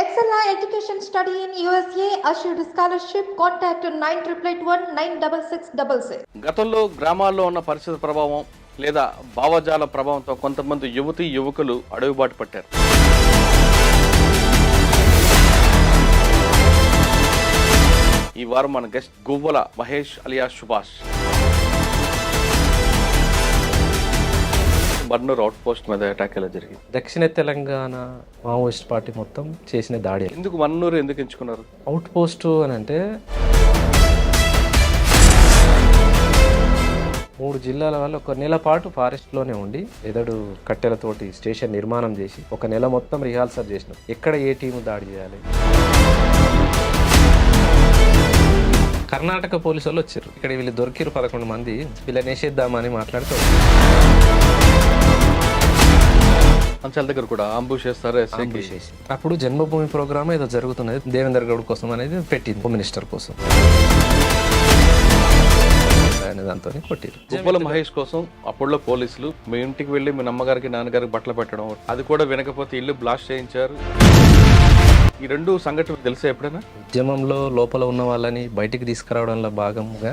Excella Education Study in USA assured scholarship. Contact 9881 గతంలో గ్రామాల్లో ఉన్న పరిస్థితి ప్రభావం లేదా భావజాల ప్రభావంతో కొంతమంది యువతీ యువకులు అడుగుబాటు పట్టారు. ఈ వారం మన guest Guvvala Mahesh alias Subhash. Barnur outpost మీద అటాక్ ఎలా జరిగింది? దక్షిణ తెలంగాణ మావోయిస్ట్ పార్టీ మొత్తం చేసిన దాడి. ఎందుకు మన్నూరు ఎందుకు ఎంచుకున్నారు? అవుట్ పోస్ట్ అని అంటే 3 జిల్లాల వల్ల ఒక నెల పాటు ఫారెస్ట్లోనే ఉండి ఎదడు కట్టెలతోటి స్టేషన్ నిర్మాణం చేసి ఒక నెల మొత్తం రిహార్సల్ చేసినాం. ఎక్కడ ఏ టీము దాడి చేయాలి. కర్ణాటక పోలీసు వాళ్ళు వచ్చారు. ఇక్కడ వీళ్ళు దొరికిరు 11 మంది. వీళ్ళని వేసేద్దామని మాట్లాడుతూ అంచాల దగ్గర కూడా అంబుష్ చేస్తారు. అప్పుడు జన్మభూమి ప్రోగ్రామ్ ఏదో జరుగుతున్నది, దేవేందర్ గౌడ్ కోసం అనేది పెట్టింది, హోమ్ మినిస్టర్ కోసం. దాంతో కొట్టిరు. గువ్వల మహేష్ కోసం అప్పుడులో పోలీసులు మీ ఇంటికి వెళ్ళి మీ అమ్మగారికి నాన్నగారికి బట్టలు పెట్టడం, అది కూడా వినకపోతే ఇల్లు బ్లాస్ట్ చేయించారు. ఈ 2 సంఘటనలు తెలిసే ఎప్పుడైనా? ఉద్యమంలో లోపల ఉన్న వాళ్ళని బయటికి తీసుకురావడంలో భాగంగా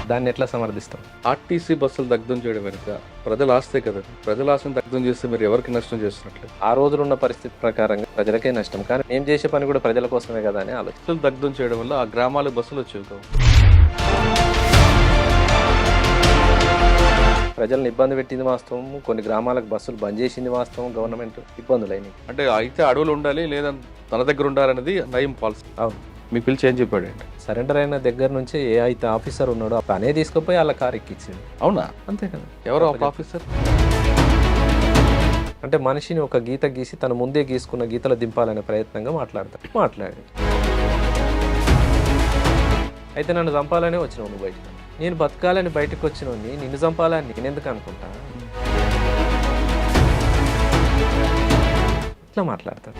దాన్ని ఎట్లా సమర్థిస్తాం? ఆర్టీసీ బస్సులు దగ్ధం చేయడం వెనుక ప్రజల ఆస్తే కదా. ప్రజల ఆస్తిని దగ్ధం చేస్తే మీరు ఎవరికి నష్టం చేస్తున్నట్లు? ఆ రోజులు ఉన్న పరిస్థితి ప్రకారంగా ప్రజలకే నష్టం, కానీ నేను చేసే పని కూడా ప్రజల కోసమే కదా అని ఆలోచన. బస్సులు దగ్ధం చేయడం వల్ల ఆ గ్రామాలకు బస్సులు వచ్చేవి. ప్రజలను ఇబ్బంది పెట్టింది వాస్తవం. కొన్ని గ్రామాలకు బస్సులు బంద్ చేసింది వాస్తవం. గవర్నమెంట్ ఇబ్బందులు అయినాయి. అంటే అయితే అడవులు ఉండాలి లేదా తన దగ్గర ఉండాలనేది నయం పాలసీ. అవును. మీకు పిలిచి ఏం చెప్పాడు అండి? సరెండర్ అయిన దగ్గర నుంచి ఏ అయితే ఆఫీసర్ ఉన్నాడో ఆ పనే తీసుకుపోయి వాళ్ళ కారు ఎక్కించింది. అవునా? అంతే కదా. ఎవరో ఒక ఆఫీసర్ అంటే మనిషిని ఒక గీత గీసి తను ముందే గీసుకున్న గీతలు దింపాలనే ప్రయత్నంగా మాట్లాడాడు. అయితే నన్ను చంపాలనే వచ్చినావు నువ్వు బయటకు. నేను బతకాలని బయటకు వచ్చినోని నిన్ను చంపాలని నేనెందుకు అనుకుంటా? ఇట్లా మాట్లాడతాను.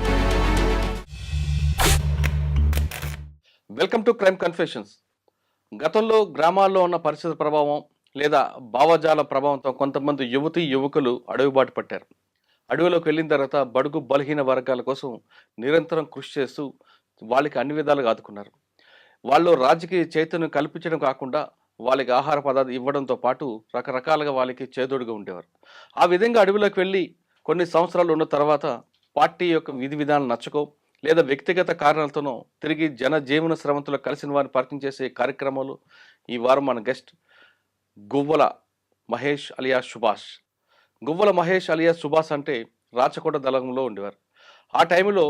Welcome to crime confessions. గతంలో గ్రామాల్లో ఉన్న పరిస్థితి ప్రభావం లేదా భావజాల ప్రభావంతో కొంతమంది యువతీ యువకులు అడుగుబాటు పట్టారు. అడవిలోకి వెళ్ళిన తర్వాత బడుగు బలహీన వర్గాల కోసం నిరంతరం కృషి చేస్తూ వాళ్ళకి అన్ని విధాలుగా ఆదుకున్నారు. వాళ్ళు రాజకీయ చైతన్యం కల్పించడం కాకుండా వాళ్ళకి ఆహార పదార్థాలు ఇవ్వడంతో పాటు రకరకాలుగా వాళ్ళకి చేదోడుగా ఉండేవారు. ఆ విధంగా అడవిలోకి వెళ్ళి కొన్ని సంవత్సరాలు ఉన్న తర్వాత పార్టీ యొక్క విధి విధానాలు నచ్చకో లేదా వ్యక్తిగత కారణాలతోనో తిరిగి జనజీవన శ్రమంతో కలిసిన వారిని పరిచయం చేసే కార్యక్రమాలు ఈ వారం మన గెస్ట్ గువ్వల మహేష్ అలియాస్ సుభాష్. గువ్వల మహేష్ అలియాస్ సుభాష్ అంటే రాచకోట దళంలో ఉండేవారు. ఆ టైంలో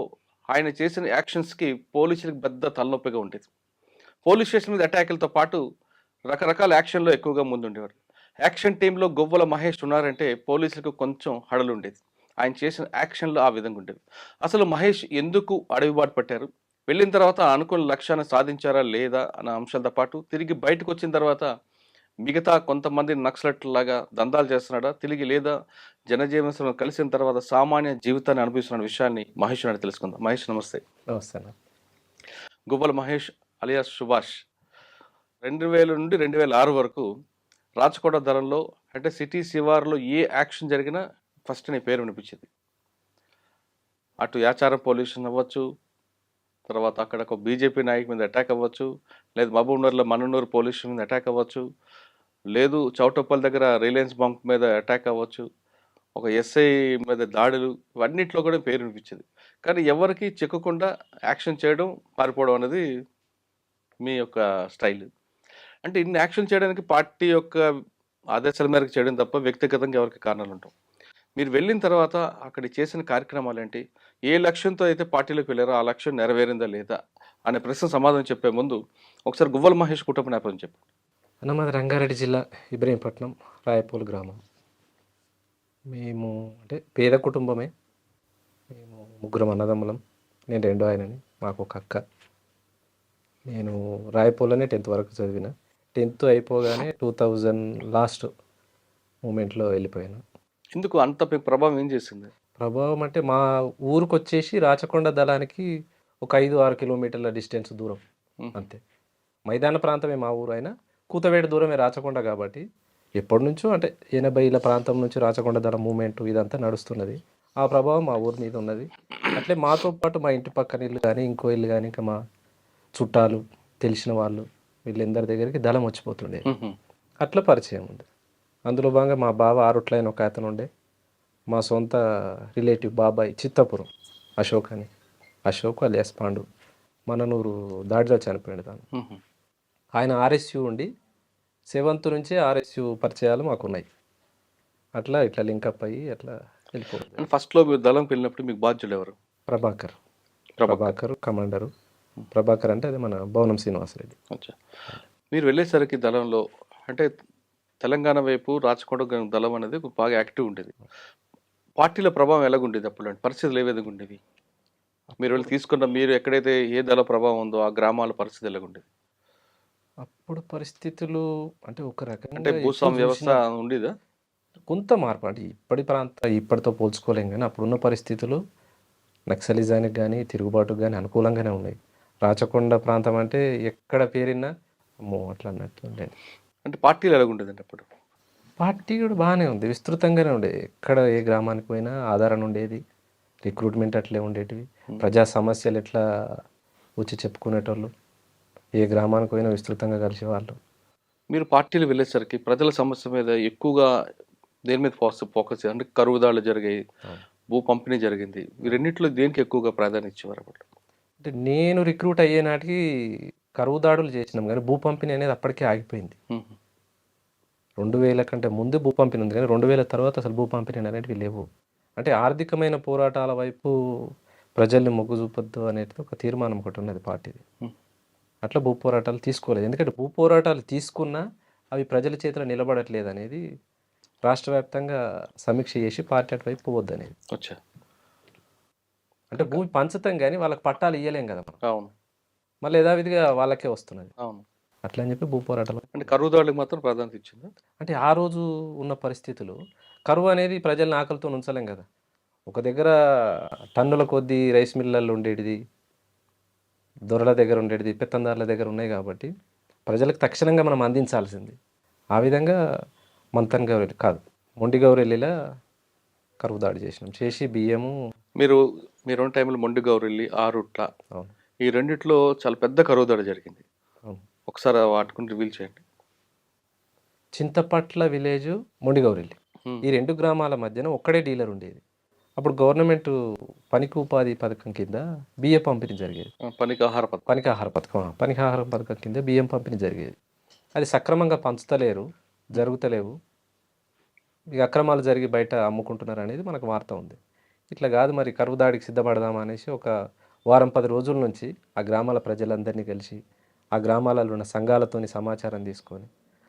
ఆయన చేసిన యాక్షన్స్కి పోలీసులకు పెద్ద తలనొప్పిగా ఉండేది. పోలీస్ స్టేషన్ మీద అటాకులతో పాటు రకరకాల యాక్షన్లో ఎక్కువగా ముందుండేవారు. యాక్షన్ టీంలో గువ్వల మహేష్ ఉన్నారంటే పోలీసులకు కొంచెం హడలు ఉండేది. ఆయన చేసిన యాక్షన్లు ఆ విధంగా ఉండేవి. అసలు మహేష్ ఎందుకు అడవిబాటు పట్టారు, వెళ్ళిన తర్వాత అనుకున్న లక్ష్యాన్ని సాధించారా లేదా అన్న అంశాలతో పాటు తిరిగి బయటకు వచ్చిన తర్వాత మిగతా కొంతమంది నక్సలట్లాగా దందాలు చేస్తున్నాడా తిరిగి లేదా జనజీవన కలిసిన తర్వాత సామాన్య జీవితాన్ని అనుభవిస్తున్న విషయాన్ని మహేష్ అని తెలుసుకుందాం. మహేష్ నమస్తే. నమస్తే. గువ్వల మహేష్ అలియాస్ సుభాష్ 2000 నుండి 2006 వరకు రాచకోట దళంలో అంటే సిటీ శివారులో ఏ యాక్షన్ జరిగినా ఫస్ట్ నీ పేరు వినిపించింది. అటు యాచారం పొల్యూషన్ అవ్వచ్చు, తర్వాత అక్కడ ఒక బీజేపీ నాయకు మీద అటాక్ అవ్వచ్చు, లేదు మహబూబ్నగర్లో మన్ననూరు పొల్యూషన్ మీద అటాక్ అవ్వచ్చు, లేదు చౌటప్పల్ దగ్గర రిలయన్స్ బంక్ మీద అటాక్ అవ్వచ్చు, ఒక ఎస్ఐ మీద దాడులు, ఇవన్నిట్లో కూడా పేరు వినిపించింది. కానీ ఎవరికి చిక్కకుండా యాక్షన్ చేయడం పారిపోవడం అనేది మీ యొక్క స్టైల్. అంటే ఇన్ని యాక్షన్ చేయడానికి పార్టీ యొక్క ఆదేశాల మేరకు చేయడం తప్ప వ్యక్తిగతంగా ఎవరికి కారణాలు ఉంటాం. మీరు వెళ్ళిన తర్వాత అక్కడ చేసిన కార్యక్రమాలు ఏంటి, ఏ లక్ష్యంతో అయితే పార్టీలోకి వెళ్ళారో ఆ లక్ష్యం నెరవేరిందా లేదా అనే ప్రశ్న సమాధానం చెప్పే ముందు ఒకసారి గువ్వల మహేష్ కుటుంబ నేపథ్యం చెప్పండి. మాది రంగారెడ్డి జిల్లా ఇబ్రహీంపట్నం రాయపూల్ గ్రామం. మేము అంటే పేద కుటుంబమే. మేము 3 అన్నదమ్ములం. నేను 2వ ఆయనని, మాకు ఒక అక్క. నేను రాయపూర్లోనే 10th వరకు చదివిన. 10th అయిపోగానే 2000 లాస్ట్ మూమెంట్లో వెళ్ళిపోయాను. ఎందుకు అంత ప్రభావం ఏం చేసింది? ప్రభావం అంటే మా ఊరికి వచ్చేసి రాచకొండ దళానికి ఒక 5-6 కిలోమీటర్ల డిస్టెన్స్ దూరం అంతే. మైదాన ప్రాంతమే మా ఊరు అయినా కూతవేడు దూరమే రాచకొండ కాబట్టి ఎప్పటి నుంచో అంటే 80ల ప్రాంతం నుంచి రాచకొండ దళ మూమెంట్ ఇదంతా నడుస్తున్నది. ఆ ప్రభావం మా ఊరి మీద ఉన్నది. అట్లే మాతో పాటు మా ఇంటి పక్కన ఇల్లు కానీ, ఇంకో ఇల్లు కానీ, ఇంకా మా చుట్టాలు, తెలిసిన వాళ్ళు వీళ్ళందరి దగ్గరికి దళం వచ్చిపోతుండే. అట్లా పరిచయం ఉంది. అందులో భాగంగా మా బావ ఆరుట్లైన ఒక అతను ఉండే, మా సొంత రిలేటివ్ బాబాయ్ చిత్తపురం అశోక్ అని, అశోక్ అలియాస్ పాండు, మననూరు దాడిలో చనిపోయాడు తాను. ఆయన ఆర్ఎస్యు ఉండి 7th నుంచే ఆర్ఎస్యు పరిచయాలు మాకున్నాయి. అట్లా ఇట్లా లింకప్ అయ్యి అట్లా వెళ్ళిపోయింది. అండ్ ఫస్ట్లో మీరు దళంకి వెళ్ళినప్పుడు మీకు బాధ్యులు ఎవరు? ప్రభాకర్ కమాండరు. ప్రభాకర్ అంటే అది మన భవనం శ్రీనివాసరెడ్డి. అచ్చా. మీరు వెళ్ళేసరికి దళంలో అంటే తెలంగాణ వైపు రాచకొండ దళం అనేది బాగా యాక్టివ్ ఉండేది. పార్టీల ప్రభావం ఎలాగుండేది అప్పుడు? అంటే పరిస్థితులు ఏ విధంగా ఉండేవి? మీరు వెళ్ళి తీసుకున్న మీరు ఎక్కడైతే ఏ దళ ప్రభావం ఉందో ఆ గ్రామాల పరిస్థితి ఎలాగుండేది? అప్పుడు పరిస్థితులు అంటే ఒక అంటే రకంగా భూస్వామ్య వ్యవస్థ ఉండేదా? కొంత మార్పు అంటే ఇప్పటితో పోల్చుకోలేం, కానీ అప్పుడున్న పరిస్థితులు నక్సలిజానికి కానీ తిరుగుబాటుకు కానీ అనుకూలంగానే ఉన్నాయి. రాచకొండ ప్రాంతం అంటే ఎక్కడ పేరినా అమ్మో అట్లా అన్నట్టు ఉండేది. అంటే పార్టీలు ఎలాగుండేదండి అప్పుడు? పార్టీ కూడా బాగానే ఉంది, విస్తృతంగానే ఉండేది. ఎక్కడ ఏ గ్రామానికి పోయినా ఆదరణ ఉండేది, రిక్రూట్మెంట్ అట్లే ఉండేటివి, ప్రజా సమస్యలు ఎట్లా వచ్చి చెప్పుకునేటోళ్ళు, ఏ గ్రామానికి పోయినా విస్తృతంగా కలిసేవాళ్ళు. మీరు పార్టీలు వెళ్ళేసరికి ప్రజల సమస్య మీద ఎక్కువగా దేని మీద ఫోకస్ అంటే కరువుదాళ్ళు జరిగాయి, భూ పంపిణీ జరిగింది, ఈ రెండింటిలో దేనికి ఎక్కువగా ప్రాధాన్యత ఇచ్చేవారు అప్పుడు? అంటే నేను రిక్రూట్ అయ్యే నాటికి కరువు దాడులు చేసినాం, కానీ భూ పంపిణీ అనేది అప్పటికే ఆగిపోయింది. 2000 కంటే ముందు భూ పంపిణీ ఉంది, కానీ 2000 తర్వాత అసలు భూ పంపిణీ అనేటివి లేవు. అంటే ఆర్థికమైన పోరాటాల వైపు ప్రజల్ని మొగ్గు చూపొద్దు అనేది ఒక తీర్మానం ఒకటి ఉన్నది పార్టీది. అట్లా భూ పోరాటాలు తీసుకోలేదు. ఎందుకంటే భూ పోరాటాలు తీసుకున్నా అవి ప్రజల చేతిలో నిలబడట్లేదు అనేది రాష్ట్ర వ్యాప్తంగా సమీక్ష చేసి పార్టీ అటువైపు పోవద్దు అనేది. అచ్చా. అంటే భూమి పంచుతాం కానీ వాళ్ళకి పట్టాలు ఇవ్వలేం కదా మనం. అవును. మళ్ళీ యథావిధిగా వాళ్ళకే వస్తున్నది. అవును. అట్లా అని చెప్పి భూ పోరాటాలు అంటే కరువుదాళ్ళకి మాత్రం ప్రాధాన్యత ఇచ్చిందా? అంటే ఆ రోజు ఉన్న పరిస్థితులు కరువు అనేది ప్రజల్ని ఆకలితో ఉంచలేం కదా. ఒక దగ్గర టన్నుల కొద్దీ రైస్ మిల్లర్లు ఉండేటిది, దొరల దగ్గర ఉండేటిది, పెత్తందారుల దగ్గర ఉన్నాయి కాబట్టి ప్రజలకు తక్షణంగా మనం అందించాల్సింది. ఆ విధంగా మంతన్ గౌరెల్లి కాదు మొండి గౌరెల్లిలా కరువు దాడి చేసి బియ్యము. మీరు టైంలో మొండి గౌరెల్లి, ఆరుట్ల, అవును ఈ రెండిట్లో చాలా పెద్ద కరువు దాడి జరిగింది. అవును. ఒకసారి వాటిని రివీల్ చేయండి. చింతపట్ల విలేజ్, మొండి గౌరెల్లి ఈ 2 గ్రామాల మధ్యన ఒక్కడే డీలర్ ఉండేది. అప్పుడు గవర్నమెంట్ పనికి ఉపాధి పథకం కింద బియ్యం పంపిణీ జరిగేది. పనికాహార పథకం కింద బియ్యం పంపిణీ జరిగేది. అది సక్రమంగా పంచుతలేరు, జరుగుతలేవు, ఇక అక్రమాలు జరిగి బయట అమ్ముకుంటున్నారు అనేది మనకు వార్త ఉంది. ఇట్లా కాదు మరి కరువు దాడికి సిద్ధపడదామా అనేసి ఒక వారం 10 రోజుల నుంచి ఆ గ్రామాల ప్రజలందరినీ కలిసి ఆ గ్రామాలలో ఉన్న సంఘాలతోని సమాచారం తీసుకొని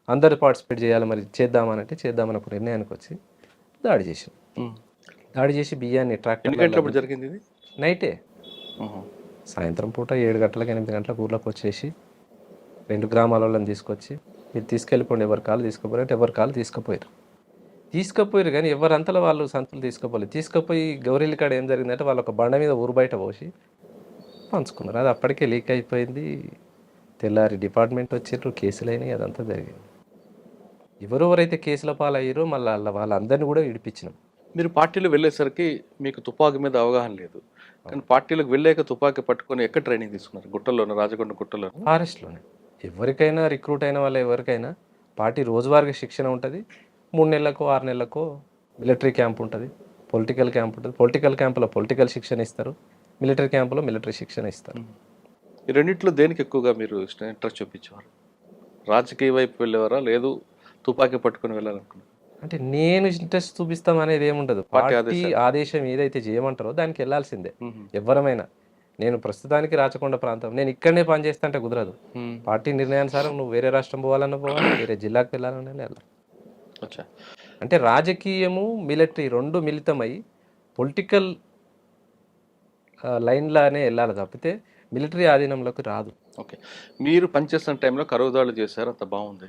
అందరూ పార్టిసిపేట్ చేయాలి, మరి చేద్దామనంటే చేద్దామని ఒక నిర్ణయానికి వచ్చి దాడి చేసాం. దాడి చేసి బియ్యాన్ని ట్రాక్టర్ జరిగింది. ఇది నైటే, సాయంత్రం పూట 7 గంటలకు 8 గంటలకు ఊర్లోకి వచ్చేసి 2 గ్రామాల వాళ్ళని తీసుకొచ్చి మీరు తీసుకెళ్ళిపోండి, ఎవరి కాలు తీసుకుపోయారు అంటే ఎవరి కాలు తీసుకుపోయారు కానీ ఎవరంతలో వాళ్ళు సంతులు తీసుకుపోయి గౌరీల కాడ ఏం జరిగిందంటే వాళ్ళు ఒక బండ మీద ఊరు బయట పోసి పంచుకున్నారు. అది అప్పటికే లీక్ అయిపోయింది. తెల్లారి డిపార్ట్మెంట్ వచ్చారు, కేసులు అయినాయి, అదంతా జరిగింది. ఎవరెవరైతే కేసుల పాలయ్యారో మళ్ళీ వాళ్ళందరినీ కూడా విడిపించినాం. మీరు పార్టీలు వెళ్ళేసరికి మీకు తుపాకీ మీద అవగాహన లేదు, కానీ పార్టీలకు వెళ్ళాక తుపాకీ పట్టుకొని ఎక్కడ ట్రైనింగ్ తీసుకున్నారు? గుట్టల్లోనే, రాజకొండ గుట్టలో, ఫారెస్ట్లోనే. ఎవరికైనా రిక్రూట్ అయిన వాళ్ళు ఎవరికైనా పార్టీ రోజువారీగా శిక్షణ ఉంటుంది. 3 నెలలకో 6 నెలలకో మిలిటరీ క్యాంప్ ఉంటుంది, పొలిటికల్ క్యాంప్ ఉంటుంది. పొలిటికల్ క్యాంపులో పొలిటికల్ శిక్షణ ఇస్తారు, మిలిటరీ క్యాంపులో మిలిటరీ శిక్షణ ఇస్తారు. ఈ రెండింటిలో దేనికి ఎక్కువగా మీరు ఇంట్రెస్ట్ చూపించేవారు? రాజకీయ వైపు వెళ్ళేవారా, లేదు తుపాకీ పట్టుకొని వెళ్ళాలనుకున్నారు? అంటే నేను ఇంట్రెస్ట్ చూపిస్తాం అనేది ఏముండదు. పార్టీ ఆదేశం ఏదైతే చేయమంటారో దానికి వెళ్ళాల్సిందే ఎవరమైనా. నేను ప్రస్తుతానికి రాచకొండ ప్రాంతం, నేను ఇక్కడనే పనిచేస్తా అంటే కుదరదు. పార్టీ నిర్ణయానుసారం నువ్వు వేరే రాష్ట్రం పోవాలన్నా పోవాలి, వేరే జిల్లాకు వెళ్ళాలన్నా వెళ్ళాలి. అంటే రాజకీయము మిలిటరీ 2 మిళితమై పొలిటికల్ లైన్లానే వెళ్ళాలి తప్పితే మిలిటరీ ఆధీనంలోకి రాదు. ఓకే. మీరు పనిచేస్తున్న టైంలో కరువుదాడులు చేశారు, అంత బాగుంది.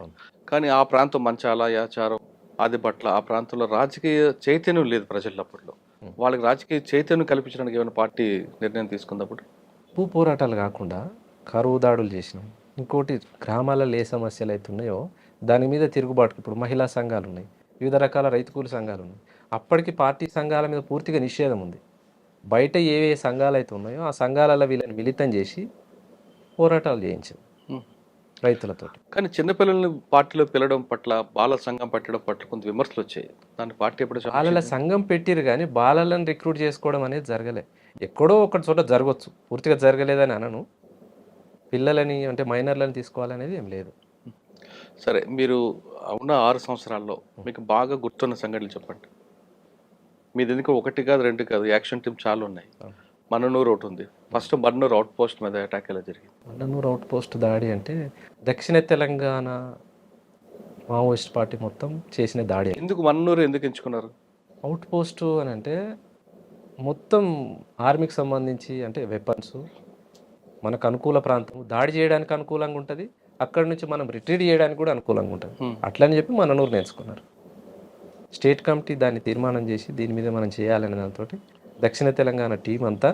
కానీ ఆ ప్రాంతం మంచాల, యాచారం, ఆదిపట్ల ఆ ప్రాంతంలో రాజకీయ చైతన్యం లేదు ప్రజల్లో. అప్పట్లో వాళ్ళకి రాజకీయ చైతన్యం కల్పించడానికి ఏమైనా పార్టీ నిర్ణయం తీసుకున్నప్పుడు? భూ పోరాటాలు కాకుండా కరువు దాడులు చేసినాం. ఇంకోటి గ్రామాలలో ఏ సమస్యలు అవుతున్నాయో దాని మీద తిరుగుబాటు ఇప్పుడు మహిళా సంఘాలు ఉన్నాయి, వివిధ రకాల రైతు కూలి సంఘాలు ఉన్నాయి. అప్పటికి పార్టీ సంఘాల మీద పూర్తిగా నిషేధం ఉంది. బయట ఏ సంఘాలు అయితే ఉన్నాయో ఆ సంఘాలలో వీళ్ళని మిళితం చేసి పోరాటాలు చేయించింది ఉమ్. రైతులతో. కానీ చిన్నపిల్లల్ని పార్టీలో పిలవడం పట్ల, బాల సంఘం పెట్టడం పట్ల కొంత విమర్శలు వచ్చాయి. దాని పార్టీ ఎప్పుడు బాలల సంఘం పెట్టిరు కానీ బాలలను రిక్రూట్ చేసుకోవడం అనేది జరగలే. ఎక్కడో ఒక చోట జరగవచ్చు, పూర్తిగా జరగలేదని అనను. పిల్లలని అంటే మైనర్లను తీసుకోవాలనేది ఏం లేదు. సరే, మీరు ఉన్న 6 సంవత్సరాల్లో మీకు బాగా గుర్తున్న సంఘటనలు చెప్పండి. మీది ఎందుకు 1 కాదు 2 కాదు, యాక్షన్ టీం చాలా ఉన్నాయి. మన్ననూరు ఒకటి ఉంది. ఫస్ట్ మన్ననూరు అవుట్ పోస్ట్ మీద అటాక్ ఎలా జరిగింది? మన్ననూరు అవుట్ పోస్ట్ దాడి అంటే దక్షిణ తెలంగాణ మావోయిస్ట్ పార్టీ మొత్తం చేసిన దాడి. ఎందుకు మన్ననూరు ఎందుకు ఎంచుకున్నారు? అవుట్ పోస్ట్ అని అంటే మొత్తం ఆర్మీకి సంబంధించి అంటే వెపన్స్, మనకు అనుకూల ప్రాంతం, దాడి చేయడానికి అనుకూలంగా ఉంటుంది, అక్కడ నుంచి మనం రిట్రీట్ చేయడానికి కూడా అనుకూలంగా ఉంటుంది. అట్లని చెప్పి మన్ననూరు నేర్చుకున్నారు. స్టేట్ కమిటీ దాన్ని తీర్మానం చేసి దీని మీద మనం చేయాలనే దాంతో దక్షిణ తెలంగాణ టీం అంతా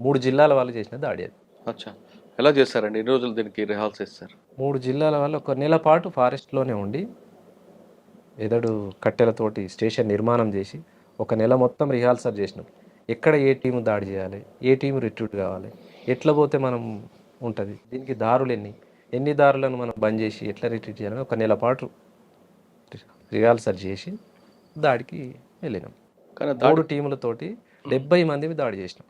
3 జిల్లాల వాళ్ళు చేసిన దాడి అది. అచ్చా, ఎలా చేశారండి? ఎన్ని రోజులు దీనికి రిహార్సల్ చేస్తారు? 3 జిల్లాల వాళ్ళు 1 నెల పాటు ఫారెస్ట్లోనే ఉండి ఎదడు కట్టెలతోటి స్టేషన్ నిర్మాణం చేసి 1 నెల మొత్తం రిహార్సల్ చేసినాం. ఎక్కడ ఏ టీము దాడి చేయాలి, ఏ టీము రిట్రీట్ కావాలి, ఎట్లా పోతే మనం ఉంటుంది, దీనికి దారులు ఎన్ని దారులను మనం బంద్ చేసి ఎట్లా రిట్రీట్ చేయాలని 1 నెల పాటు రిహార్సల్ చేసి దాడికి వెళ్ళినాం. కానీ 3 టీములతోటి 70 మంది దాడి చేసినాం.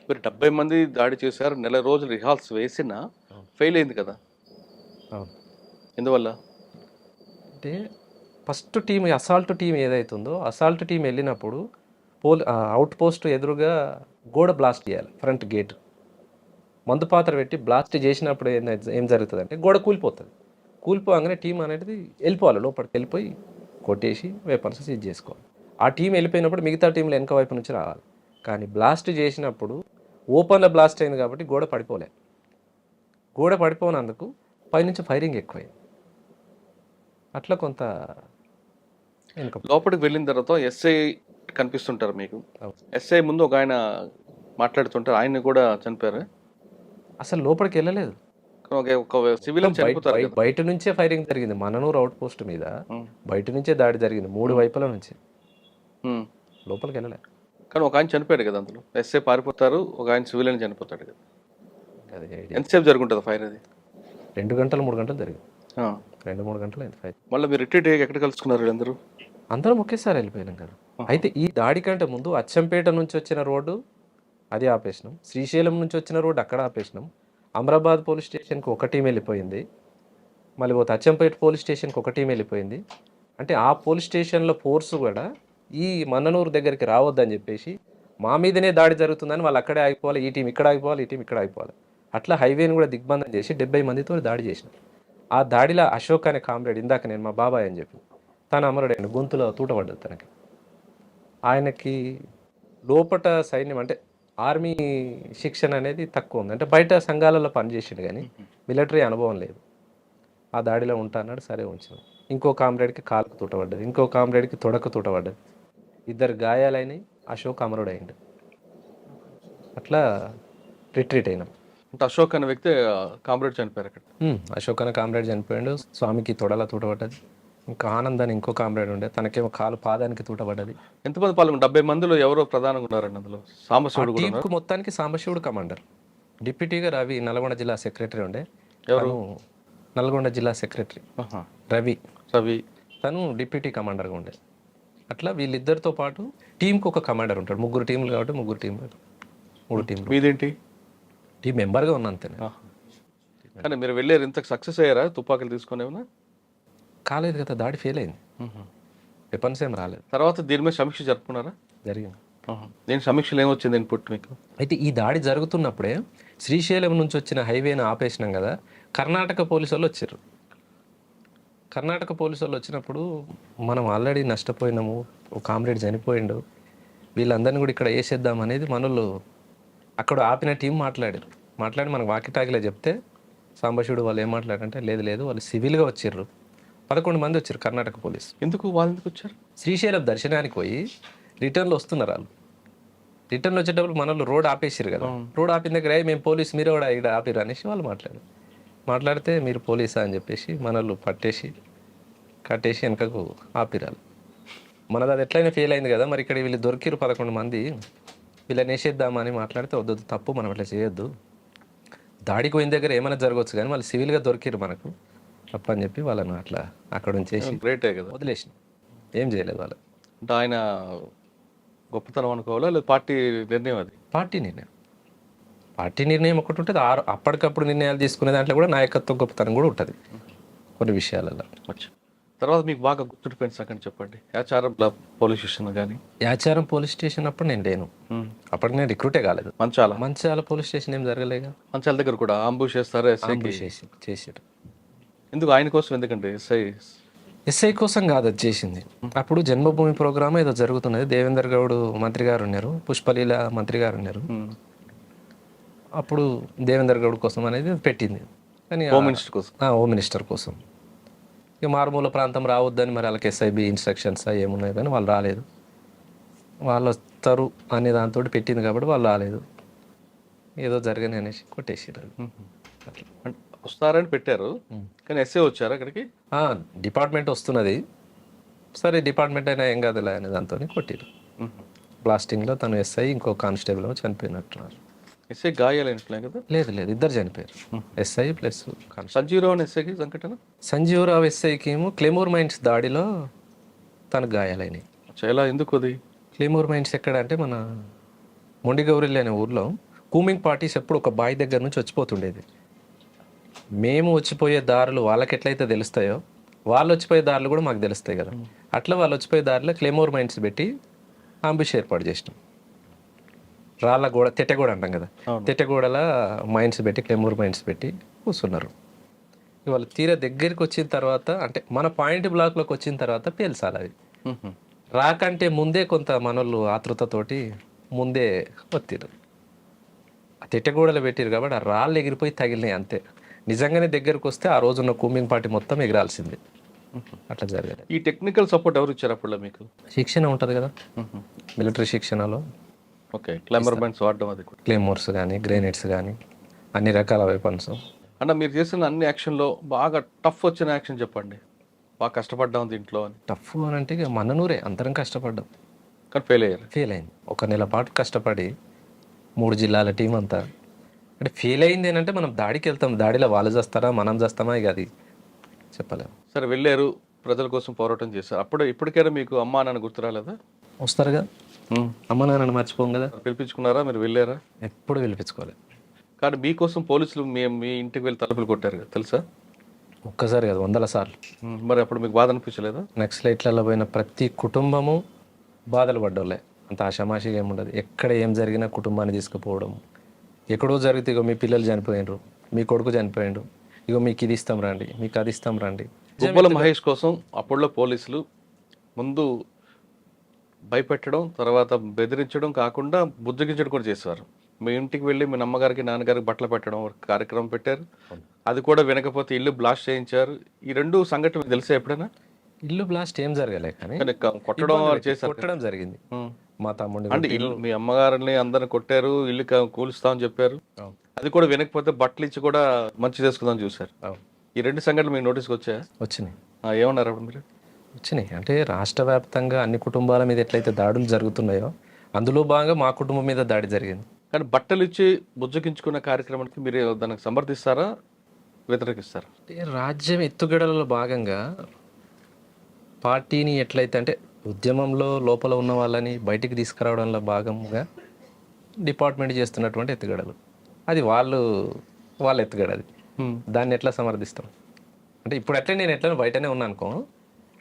మీరు 70 మంది దాడి చేశారు, నెల రోజులు రిహార్సల్ వేసినా ఫెయిల్ అయింది కదా? అవును. ఎందువల్ల? అంటే ఫస్ట్ టీం అసాల్ట్ టీం ఏదైతుందో అసాల్ట్ టీం వెళ్ళినప్పుడు అవుట్ పోస్ట్ ఎదురుగా గోడ బ్లాస్ట్ చేయాలి. ఫ్రంట్ గేట్ మందు పాత్ర పెట్టి బ్లాస్ట్ చేసినప్పుడు ఏం జరుగుతుంది అంటే గోడ కూలిపోతుంది. కూలిపోగానే టీం అనేది వెళ్ళిపోవాలి, లోపలికి వెళ్ళిపోయి కొట్టేసి వెపన్స్ సీజ్ చేసుకోవాలి. ఆ టీం వెళ్ళిపోయినప్పుడు మిగతా టీంలు వెనక వైపు నుంచి రావాలి. కానీ బ్లాస్ట్ చేసినప్పుడు ఓపెన్లో బ్లాస్ట్ అయింది కాబట్టి గోడ పడిపోలే. గోడ పడిపోయినందుకు పైనుంచి ఫైరింగ్ ఎక్కువైంది. అట్లా కొంత లోపలికి వెళ్ళిన తర్వాత ఎస్ఐ కనిపిస్తుంటారు మీకు. ఎస్ఐ ముందు ఒక ఆయన మాట్లాడుతుంటారు, ఆయన్ని కూడా చనిపోయారు. అసలు లోపలికి వెళ్ళలేదు, ఒక సివిలియన్ చనిపోతారు. బయట నుంచే ఫైరింగ్ జరిగింది. మన్ననూరు అవుట్ పోస్ట్ మీద బయట నుంచే దాడి జరిగింది 3 వైపుల నుంచి, లోపలికి వెళ్ళలేదు. కానీ ఒక ఆయన చనిపోయాడు కదా అందులో. ఎస్ఐ పారిపోతారు, ఒక ఆయన సివిలియన్ చనిపోతాడు కదా. అది ఎంతసేపు జరుగుంటుంది ఫైర్? అది 2 గంటలు 3 గంటలు జరిగింది. 2-3 గంటలు అయింది ఫైర్. మళ్ళీ మీరు రిట్రీట్ ఎక్కడ కలుసుకున్నారు వీళ్ళందరూ? అందరం ఒకేసారి వెళ్ళిపోయినాం కదా. అయితే ఈ దాడి కంటే ముందు అచ్చంపేట నుంచి వచ్చిన రోడ్డు అది ఆపేసినాం, శ్రీశైలం నుంచి వచ్చిన రోడ్డు అక్కడ ఆపేసినాం, అమరాబాద్ పోలీస్ స్టేషన్కి ఒక టీం వెళ్ళిపోయింది, మళ్ళీ పోతే అచ్చంపేట పోలీస్ స్టేషన్కి ఒక టీం వెళ్ళిపోయింది. అంటే ఆ పోలీస్ స్టేషన్లో ఫోర్స్ కూడా ఈ మన్ననూరు దగ్గరికి రావద్దని చెప్పేసి మా మీదనే దాడి జరుగుతుందని వాళ్ళు అక్కడే ఆగిపోవాలి, ఈ టీం ఇక్కడ ఆగిపోవాలి, ఈ టీం ఇక్కడ ఆగిపోవాలి. అట్లా హైవేని కూడా దిగ్బంధం చేసి 70 మందితో దాడి చేసినాం. ఆ దాడిలో అశోక్ అనే కామ్రేడ్, ఇందాక నేను మా బాబాయ్ అని చెప్పి, తను అమరుడైన గొంతులో తూటపడ్డది తనకి. ఆయనకి లోపట సైన్యం అంటే ఆర్మీ శిక్షణ అనేది తక్కువ ఉంది. అంటే బయట సంఘాలలో పనిచేసిండు కానీ మిలిటరీ అనుభవం లేదు. ఆ దాడిలో ఉంటా అన్నాడు, సరే ఉంచాం. ఇంకో కామ్రేడ్కి కాలుకు తూటపడ్డది, ఇంకో కామ్రేడ్కి తొడకు తూటపడ్డది, 2 గాయాలైనవి. అశోక్ అమరుడైండు. అట్లా రిట్రీట్ అయినాం. అంటే అశోక్ అనే వ్యక్తి కామ్రేడ్ చనిపోయారు అక్కడ. అశోక్ అనే కామ్రేడ్ చనిపోయాడు, స్వామికి తొడల తూటపడ్డది. ఇంకా ఆనంద్ అని ఇంకో కామ్రేడ్ ఉండే, తనకేమో కాలు పాదానికి తూటపడ్డది. ఎంతమంది పాల్గొన్నారు? 70 మందిలో ఎవరో ప్రధానంగా ఉన్నారండి అందులో? సాంబశివుడు కూడా టీంకు మొత్తానికి సాంబశివుడు కమాండర్. డిప్యూటీగా రవి నల్గొండ జిల్లా సెక్రటరీ ఉండే. ఎవరు? నల్గొండ జిల్లా సెక్రటరీ రవి. తను డిప్యూటీ కమాండర్గా ఉండే. అట్లా వీళ్ళిద్దరితో పాటు టీంకి ఒక కమాండర్ ఉంటాడు. 3 టీంలు కాబట్టి 3 టీంలు, 3 టీంలు. మీదేంటి? టీం మెంబర్గా ఉన్నా అంతేనే. కానీ మీరు వెళ్ళారు, ఇంత సక్సెస్ అయ్యారా? తుపాకులు తీసుకుని ఏమన్నా? కాలేదు కదా, దాడి ఫెయిల్ అయింది, వెపన్స్ ఏం రాలేదు. తర్వాత దీని మీద సమీక్ష జరుపుకున్నారా? జరిగింది. దీని సమీక్షలు ఏమొచ్చింది ఇన్పుట్ మీకు? అయితే ఈ దాడి జరుగుతున్నప్పుడే శ్రీశైలం నుంచి వచ్చిన హైవేను ఆపేసినాం కదా, కర్ణాటక పోలీసు వాళ్ళు వచ్చారు. కర్ణాటక పోలీసు వాళ్ళు వచ్చినప్పుడు మనం ఆల్రెడీ నష్టపోయినాము, ఒక కామ్రేడ్ చనిపోయిండు, వీళ్ళందరినీ కూడా ఇక్కడ వేసేద్దాం అనేది మనోళ్ళు అక్కడ ఆపిన టీం మాట్లాడి మనకు వాకిటాకిలో చెప్తే సాంబశివుడు వాళ్ళు ఏం మాట్లాడారంటే, లేదు వాళ్ళు సివిల్గా వచ్చారు, 11 మంది వచ్చారు కర్ణాటక పోలీసు. ఎందుకు వాళ్ళు ఎందుకు వచ్చారు? శ్రీశైలం దర్శనానికి పోయి రిటర్న్లో వస్తున్నారు. వాళ్ళు రిటర్న్ వచ్చేటప్పుడు మనోళ్ళు రోడ్ ఆపేసారు కదా, రోడ్ ఆపిన దగ్గర మేము పోలీసు, మీరు కూడా ఇక్కడ ఆపిరు అనేసి వాళ్ళు మాట్లాడితే మీరు పోలీసా అని చెప్పేసి మనోళ్ళు పట్టేసి కట్టేసి వెనకకు ఆపిరాలి. మనది అది ఎట్లయినా ఫెయిల్ అయింది కదా, మరి ఇక్కడ వీళ్ళు దొరికిరు 11 మంది, వీళ్ళని వేసేద్దామని మాట్లాడితే వద్దు తప్పు, మనం అట్లా చేయొద్దు, దాడికి పోయిన దగ్గర ఏమైనా జరగవచ్చు కానీ వాళ్ళు సివిల్గా దొరికిరు మనకు తప్ప అని చెప్పి వాళ్ళను అట్లా అక్కడ ఉంచేసి గ్రేటే కదా. వదిలేసిన, ఏం చేయలేదు వాళ్ళు. అంటే ఆయన గొప్పతనం అనుకోవాలా లేదా పార్టీ నిర్ణయం అది? పార్టీ నిర్ణయం ఒకటి ఉంటుంది, అప్పటికప్పుడు నిర్ణయాలు తీసుకునే దాంట్లో కూడా నాయకత్వ గొప్పతనం కూడా ఉంటుంది కొన్ని విషయాలలో. అచ్చా. తర్వాత మీకు బాగా గుర్తుండిపోయిన సంగతి చెప్పండి. యాచారం పోలీస్ స్టేషన్ కానీ. యాచారం పోలీస్ స్టేషన్ అప్పుడు నేను లేను, అప్పటికి నేను రిక్రూటే కాలేదు. మంచాల పోలీస్ స్టేషన్ ఏం జరగలేగా. మంచాల దగ్గర కూడా అంబుష్ చేస్తారు, చేసారు. ఎందుకు ఆయన కోసం? ఎందుకంటే ఎస్ఐ కోసం కాదు అది చేసింది. అప్పుడు జన్మభూమి ప్రోగ్రామ్ ఏదో జరుగుతున్నది, దేవేందర్ గౌడ్ మంత్రి గారు ఉన్నారు, పుష్పలీల మంత్రి గారు ఉన్నారు. అప్పుడు దేవేందర్ గౌడ్ కోసం అనేది పెట్టింది, కానీ హోమ్ మినిస్టర్ కోసం. ఇక మారుమూల ప్రాంతం రావద్దని మరి వాళ్ళకి ఎస్ఐబి ఇన్స్ట్రక్షన్స్ ఏమున్నాయి కానీ వాళ్ళు రాలేదు. వాళ్ళు వస్తారు అనే దాంతో పెట్టింది కాబట్టి వాళ్ళు రాలేదు, ఏదో జరగని అనేసి కొట్టేసారు. వస్తారని పెట్టారు కానీ ఎస్ఐ వచ్చారు అక్కడికి. డిపార్ట్మెంట్ వస్తున్నది, సరే డిపార్ట్మెంట్ అయినా ఏం కాదులే అనే దాంతో కొట్టిరు. బ్లాస్టింగ్లో తను ఎస్ఐ ఇంకో కానిస్టేబుల్ చనిపోయినట్టున్నారు. ఎస్ఐ గాయాలైనట్లే కదా? లేదు, ఇద్దరు చనిపోయారు, ఎస్ఐ ప్లస్ సంజీవరావు ఎస్ఐకి సంఘటన. సంజీవరావు ఎస్ఐకి ఏమో క్లెమోర్ మైన్స్ దాడిలో తనకు గాయాలైనవి. చాలా ఎందుకు అది? క్లెమోర్ మైన్స్ ఎక్కడ అంటే మన మొండిగౌరిల్లి అనే ఊర్లో కూమింగ్ పార్టీస్ ఎప్పుడు ఒక బావి దగ్గర నుంచి వచ్చిపోతుండేది. మేము వచ్చిపోయే దారులు వాళ్ళకి ఎట్లయితే తెలుస్తాయో వాళ్ళు వచ్చిపోయే దారులు కూడా మాకు తెలుస్తాయి కదా, అట్లా వాళ్ళు వచ్చిపోయే దారిలో క్లెమోర్ మైన్స్ పెట్టి అంబుష్ ఏర్పాటు చేసినాం. రాళ్ళ గోడ, తెట్టెగోడ అంటాం కదా, తెట్టెగోడల మైన్స్ పెట్టి క్లెమోర్ మైన్స్ పెట్టి కూర్చున్నారు. ఇవాళ తీరా దగ్గరికి వచ్చిన తర్వాత అంటే మన పాయింట్ బ్లాక్లోకి వచ్చిన తర్వాత పేల్చాలి అవి. రాకంటే ముందే కొంత మనోళ్ళు ఆతృతతోటి ముందే వత్తిరు, తెట్టెగోడలు పెట్టారు కాబట్టి ఆ రాళ్ళు ఎగిరిపోయి తగిలినాయి అంతే. నిజంగానే దగ్గరకు వస్తే ఆ రోజున్న కూమింగ్ పార్టీ మొత్తం ఎగిరాల్సిందే, అట్లా జరగలేదు. ఈ టెక్నికల్ సపోర్ట్ ఎవరు ఇచ్చారు అప్పుడు మీకు? శిక్షణ ఉంటుంది కదా, మిలిటరీ శిక్షణలో. ఓకే, క్లెమోర్ మైన్స్ వాడడం, అది కూడా క్లెమోర్స్ కానీ గ్రెనేడ్స్ కానీ అన్ని రకాల వెపన్స్. అంటే మీరు చేసిన అన్ని యాక్షన్లో బాగా టఫ్ వచ్చిన యాక్షన్ చెప్పండి, బాగా కష్టపడ్డాం దీంట్లో అని. టఫ్ అని అంటే ఇక మననూరే అందరం కష్టపడ్డాం కానీ ఫెయిల్ అయింది. 1 నెల పాటు కష్టపడి 3 జిల్లాల టీం అంతా అంటే ఫెయిల్ అయింది ఏంటంటే మనం దాడికి వెళ్తాం, దాడిలో వాళ్ళు చేస్తారా మనం చేస్తామా ఇక అది చెప్పలేము. సరే వెళ్ళారు, ప్రజల కోసం పోరాటం చేశారు. అప్పుడు ఇప్పటికైనా మీకు అమ్మా నాన్న గుర్తు రాలేదా? వస్తారు కదా, అమ్మ నాన్నని మర్చిపోం కదా. పిలిపించుకున్నారా మీరు? వెళ్ళారా? ఎప్పుడు పిలిపించుకోలేదు. కానీ మీకోసం పోలీసులు మీ ఇంటికి వెళ్ళి తలుపులు కొట్టారు కదా, తెలుసా? ఒక్కసారి కదా, 100 సార్లు. మరి అప్పుడు మీకు బాధ అనిపించలేదా? నక్సలైట్లలో పోయిన ప్రతి కుటుంబము బాధలు పడ్డోళ్ళే, అంత ఆషామాషిగా ఏముండదు. ఎక్కడ ఏం జరిగినా కుటుంబాన్ని తీసుకుపోవడం, ఎక్కడో జరిగితే ఇగో మీ పిల్లలు చనిపోయినరు, మీ కొడుకు చనిపోయిండు, ఇగో మీకు ఇది ఇస్తాం రండి, మీకు అది ఇస్తాం రండి. గుబ్బల మహేష్ కోసం అప్పుడులో పోలీసులు ముందు భయపెట్టడం, తర్వాత బెదిరించడం కాకుండా బుజ్జగించడం కూడా చేసేవారు. మీ ఇంటికి వెళ్ళి మీ అమ్మగారికి నాన్నగారికి బట్టలు పెట్టడం కార్యక్రమం పెట్టారు, అది కూడా వినకపోతే ఇల్లు బ్లాస్ట్ చేయించారు. ఈ 2 సంఘటనలు తెలిసే ఎప్పుడైనా? ఇల్లు బ్లాస్ట్ ఏం జరగలే కానీ కొట్టడం జరిగింది. మా తమ్ముడిని అంటే ఇల్లు మీ అమ్మగారిని అందరిని కొట్టారు, ఇల్లు కూలుస్తామని చెప్పారు, అది కూడా వినకపోతే బట్టలు ఇచ్చి కూడా మంచి చేసుకుందాం చూసారు. ఈ 2 సంఘటనలు మీకు నోటీస్కి వచ్చినాయి. ఏమన్నారు అప్పుడు మీరు? వచ్చినాయి అంటే రాష్ట్ర వ్యాప్తంగా అన్ని కుటుంబాల మీద ఎట్లయితే దాడులు జరుగుతున్నాయో అందులో భాగంగా మా కుటుంబం మీద దాడి జరిగింది. కానీ బట్టలు ఇచ్చి బుజ్జగించుకున్న కార్యక్రమానికి మీరు దానికి సమర్థిస్తారా, వ్యతిరేకిస్తారా? రాజ్యం ఎత్తుగడలలో భాగంగా పార్టీని ఎట్లయితే అంటే ఉద్యమంలో లోపల ఉన్న వాళ్ళని బయటికి తీసుకురావడంలో భాగంగా డిపార్ట్మెంట్ చేస్తున్నటువంటి ఎత్తుగడలు, అది వాళ్ళ ఎత్తుగడది, దాన్ని ఎట్లా సమర్థిస్తాం అంటే ఇప్పుడు ఎట్లా నేను ఎట్లా బయటనే ఉన్నా అనుకో,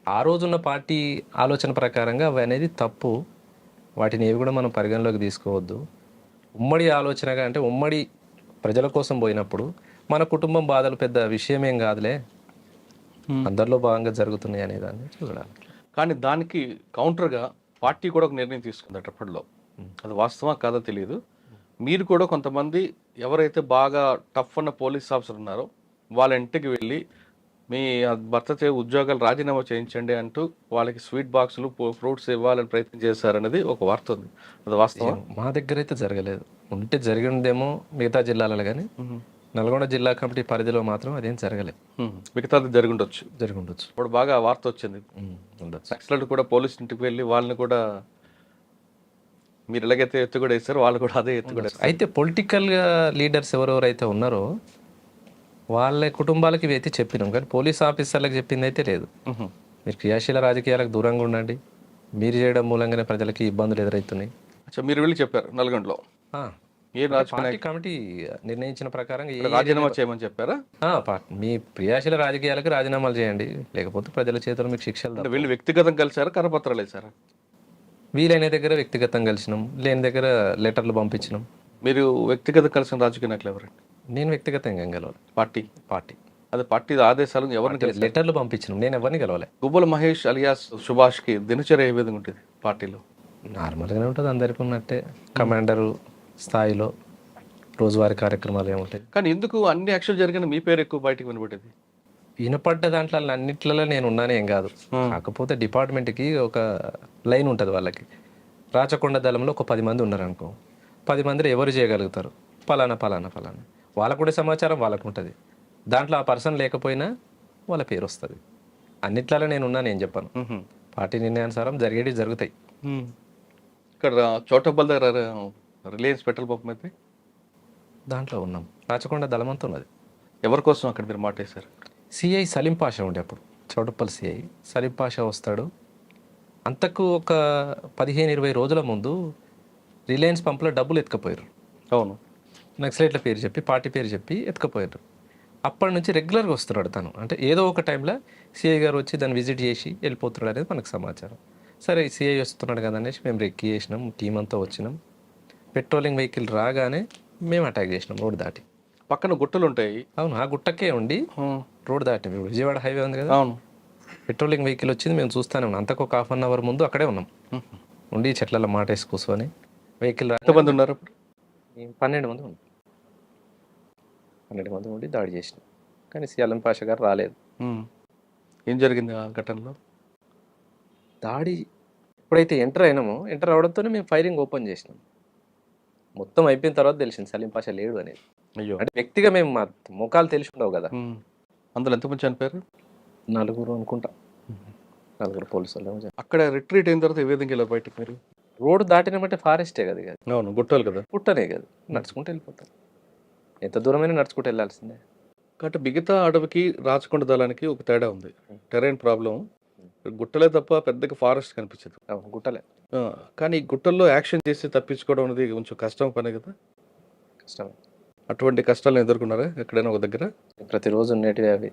ఆ రోజున్న పార్టీ ఆలోచన ప్రకారంగా అవి అనేది తప్పు, వాటిని ఏవి కూడా మనం పరిగణలోకి తీసుకోవద్దు. ఉమ్మడి ఆలోచనగా అంటే ఉమ్మడి ప్రజల కోసం పోయినప్పుడు మన కుటుంబం బాధలు పెద్ద విషయమేం కాదులే, అందరిలో భాగంగా జరుగుతున్నాయి అనే దాన్ని చూడాలి. కానీ దానికి కౌంటర్గా పార్టీ కూడా ఒక నిర్ణయం తీసుకుంది అప్పట్లో, అది వాస్తవా కాదో తెలియదు. మీరు కూడా కొంతమంది ఎవరైతే బాగా టఫ్ అన్న పోలీస్ ఆఫీసర్ ఉన్నారో వాళ్ళ ఇంటికి వెళ్ళి మీ భర్త ఉద్యోగాలు రాజీనామా చేయించండి అంటూ వాళ్ళకి స్వీట్ బాక్సులు ఫ్రూట్స్ ఇవ్వాలని ప్రయత్నం చేశారనేది ఒక వార్త ఉంది, అది వాస్తవం? మా దగ్గర అయితే జరగలేదు, ఉంటే జరిగిందేమో మిగతా జిల్లాలలో కానీ నల్గొండ జిల్లా కమిటీ పరిధిలో మాత్రం అదేం జరగలేదు. మిగతాది జరిగి ఉండొచ్చు. జరిగి ఉండొచ్చు. ఇప్పుడు బాగా వార్త వచ్చింది, ఉండొచ్చు. నక్సలైట్ కూడా పోలీస్ ఇంటికి వెళ్ళి వాళ్ళని కూడా మీరు ఎలాగైతే ఎత్తు కూడా వేస్తారు వాళ్ళు కూడా అదే ఎత్తు కూడా వేస్తారు. అయితే పొలిటికల్గా లీడర్స్ ఎవరెవరైతే ఉన్నారో వాళ్ళ కుటుంబాలకి ఇవి అయితే చెప్పినాం, కానీ పోలీస్ ఆఫీసర్లకు చెప్పింది అయితే లేదు. మీరు క్రియాశీల రాజకీయాలకు దూరంగా ఉండండి, మీరు చేయడం మూలంగానే ప్రజలకి ఇబ్బందులు ఎదురవుతున్నాయి. అచ్చా, మీరు వెళ్ళి చెప్పారు నల్గొండలో? ఏ పార్టీ కమిటీ నిర్ణయించిన ప్రకారం రాజీనామా చేయమని చెప్పారా? మీ క్రియాశీల రాజకీయాలకు రాజీనామాలు చేయండి, లేకపోతే ప్రజల చేతుల్లో మీకు శిక్షలు. వీళ్ళు వ్యక్తిగతం కలిసారా, కరపత్రాలు వేసారా? వీలైన దగ్గర వ్యక్తిగతం కలిసినాం, లేని దగ్గర లెటర్లు పంపించినాం. మీరు వ్యక్తిగతం కలిసిన రాజకీయ నాయకులు ఎవరండి? నేను వ్యక్తిగతంగా గెలవాలి. పార్టీ అదే పార్టీ ఆదేశాలు ఎవరిని లెటర్లు పంపించినాం, నేను ఎవరిని గెలవాలి. గుబ్బల మహేష్ అలియాస్ సుభాష్కి దినచర్య ఏ విధంగా ఉంటుంది పార్టీలో? నార్మల్గానే ఉంటుంది, అందరికీ ఉన్నట్టే. కమాండరు స్థాయిలో రోజువారీ కార్యక్రమాలు ఏముంటాయి. కానీ ఎందుకు అన్ని యాక్షన్ జరిగిన మీ పేరు ఎక్కువ బయటకు వినబడేది? వినపడ్డ దాంట్లో అన్నిట్లలో నేను ఉన్నాను ఏం కాదు. కాకపోతే డిపార్ట్మెంట్కి ఒక లైన్ ఉంటుంది వాళ్ళకి. రాచకొండ దళంలో ఒక 10 మంది ఉన్నారు అనుకో, 10 మందిలో ఎవరు చేయగలుగుతారు, ఫలానా ఫలానా ఫలానా, వాళ్ళకు కూడా సమాచారం వాళ్ళకు ఉంటుంది. దాంట్లో ఆ పర్సన్ లేకపోయినా వాళ్ళ పేరు వస్తుంది. అన్నిట్లలో నేను ఉన్నాను ఏం చెప్పాను. పార్టీ నిర్ణయానుసారం జరిగేవి జరుగుతాయి. ఇక్కడ చోటబ్బల్ దగ్గర రిలయన్స్ పెట్రోల్ పంప్ అయితే దాంట్లో ఉన్నాం. రాచకొండ దళం అంతా ఉన్నది. ఎవరి కోసం అక్కడ మీరు మాటేశారు? సిఐ సలీం పాషా ఉండే అప్పుడు, చౌటప్పల్ సిఐ సలీం పాషా వస్తాడు. అంతకు ఒక 15-20 రోజుల ముందు రిలయన్స్ పంపులో డబ్బులు ఎత్తుకపోయారు. అవును, నక్సలైట్ల పేరు చెప్పి, పార్టీ పేరు చెప్పి ఎత్తుకపోయారు. అప్పటి నుంచి రెగ్యులర్గా వస్తున్నాడు తను. అంటే ఏదో ఒక టైంలో సిఐ గారు వచ్చి దాన్ని విజిట్ చేసి వెళ్ళిపోతున్నాడు అనేది మనకు సమాచారం. సరే సిఐ వస్తున్నాడు కదా అనేసి మేము రెక్కి చేసినాం, టీం అంతా వచ్చినాం. పెట్రోలింగ్ వెహికల్ రాగానే మేము అటాక్ చేసినాం రోడ్ దాటి. పక్కన గుట్టలు ఉంటాయి. అవును, ఆ గుట్టకే ఉండి రోడ్ దాటి విజయవాడ హైవే ఉంది కదా. అవును, పెట్రోలింగ్ వెహికల్ వచ్చింది, మేము చూస్తానే ఉన్నాం. అంతకు ఒక 1/2 అవర్ ముందు అక్కడే ఉన్నాం, ఉండి చెట్లలో మాట వేసి కూర్చొని. వెహికల్ ఎంతమంది ఉన్నారు అప్పుడు? 12 మంది ఉన్నాం. 12 మంది ఉండి దాడి చేసినాం, కానీ సలీం పాషా గారు రాలేదు. ఏం జరిగింది ఆ ఘటనలో? దాడి ఎప్పుడైతే ఎంటర్ అయినామో, ఎంటర్ అవడంతోనే మేము ఫైరింగ్ ఓపెన్ చేసినాం. మొత్తం అయిపోయిన తర్వాత తెలిసింది సలీం పాషా లేడు అనేది. అయ్యో, అంటే వ్యక్తిగా మేము మా ముఖాలు తెలిసి ఉండవు కదా. అందులో ఎంతమంది చనిపోయారు? 4 అనుకుంటా, 4 పోలీసు వాళ్ళు. అక్కడ రిట్రీట్ అయిన తర్వాత ఏ విధంగా ఇలా బయటకు మీరు? రోడ్డు దాటినామంటే ఫారెస్టే కదా. అవును, గుట్టలు కదా, పుట్టనే కదా, నడుచుకుంటూ వెళ్ళిపోతాం. ఎంత దూరమైనా నడుచుకుంటూ వెళ్ళాల్సిందే. కాబట్టి మిగతా అడవికి రాచకొండ దళానికి ఒక తేడా ఉంది. Terrain problem. గుట్టలే తప్ప పెద్దగా ఫారెస్ట్ కనిపించదు. గుట్టలే. కానీ గుట్టల్లో యాక్షన్ చేసి తప్పించుకోవడం అనేది కొంచెం కష్టం పనే కదా. కష్టమే. అటువంటి కష్టాలను ఎదుర్కొన్నారా ఎక్కడైనా ఒక దగ్గర? ప్రతిరోజు ఉండేటివి అవి.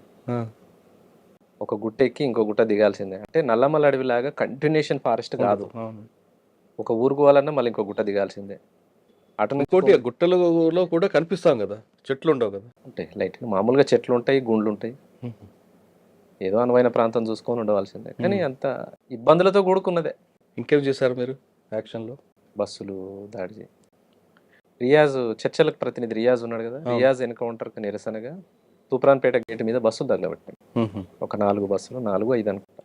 ఒక గుట్ట ఎక్కి ఇంకో గుట్ట దిగాల్సిందే. అంటే నల్లమల్ల అడవిలాగా కంటిన్యూషన్ ఫారెస్ట్ కాదు. ఒక ఊరుకు పోవాలన్నా మళ్ళీ ఇంకో గుట్ట దిగాల్సిందే. ఇంకోటి గుట్టలలో కూడా కనిపిస్తాం కదా, చెట్లు ఉండవు కదా. ఉంటాయి లైట్గా, మామూలుగా చెట్లు ఉంటాయి, గుండ్లు ఉంటాయి. ఏదో అనువైన ప్రాంతం చూసుకొని ఉండవలసిందే. కానీ అంత ఇబ్బందులతో కూడుకున్నదే. ఇంకేం చేశారు మీరు యాక్షన్లో? బస్సులు దాడి. రియాజ్ చర్చలకు ప్రతినిధి రియాజ్ ఉన్నాడు కదా, రియాజ్ ఎన్కౌంటర్కి నిరసనగా తూప్రాన్పేట గేట్ మీద బస్సులు తగలబెట్టాం. ఒక 4 బస్సులు, 4-5 అనుకుంటా.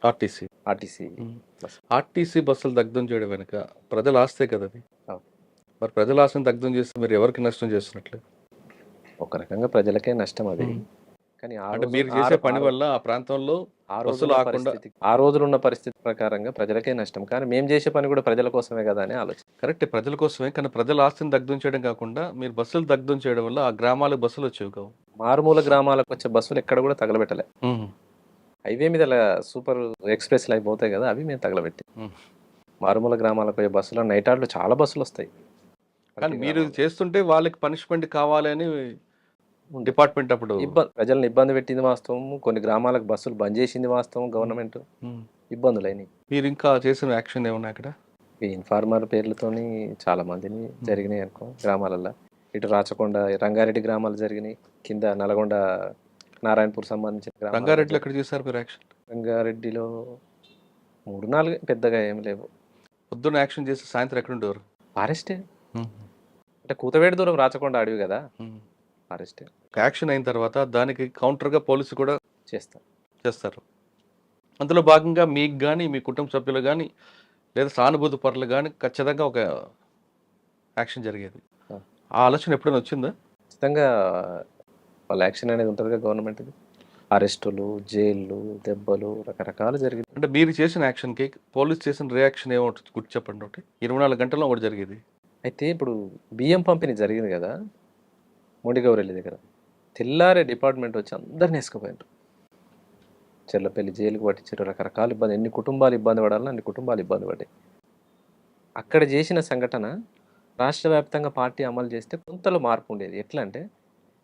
ఆర్టీసీ బస్సులు దగ్ధం చేయడం వెనుక ప్రజల ఆస్తే కదా అది. మరి ప్రజల ఆశను దగ్ధం చేస్తే మీరు ఎవరికి నష్టం చేస్తున్నట్లు? ఒక రకంగా ప్రజలకే నష్టం అది. కానీ మీరు చేసే పని వల్ల ఆ ప్రాంతంలో ఆ రోజులు ఉన్న పరిస్థితి ప్రకారంగా ప్రజలకే నష్టం. కానీ మేము చేసే పని కూడా ప్రజల కోసమే కదా అని ఆలోచన. కరెక్ట్, ప్రజల కోసమే. కానీ ప్రజల ఆస్తిని దగ్ధం చేయడం కాకుండా మీరు బస్సులు దగ్ధం చేయడం వల్ల ఆ గ్రామాలకు బస్సులు వచ్చేవి కావు. మారుమూల గ్రామాలకు వచ్చే బస్సులు ఎక్కడ కూడా తగలబెట్టలే. హైవే మీద సూపర్ ఎక్స్ప్రెస్ లైవ్ పోతాయి కదా, అవి మేము తగలబెట్టి. మారుమూల గ్రామాలకు పోయే బస్సులు నైట్ ఆర్లో చాలా బస్సులు వస్తాయి. కానీ మీరు చేస్తుంటే వాళ్ళకి పనిష్మెంట్ కావాలి అని డిపార్ట్మెంట్ అప్పుడు ప్రజలను ఇబ్బంది పెట్టింది వాస్తవం. కొన్ని గ్రామాలకు బస్సులు బంద్ చేసింది వాస్తవం. గవర్నమెంట్ ఇబ్బందులు అయినాయి. మీరు ఇంకా చేసిన యాక్షన్ ఏమన్నా అక్కడ? ఈ ఇన్ఫార్మర్ పేర్లతోని చాలా మందిని జరిగినాయి అనుకో గ్రామాలలో. ఇటు రాచకొండ, రంగారెడ్డి గ్రామాలు జరిగినాయి. కింద నల్గొండ, నారాయణపూర్ సంబంధించిన. రంగారెడ్డిలో ఎక్కడ చేశారు మీరు యాక్షన్? రంగారెడ్డిలో 3-4 పెద్దగా ఏం లేవు. పొద్దున్న యాక్షన్ చేసి సాయంత్రం ఎక్కడ ఉండేవారు? ఫారెస్టే. అంటే కూతవేడి దూరం రాచకొండ అడవి కదా, ఫారెస్టే. యాక్షన్ అయిన తర్వాత దానికి కౌంటర్గా పోలీసు కూడా చేస్తారు. అందులో భాగంగా మీకు కానీ మీ కుటుంబ సభ్యులు కానీ లేదా సానుభూతి పరులు కానీ ఖచ్చితంగా ఒక యాక్షన్ జరిగేది. ఆ ఆలోచన ఎప్పుడైనా వచ్చిందా? ఖచ్చితంగా వాళ్ళ యాక్షన్ అనేది ఉంటుందిగా గవర్నమెంట్ది. అరెస్టులు, జైళ్ళు, దెబ్బలు రకరకాలు జరిగింది. అంటే మీరు చేసిన యాక్షన్కి పోలీస్ చేసిన రియాక్షన్ ఏమో గుర్తు చెప్పండి ఒకటి. 24 గంటల్లో ఒకటి జరిగేది. అయితే ఇప్పుడు బియ్యం పంపిణీ జరిగింది కదా మోండిగౌరెల్లి దగ్గర, తెల్లారే డిపార్ట్మెంట్ వచ్చి అందరిని వేసుకుపోయారు. చెర్లపల్లి జైలుకి పట్టించారు. రకరకాల ఇబ్బంది, ఎన్ని కుటుంబాలు ఇబ్బంది పడాలని అన్ని కుటుంబాలు ఇబ్బంది పడ్డాయి. అక్కడ చేసిన సంఘటన రాష్ట్ర వ్యాప్తంగా పార్టీ అమలు చేస్తే కొంతలో మార్పు ఉండేది. ఎట్లా అంటే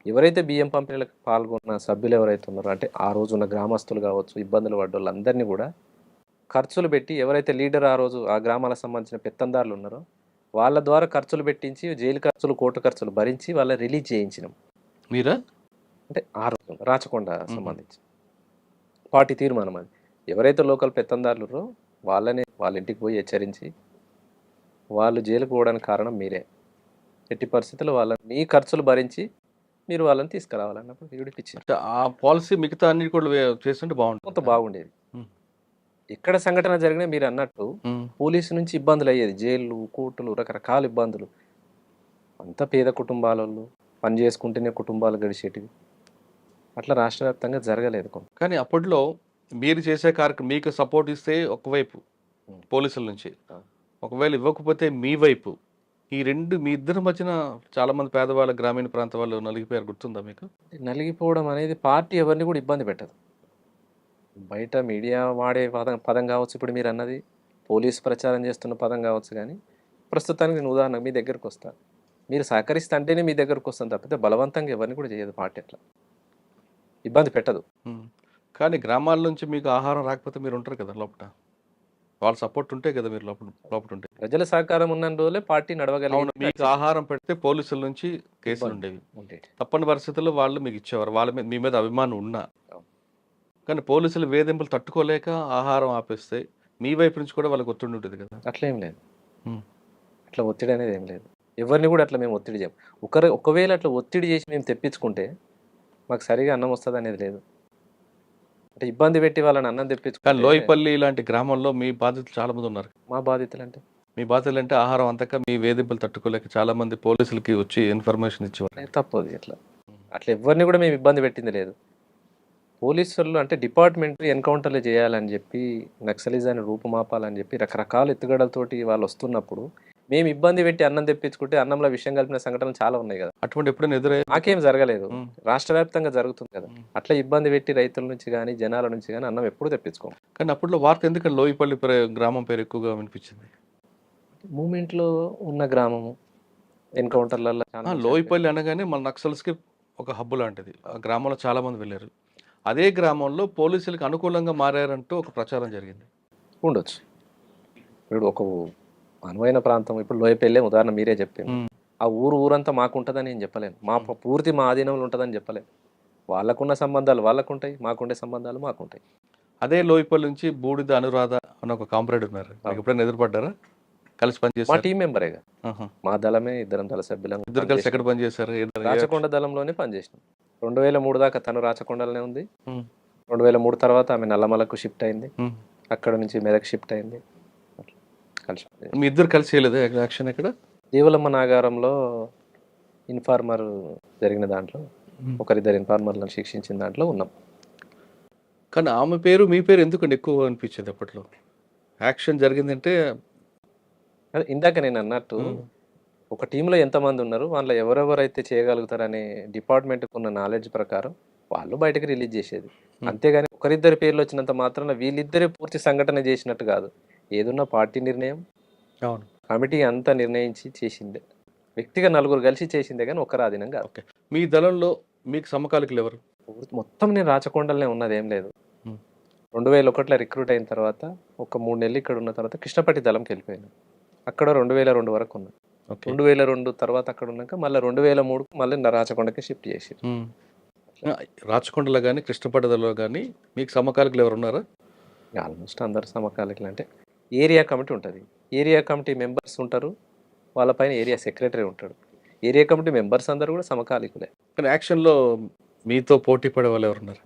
ఎవరైతే బియ్యం పంపిణీలకు పాల్గొన్న సభ్యులు ఎవరైతే ఉన్నారో, అంటే ఆ రోజు ఉన్న గ్రామస్తులు కావచ్చు, ఇబ్బందులు పడ్డ వాళ్ళందరినీ కూడా ఖర్చులు పెట్టి, ఎవరైతే లీడర్ ఆ రోజు ఆ గ్రామాలకు సంబంధించిన పెత్తందారులు ఉన్నారో వాళ్ళ ద్వారా ఖర్చులు పెట్టించి, జైలు ఖర్చులు, కోర్టు ఖర్చులు భరించి వాళ్ళ రిలీజ్ చేయించినాం. మీరా? అంటే ఆ రోజు రాచకొండ సంబంధించి పార్టీ తీర్మానం అది. ఎవరైతే లోకల్ పెత్తందారులరో వాళ్ళని వాళ్ళ ఇంటికి పోయి హెచ్చరించి, వాళ్ళు జైలుకు పోవడానికి కారణం మీరే, ఎట్టి పరిస్థితుల్లో వాళ్ళని మీ ఖర్చులు భరించి మీరు వాళ్ళని తీసుకురావాలన్నప్పుడు విడిపించారు. అంటే ఆ పాలసీ మిగతా అన్ని కూడా చేస్తుంటే బాగుంటుంది. కొంత బాగుండేది. ఎక్కడ సంఘటన జరిగినా మీరు అన్నట్టు పోలీసు నుంచి ఇబ్బందులు అయ్యేది, జైళ్ళు, కోర్టులు, రకరకాల ఇబ్బందులు. అంతా పేద కుటుంబాలలో పని చేసుకుంటేనే కుటుంబాలు గడిచేటివి. అట్లా రాష్ట్ర వ్యాప్తంగా జరగలేదు కొంత. కానీ అప్పట్లో మీరు చేసే కార్యక్రమం మీకు సపోర్ట్ ఇస్తే ఒకవైపు పోలీసుల నుంచి, ఒకవేళ ఇవ్వకపోతే మీ వైపు, ఈ రెండు మీ ఇద్దరి మధ్యన చాలా మంది పేదవాళ్ళ గ్రామీణ ప్రాంత వాళ్ళు నలిగిపోయారు. గుర్తుందా మీకు? నలిగిపోవడం అనేది పార్టీ ఎవరిని కూడా ఇబ్బంది పెట్టదు. బయట మీడియా వాడే పదం కావచ్చు, ఇప్పుడు మీరు అన్నది పోలీసు ప్రచారం చేస్తున్న పదం కావచ్చు, కానీ ప్రస్తుతానికి నేను ఉదాహరణ మీ దగ్గరకు వస్తాను, మీరు సహకరిస్తే అంటేనే మీ దగ్గరకు వస్తాను తప్పితే బలవంతంగా ఎవరిని కూడా చేయదు పార్టీ. అట్లా ఇబ్బంది పెట్టదు. కానీ గ్రామాల నుంచి మీకు ఆహారం రాకపోతే మీరు ఉంటారు కదా లోపల, వాళ్ళ సపోర్ట్ ఉంటే కదా మీరు లోపల ఉంటే. ప్రజల సహకారం ఉన్న రోజులే పార్టీ నడవగలిగింది. మీకు ఆహారం పెడితే పోలీసుల నుంచి కేసులు ఉండేవి. తప్పని పరిస్థితుల్లో వాళ్ళు మీకు ఇచ్చేవారు, వాళ్ళ మీద మీ మీద అభిమానం ఉన్నా. కానీ పోలీసులు వేధింపులు తట్టుకోలేక ఆహారం ఆపేస్తే మీ వైపు నుంచి కూడా వాళ్ళకి ఒత్తిడి ఉంటుంది కదా. అట్లా ఏం లేదు. అట్లా ఒత్తిడి అనేది ఏం లేదు. ఎవరిని కూడా అట్లా మేము ఒత్తిడి చేయం. ఒకవేళ అట్లా ఒత్తిడి చేసి మేము తెప్పించుకుంటే మాకు సరిగా అన్నం వస్తుంది అనేది లేదు. అంటే ఇబ్బంది పెట్టి వాళ్ళని అన్నం తెప్పించుకుంటే. కానీ లోయపల్లి ఇలాంటి గ్రామంలో మీ బాధితులు చాలా మంది ఉన్నారు. మా బాధితులు అంటే మీ బాధితులు అంటే ఆహారం అంతక మీ వేధింపులు తట్టుకోలేక చాలా మంది పోలీసులకి వచ్చి ఇన్ఫర్మేషన్ ఇచ్చేవారు. తప్పదు. అట్లా ఎవరిని కూడా మేము ఇబ్బంది పెట్టింది లేదు. పోలీసులు అంటే డిపార్ట్మెంట్ ఎన్కౌంటర్లు చేయాలని చెప్పి, నక్సలిజాన్ని రూపుమాపాలని చెప్పి రకరకాల ఎత్తుగడలతోటి వాళ్ళు వస్తున్నప్పుడు మేము ఇబ్బంది పెట్టి అన్నం తెప్పించుకుంటే అన్నంలో విషయం కలిపిన సంఘటనలు చాలా ఉన్నాయి కదా. అటువంటి ఎప్పుడైనా ఎదురై? నాకేం జరగలేదు. రాష్ట్ర వ్యాప్తంగా జరుగుతుంది కదా. అట్లా ఇబ్బంది పెట్టి రైతుల నుంచి కానీ జనాల నుంచి కానీ అన్నం ఎప్పుడు తెప్పించుకోం. కానీ అప్పట్లో వార్త ఎందుకంటే లోయపల్లి గ్రామం పేరు ఎక్కువగా వినిపించింది. మూమెంట్లో ఉన్న గ్రామము ఎన్కౌంటర్లలో లోయపల్లి అనగానే మన నక్సల్స్కి ఒక హబ్బు లాంటిది. ఆ గ్రామంలో చాలా మంది వెళ్ళారు. అదే గ్రామంలో పోలీసులకు అనుకూలంగా మారారంటూ ఒక ప్రచారం జరిగింది. ఉండొచ్చు. ఇప్పుడు ఒక అనువైన ప్రాంతం, ఇప్పుడు లోయపల్లె ఉదాహరణ మీరే చెప్పారు. ఆ ఊరంతా మాకు ఉంటుందని నేను చెప్పలేను. పూర్తి మా ఆధీనంలో ఉంటుందని చెప్పలేను. వాళ్ళకున్న సంబంధాలు వాళ్ళకుంటాయి, మాకుండే సంబంధాలు మాకుంటాయి. అదే లోయపల్లి నుంచి బూడిద అనురాధ అని ఒక కాంప్రేడ్ ఉన్నారు. ఎప్పుడైనా ఎదురుపడ్డారా? కలిసి పనిచేస్తారు. మా టీం మెంబరేగా, మా దళమే, ఇద్దరం దళ సభ్యులం. ఇద్దరు కలిసి ఎక్కడ పనిచేశారు? రాచకొండ దళంలోనే పనిచేసినాం. 2003 దాకా తను రాచకొండలోనే ఉంది. 2003 తర్వాత ఆమె నల్లమలకు షిఫ్ట్ అయింది. అక్కడ నుంచి మెదక్ షిఫ్ట్ అయింది. మీ ఇద్దరు కలిసి చేయలేదు యాక్షన్? ఇక్కడ దేవలమ్మ నాగారంలో ఇన్ఫార్మర్ జరిగిన దాంట్లో ఒకరిద్దరు ఇన్ఫార్మర్లను శిక్షించిన దాంట్లో ఉన్నాం. కానీ ఆమె పేరు మీ పేరు ఎందుకంటే ఎక్కువ అనిపించేది అప్పట్లో? యాక్షన్ జరిగిందంటే అదే ఇందాక నేను అన్నట్టు ఒక టీంలో ఎంతమంది ఉన్నారు, వాళ్ళ ఎవరెవరైతే చేయగలుగుతారనే డిపార్ట్మెంట్కి ఉన్న నాలెడ్జ్ ప్రకారం వాళ్ళు బయటకు రిలీజ్ చేసేది. అంతేగాని ఒకరిద్దరి పేర్లు వచ్చినంత మాత్రాన వీళ్ళిద్దరే పూర్తి సంఘటన చేసినట్టు కాదు. ఏదున్నా పార్టీ నిర్ణయం, అవును, కమిటీ అంతా నిర్ణయించి చేసిందే. వ్యక్తిగా నలుగురు కలిసి చేసిందే కానీ ఒకరు ఆధీనం కాదు. ఓకే. మీ దళంలో మీకు సమకాలికులు ఎవరు? మొత్తం నేను రాచకొండలనే ఉన్నది ఏం లేదు. 2001లో రిక్రూట్ అయిన తర్వాత ఒక 3 నెలలు ఇక్కడ ఉన్న తర్వాత కృష్ణపట్టి దళంకి వెళ్ళిపోయాను. అక్కడ 2002 వరకు ఉన్నాను. 2002 తర్వాత అక్కడ ఉన్నాక మళ్ళీ 2003కు మళ్ళీ రాచకొండకి షిఫ్ట్ చేసి. రాచకొండలో కానీ కృష్ణపట్టలో కానీ మీకు సమకాలికులు ఎవరు ఉన్నారా? ఆల్మోస్ట్ అందరు సమకాలికులు. అంటే ఏరియా కమిటీ ఉంటుంది, ఏరియా కమిటీ మెంబర్స్ ఉంటారు, వాళ్ళపైన ఏరియా సెక్రటరీ ఉంటాడు. ఏరియా కమిటీ మెంబర్స్ అందరూ కూడా సమకాలికులే. కానీ యాక్షన్లో మీతో పోటీ పడే వాళ్ళు ఎవరు ఉన్నారు?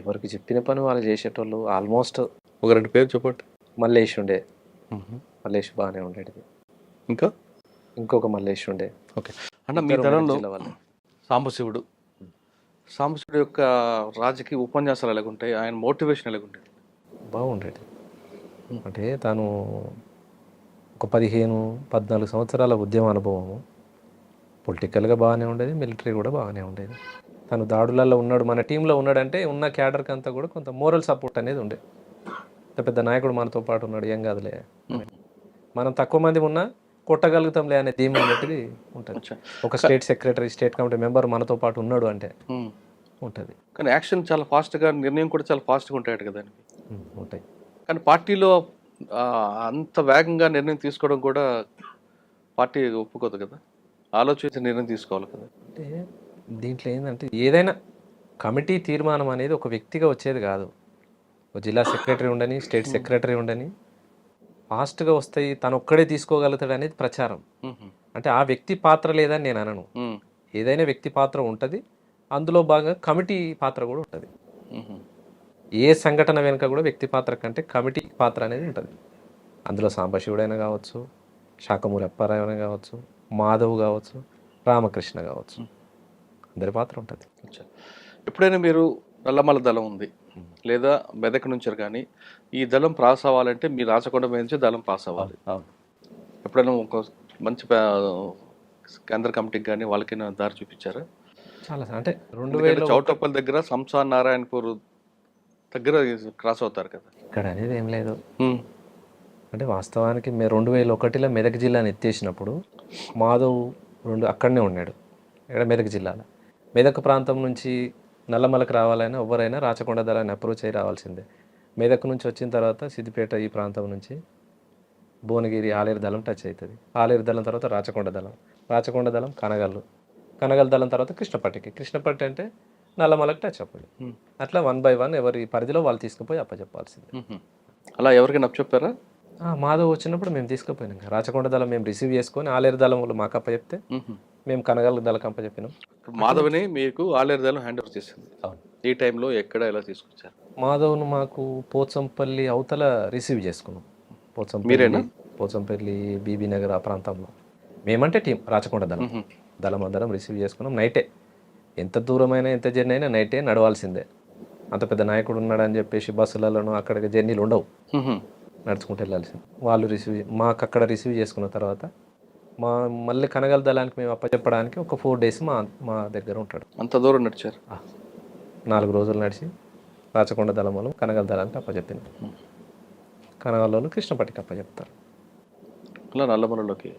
ఎవరికి చెప్పిన పని వాళ్ళు చేసేటోళ్ళు. ఆల్మోస్ట్ ఒక 2 పేరు చెప్పండి. మల్లేష్ ఉండే, మల్లేష్ బాగానే ఉండేది. ఇంకా ఇంకొక మల్లేష్ ఉండే. ఓకే. అంటే మీ దళంలో సాంబశివుడు సాంబశివుడు యొక్క రాజకీయ ఉపన్యాసాలు ఎలాగుంటాయి, ఆయన మోటివేషన్ ఎలాగుంటాయి? బాగుండేది. అంటే తను ఒక 15-14 సంవత్సరాల ఉద్యమ అనుభవము, పొలిటికల్గా బాగానే ఉండేది, మిలిటరీ కూడా బాగానే ఉండేది. తను దాడులలో ఉన్నాడు, మన టీంలో ఉన్నాడంటే ఉన్న క్యాడర్కి అంతా కూడా కొంత మోరల్ సపోర్ట్ అనేది ఉండే. పెద్ద పెద్ద నాయకుడు మనతో పాటు ఉన్నాడు, ఏం కాదులే, మనం తక్కువ మంది ఉన్నా కొట్టగలుగుతాంలే అనే ధీమా అనేది ఉంటుంది. ఒక state secretary, state committee member మనతో పాటు ఉన్నాడు అంటే ఉంటుంది. కానీ యాక్షన్ చాలా ఫాస్ట్గా, నిర్ణయం కూడా చాలా ఫాస్ట్గా ఉంటాయి కదా ఉంటాయి. కానీ పార్టీలో అంత వేగంగా నిర్ణయం తీసుకోవడం కూడా పార్టీ ఒప్పుకోదు కదా, ఆలోచించి నిర్ణయం తీసుకోవాలి కదా. అంటే దీంట్లో ఏంటంటే ఏదైనా కమిటీ తీర్మానం అనేది ఒక వ్యక్తిగా వచ్చేది కాదు. ఒక జిల్లా సెక్రటరీ ఉండని, స్టేట్ సెక్రటరీ ఉండని ఫాస్ట్గా వస్తాయి, తను ఒక్కడే తీసుకోగలుగుతాడు అనేది ప్రచారం. అంటే ఆ వ్యక్తి పాత్ర లేదని నేను అనను. ఏదైనా వ్యక్తి పాత్ర ఉంటుంది, అందులో భాగంగా కమిటీ పాత్ర కూడా ఉంటుంది. ఏ సంఘటన వెనుక కూడా వ్యక్తి పాత్ర కంటే కమిటీ పాత్ర అనేది ఉంటుంది. అందులో సాంబశివుడైనా కావచ్చు, శాఖమూరి అప్పారావు అయినా కావచ్చు, మాధవ్ కావచ్చు, రామకృష్ణ కావచ్చు, అందరి పాత్ర ఉంటుంది. ఎప్పుడైనా మీరు నల్లమల దళం ఉంది లేదా మెదక్ నుంచి కానీ ఈ దళం పాస్ అవ్వాలంటే మీ రాచకొండ మీద నుంచి దళం పాస్ అవ్వాలి. ఎప్పుడైనా ఒక మంచి కేంద్ర కమిటీకి కానీ వాళ్ళకైనా దారి చూపించారా? చాలా. అంటే 2000 చౌటప్పల్ దగ్గర సంసార్ నారాయణపూర్ దగ్గర క్రాస్ అవుతారు కదా, ఇక్కడ అనేది ఏం లేదు. అంటే వాస్తవానికి 2001లో మెదక్ జిల్లాని ఎత్తేసినప్పుడు మాధవ్ అక్కడనే ఉన్నాడు, ఇక్కడ మెదక్ జిల్లాలో. మెదక్ ప్రాంతం నుంచి నల్లమలకు రావాలైనా ఎవరైనా రాచకొండ దళాన్ని అప్రోచ్ అయ్యి రావాల్సిందే. మెదక్ నుంచి వచ్చిన తర్వాత సిద్దిపేట ఈ ప్రాంతం నుంచి భువనగిరి ఆలేరు దళం టచ్ అవుతుంది. ఆలేరు దళం తర్వాత రాచకొండ దళం కనగల్ దళం తర్వాత కృష్ణపట్టి అంటే నల్లమలకు టచ్ అప్పుడు. అట్లా 1 by 1 ఎవరి పరిధిలో వాళ్ళు తీసుకుపోయి అప్పచెప్పాల్సిందే. అలా ఎవరికైనా అప్పచెప్పారా? మాధవ్ వచ్చినప్పుడు మేము తీసుకుపోయినాం. రాచకొండ దళం మేము రిసీవ్ చేసుకొని ఆలేరు దళం వాళ్ళు మాకు అప్పచెప్తే మేము కనగల్ దళం అప్పచెప్పినాం. మాధవ్ని మీకు ఆలేరు దళం హ్యాండ్ ఓవర్ చేసింది. ఈ టైంలో ఎక్కడ ఎలా తీసుకొచ్చారు? మాధవ్ను మాకు పోచంపల్లి అవతల రిసీవ్ చేసుకున్నాం. పోచంపల్లి బీబీ నగర్ ఆ ప్రాంతంలో మేమంటే టీం రాచకొండ దళం అందరం రిసీవ్ చేసుకున్నాం. నైటే, ఎంత దూరమైనా ఎంత జర్నీ అయినా నైటే నడవాల్సిందే. అంత పెద్ద నాయకుడు ఉన్నాడని చెప్పేసి బస్సులలోనూ అక్కడికి జర్నీలు ఉండవు, నడుచుకుంటూ వెళ్ళాల్సింది. వాళ్ళు మాకు అక్కడ రిసీవ్ చేసుకున్న తర్వాత మళ్ళీ కనగల దళానికి మేము అప్పచెప్పడానికి ఒక 4 days మా దగ్గర ఉంటాడు. అంత దూరం నడిచారు? 4 రోజులు నడిచి రాచకొండ దళం వాళ్ళు కనగల దళానికి అప్పచెప్పింది. కనగల వాళ్ళు కృష్ణపట్టికి అప్పచెప్తారు. అలా నల్లమలలోకి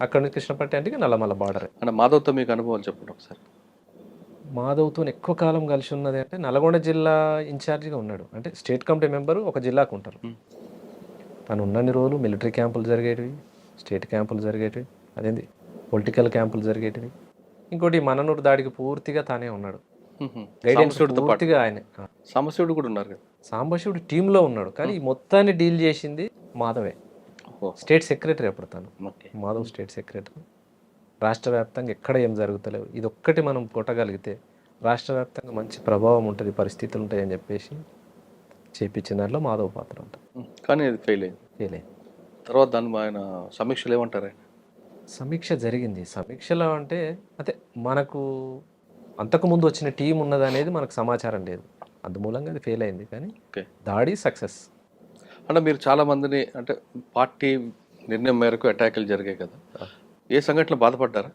అక్కడ నుంచి కృష్ణపట్టి అంటే నల్లమల బార్డర్. అంటే మాధవ్తో మీకు అనుభవాలు చెప్పండి ఒకసారి. మాధవ్తో ఎక్కువ కాలం కలిసి ఉన్నది అంటే నల్గొండ జిల్లా ఇన్ఛార్జిగా ఉన్నాడు. అంటే స్టేట్ కమిటీ మెంబరు ఒక జిల్లాకు ఉంటారు. తను ఉన్నన్ని రోజులు మిలిటరీ క్యాంపులు జరిగేటివి, స్టేట్ క్యాంపులు జరిగేటివి, అదేంది పొలిటికల్ క్యాంపులు జరిగేటివి. ఇంకోటి మననూరు దాడికి పూర్తిగా తానే ఉన్నాడు, గైడెన్స్ పూర్తిగా ఆయనే. సాంబశివుడు కూడా ఉన్నారు కదా? సాంబశివుడు టీంలో ఉన్నాడు, కానీ ఈ మొత్తాన్ని డీల్ చేసింది మాధవే. స్టేట్ సెక్రటరీ అప్పుడు తను. Madhav state secretary. రాష్ట్ర వ్యాప్తంగా ఎక్కడ ఏం జరుగుతలేవు, ఇది ఒక్కటి మనం కొట్టగలిగితే రాష్ట్ర వ్యాప్తంగా మంచి ప్రభావం ఉంటుంది, పరిస్థితులు ఉంటాయని చెప్పేసి చేయించిన దాంట్లో మాధవ్ పాత్ర ఉంటుంది. కానీ అది ఫెయిల్ అయింది. తర్వాత దాన్ని ఆయన సమీక్షలు ఏమంటారు? సమీక్ష జరిగింది. సమీక్షలో అంటే అదే మనకు అంతకుముందు వచ్చిన టీం ఉన్నది అనేది మనకు సమాచారం లేదు, అందుమూలంగా అది ఫెయిల్ అయింది. కానీ దాడి సక్సెస్. అంటే మీరు చాలా మందిని, అంటే పార్టీ నిర్ణయం మేరకు అటాకులు జరిగాయి కదా, ఏ సంఘటనలు బాధపడ్డారా?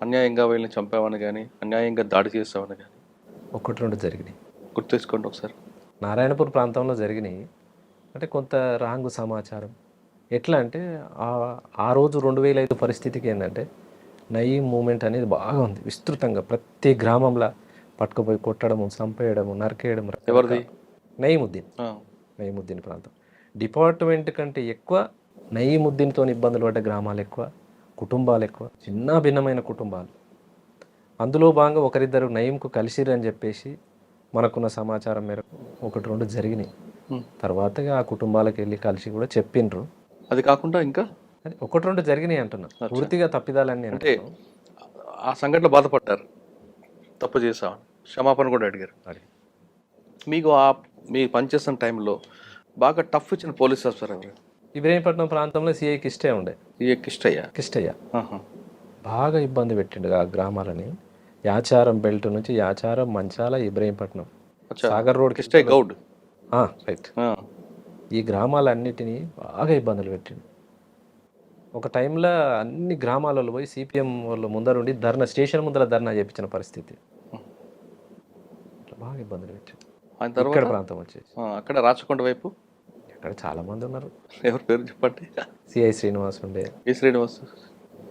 అన్యాయంగా వీళ్ళని చంపామని కానీ, అన్యాయంగా దాడి చేస్తామని కానీ? 1-2 జరిగినాయి, గుర్తు తెచ్చుకోండి ఒకసారి. నారాయణపూర్ ప్రాంతంలో జరిగినాయి. అంటే కొంత రాంగ్ సమాచారం. ఎట్లా అంటే ఆ రోజు 2005 పరిస్థితికి ఏంటంటే నయీం మూమెంట్ అనేది బాగా ఉంది, విస్తృతంగా ప్రతి గ్రామంలో పట్టుకుపోయి కొట్టడము, చంపేయడము, నరికేయడం. ఎవరిది? నయీముద్దీన్ ప్రాంతం. డిపార్ట్మెంట్ కంటే ఎక్కువ నయీముద్దీన్తో ఇబ్బందులు పడ్డ గ్రామాలు ఎక్కువ, కుటుంబాలు ఎక్కువ, చిన్న భిన్నమైన కుటుంబాలు. అందులో భాగంగా ఒకరిద్దరు నయీంకు కలిసిరని చెప్పేసి మనకున్న సమాచారం మేరకు 1-2 జరిగినాయి. తర్వాత ఆ కుటుంబాలకు వెళ్ళి కలిసి కూడా చెప్పిండ్రు. అది కాకుండా ఇంకా 1-2 జరిగినాయి అంటున్నా, పూర్తిగా తప్పిదాలని. అంటే ఆ సంఘటన బాధపడ్డారు, తప్పు చేసామని క్షమాపణ కూడా అడిగారు. మీకు మీ పనిచేస్తున్న టైంలో బాగా టఫ్ ఇచ్చిన పోలీస్ ఆఫీసర్ ఎవరు? ఇబ్రహీంపట్నం ప్రాంతంలో సిఐ కిష్టయ్య ఉండే. కిష్టయ్య బాగా ఇబ్బంది పెట్టిండు ఆ గ్రామాలని. యాచారం బెల్ట్ నుంచి యాచారం, మంచాల, ఇబ్రహీంపట్నం, అచ్చా, సాగర్ రోడ్ కిష్టయ్య గౌడ్. రైట్. ఆ, ఈ గ్రామాలన్నిటినీ బాగా ఇబ్బందులు పెట్టిండు. ఒక టైంలో అన్ని గ్రామాలలో పోయి సిపిఎం వాళ్ళు ముందరుండి స్టేషన్ ముందర ధర్నా చేయించిన పరిస్థితి. అట్లా బాగా ఇబ్బందులు పెట్టిండు. ఆయన ఇక్కడ తర్వాత ప్రాంతం వచ్చేసి అక్కడ రాచకొండ వైపు అక్కడ చాలా మంది ఉన్నారు. ఎవరి పేరు చెప్పండి. సిఐ శ్రీనివాస్ ఉండే. ఈ శ్రీనివాస్.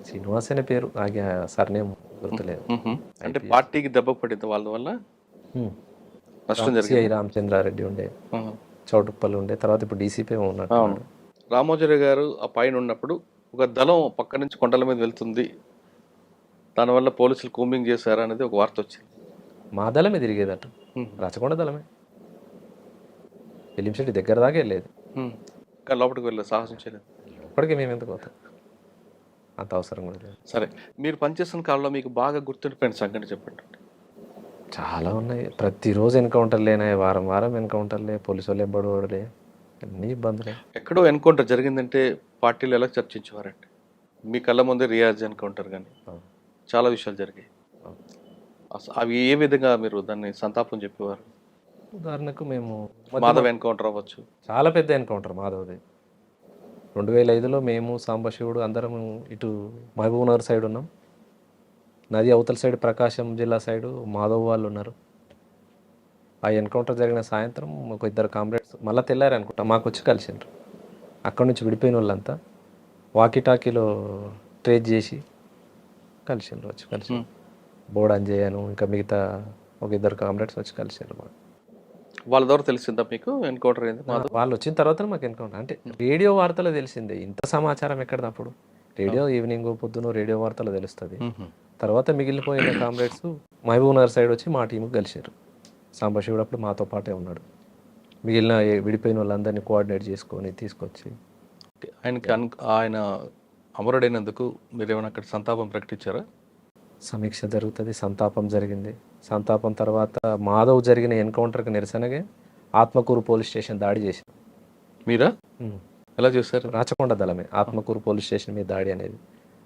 శ్రీనివాస్ అనే పేరు నాకు సర్నేమ్ గుర్తులేదు. అంటే పార్టీకి దెబ్బ పడింది వాళ్ళ వల్ల నష్టం సిఐ జరిగింది. రామచంద్రారెడ్డి ఉండే, ఆహా. చౌటుప్పల్ ఉండే, తర్వాత ఇప్పుడు డీసీపీ ఉన్నట్టు. అవును. రామోజీరావు గారు ఆ పైన ఉన్నప్పుడు ఒక దళం పక్క నుంచి కొండల మీద వెళ్తుంది, దానివల్ల పోలీసులు కూంబింగ్ చేశారు అనేది ఒక వార్త వచ్చింది. మా దళమే తిరిగేదట, ఉమ్. రచకొండ దళమే. ఎలింశెట్టి దగ్గర దాకా వెళ్ళేది. కానీ లోపలికి వెళ్ళలేదు, సాహసం చేయలేదు. ఇప్పటికీ మేము ఎందుకు పోతాం, అంత అవసరం కూడా లేదు. సరే, మీరు పనిచేస్తున్న కాలంలో మీకు బాగా గుర్తుండిపోయిన సంఘటన చెప్పండి. చాలా ఉన్నాయి. ప్రతిరోజు ఎన్కౌంటర్లేనా, వారం వారం ఎన్కౌంటర్లే, పోలీసు వాళ్ళు ఎబ్బడలే, అన్ని ఇబ్బందులే. ఎక్కడో ఎన్కౌంటర్ జరిగిందంటే పార్టీలు ఎలా చర్చించేవారండి? మీ కళ్ళ ముందే రియాజ్ ఎన్కౌంటర్ కానీ చాలా విషయాలు జరిగాయి. అవి ఏ విధంగా మీరు దాన్ని సంతాపం చెప్పేవారు? ఉదాహరణకు మేము మాధవ్ ఎన్కౌంటర్ అవ్వచ్చు. చాలా పెద్ద ఎన్కౌంటర్ మాధవ్ది. 2005లో మేము సాంబశివుడు అందరం ఇటు మహబూబ్ నగర్ సైడ్ ఉన్నాం, నది అవతల సైడ్ ప్రకాశం జిల్లా సైడు మాధవ్ వాళ్ళు ఉన్నారు. ఆ ఎన్కౌంటర్ జరిగిన సాయంత్రం ఒక ఇద్దరు కామ్రేడ్స్ మళ్ళీ తెల్లారు అనుకుంటా మాకు వచ్చి కలిసిండ్రు. అక్కడి నుంచి విడిపోయిన వాళ్ళంతా వాకిటాకీలో ట్రేస్ చేసి కలిసిండ్రు, వచ్చి కలిసి బోర్డ్ అంజయ్యను ఇంకా మిగతా ఒక ఇద్దరు కామ్రేడ్స్ వచ్చి కలిసిండ్రు. మాకు వాళ్ళ ద్వారా తెలిసిందా మీకు ఎన్కౌంటర్ అయింది? వాళ్ళు వచ్చిన తర్వాత మాకు ఎన్కౌంటర్ అంటే రేడియో వార్తలో తెలిసిందే. ఇంత సమాచారం ఎక్కడిది అప్పుడు? రేడియో ఈవినింగ్ పొద్దున రేడియో వార్తలో తెలుస్తుంది. తర్వాత మిగిలిపోయిన కామ్రేడ్స్ మహబూబ్ నగర్ సైడ్ వచ్చి మా టీంకి కలిసారు. సాంబశివుడు అప్పుడు మాతో పాటే ఉన్నాడు. మిగిలిన విడిపోయిన వాళ్ళందరినీ కోఆర్డినేట్ చేసుకొని తీసుకొచ్చి ఆయన అమరుడైనందుకు మీరు ఏమైనా అక్కడ సంతాపం ప్రకటించారా? సమీక్ష జరుగుతుంది, సంతాపం జరిగింది. సంతాపం తర్వాత మాధవ్ జరిగిన ఎన్కౌంటర్కి నిరసనగా ఆత్మకూరు పోలీస్ స్టేషన్ దాడి చేశారు. మీరా? ఎలా చేశారు? రాచకొండ దళమే ఆత్మకూరు పోలీస్ స్టేషన్ మీద దాడి అనేది.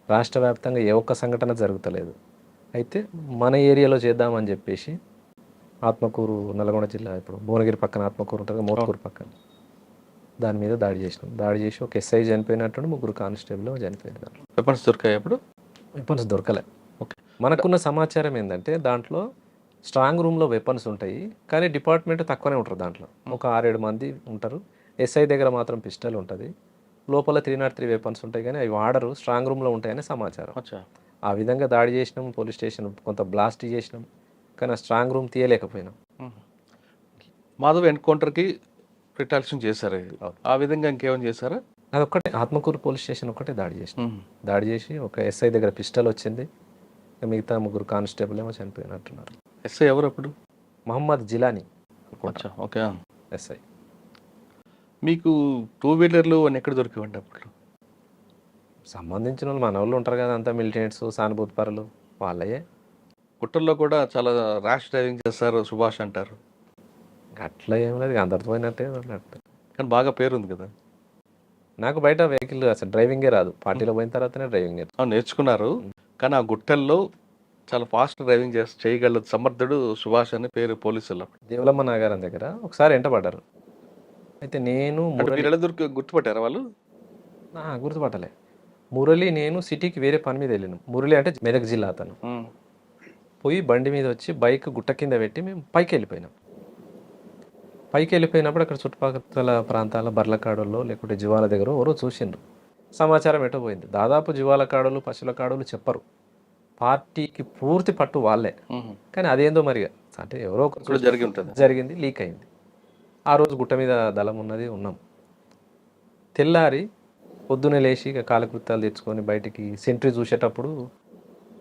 రాష్ట్ర వ్యాప్తంగా ఏ ఒక్క సంఘటన జరుగుతలేదు. అయితే మన ఏరియాలో చేద్దామని చెప్పేసి ఆత్మకూరు నల్గొండ జిల్లా, ఇప్పుడు భువనగిరి పక్కన ఆత్మకూరు ఉంటుంది, మోత్కూరు పక్కన, దాని మీద దాడి చేసినాం. దాడి చేసి ఒక ఎస్ఐ చనిపోయినట్టు, ముగ్గురు కానిస్టేబుల్ చనిపోయినారు. వెపన్స్ దొరికాయి అప్పుడు? వెపన్స్ దొరకలే. ఓకే. మనకున్న సమాచారం ఏంటంటే దాంట్లో స్ట్రాంగ్ రూమ్లో వెపన్స్ ఉంటాయి, కానీ డిపార్ట్మెంట్ తక్కువనే ఉంటారు. దాంట్లో ఒక 6-7 మంది ఉంటారు. ఎస్ఐ దగ్గర మాత్రం పిస్టల్ ఉంటుంది. లోపల 303 వెపన్స్ ఉంటాయి, కానీ అవి వాడరు, స్ట్రాంగ్ రూమ్లో ఉంటాయని సమాచారం. ఆ విధంగా దాడి చేసినాం. పోలీస్ స్టేషన్ కొంత బ్లాస్ట్ చేసినాం, కానీ ఆ స్ట్రాంగ్ రూమ్ తీయలేకపోయినాం. మాధవ్ ఎన్కౌంటర్కి రిటాలియేషన్ చేశారు. ఆ విధంగా ఇంకేమైనా చేశారా? అదొక్కటే, ఆత్మకూరు పోలీస్ స్టేషన్ ఒక్కటే దాడి చేసినాం. దాడి చేసి ఒక ఎస్ఐ దగ్గర పిస్టల్ వచ్చింది, మిగతా ముగ్గురు కానిస్టేబుల్ ఏమో చనిపోయినట్టున్నారు. ఎస్ఐ ఎవరు అప్పుడు? మహమ్మద్ జిలానీ. ఓకే. ఎస్ఐ. మీకు 2 వీలర్లు అని ఎక్కడ దొరికివ్వండి అప్పుడు? సంబంధించిన వాళ్ళు మన వాళ్ళు ఉంటారు కదా, అంతా మిలిటెంట్స్, సానుభూతి పరులు వాళ్ళయే. పుట్టల్లో కూడా చాలా ర్యాష్ డ్రైవింగ్ చేస్తారు సుభాష్ అంటారు. అట్లా ఏం లేదు, అందరితో పోయినట్టే అన్నట్టు. కానీ బాగా పేరుంది కదా. నాకు బయట వెహికల్ అసలు డ్రైవింగే రాదు. పార్టీలో పోయిన తర్వాతనే డ్రైవింగ్ నేర్చుకున్నారు. కానీ ఆ గుట్టల్లో చాలా ఫాస్ట్ డ్రైవింగ్ చేయగల సమర్థుడు సుభాష్ అని పేరు పోలీసులు. దేవలమ్మ నాగారం దగ్గర ఒకసారి ఎంటపడ్డారు. అయితే నేను గుర్తుపట్టారా వాళ్ళు? గుర్తుపట్టలే. మురళి నేను సిటీకి వేరే పని మీద వెళ్ళినాం. మురళి అంటే మెదక్ జిల్లా అతను. పోయి బండి మీద వచ్చి బైక్ గుట్ట కింద పెట్టి మేము పైకి వెళ్ళిపోయినాం. పైకి వెళ్ళిపోయినప్పుడు అక్కడ చుట్టుపక్కల ప్రాంతాల బర్లకాడల్లో లేకుంటే జీవాల దగ్గర ఎవరో చూసిండ్రు. సమాచారం ఎటో పోయింది. దాదాపు జీవాల కాడలు, పశువుల కాడలు చెప్పరు. పార్టీకి పూర్తి పట్టు వాళ్ళే. కానీ అదేందో మరి అంటే ఎవరో ఒకరు జరిగింది, లీక్ అయింది. ఆ రోజు గుట్ట మీద దళం ఉన్నది, ఉన్నాం. తెల్లారి పొద్దునే లేచి ఇక కాలకృత్యాలు తెచ్చుకొని బయటికి సెంట్రీ చూసేటప్పుడు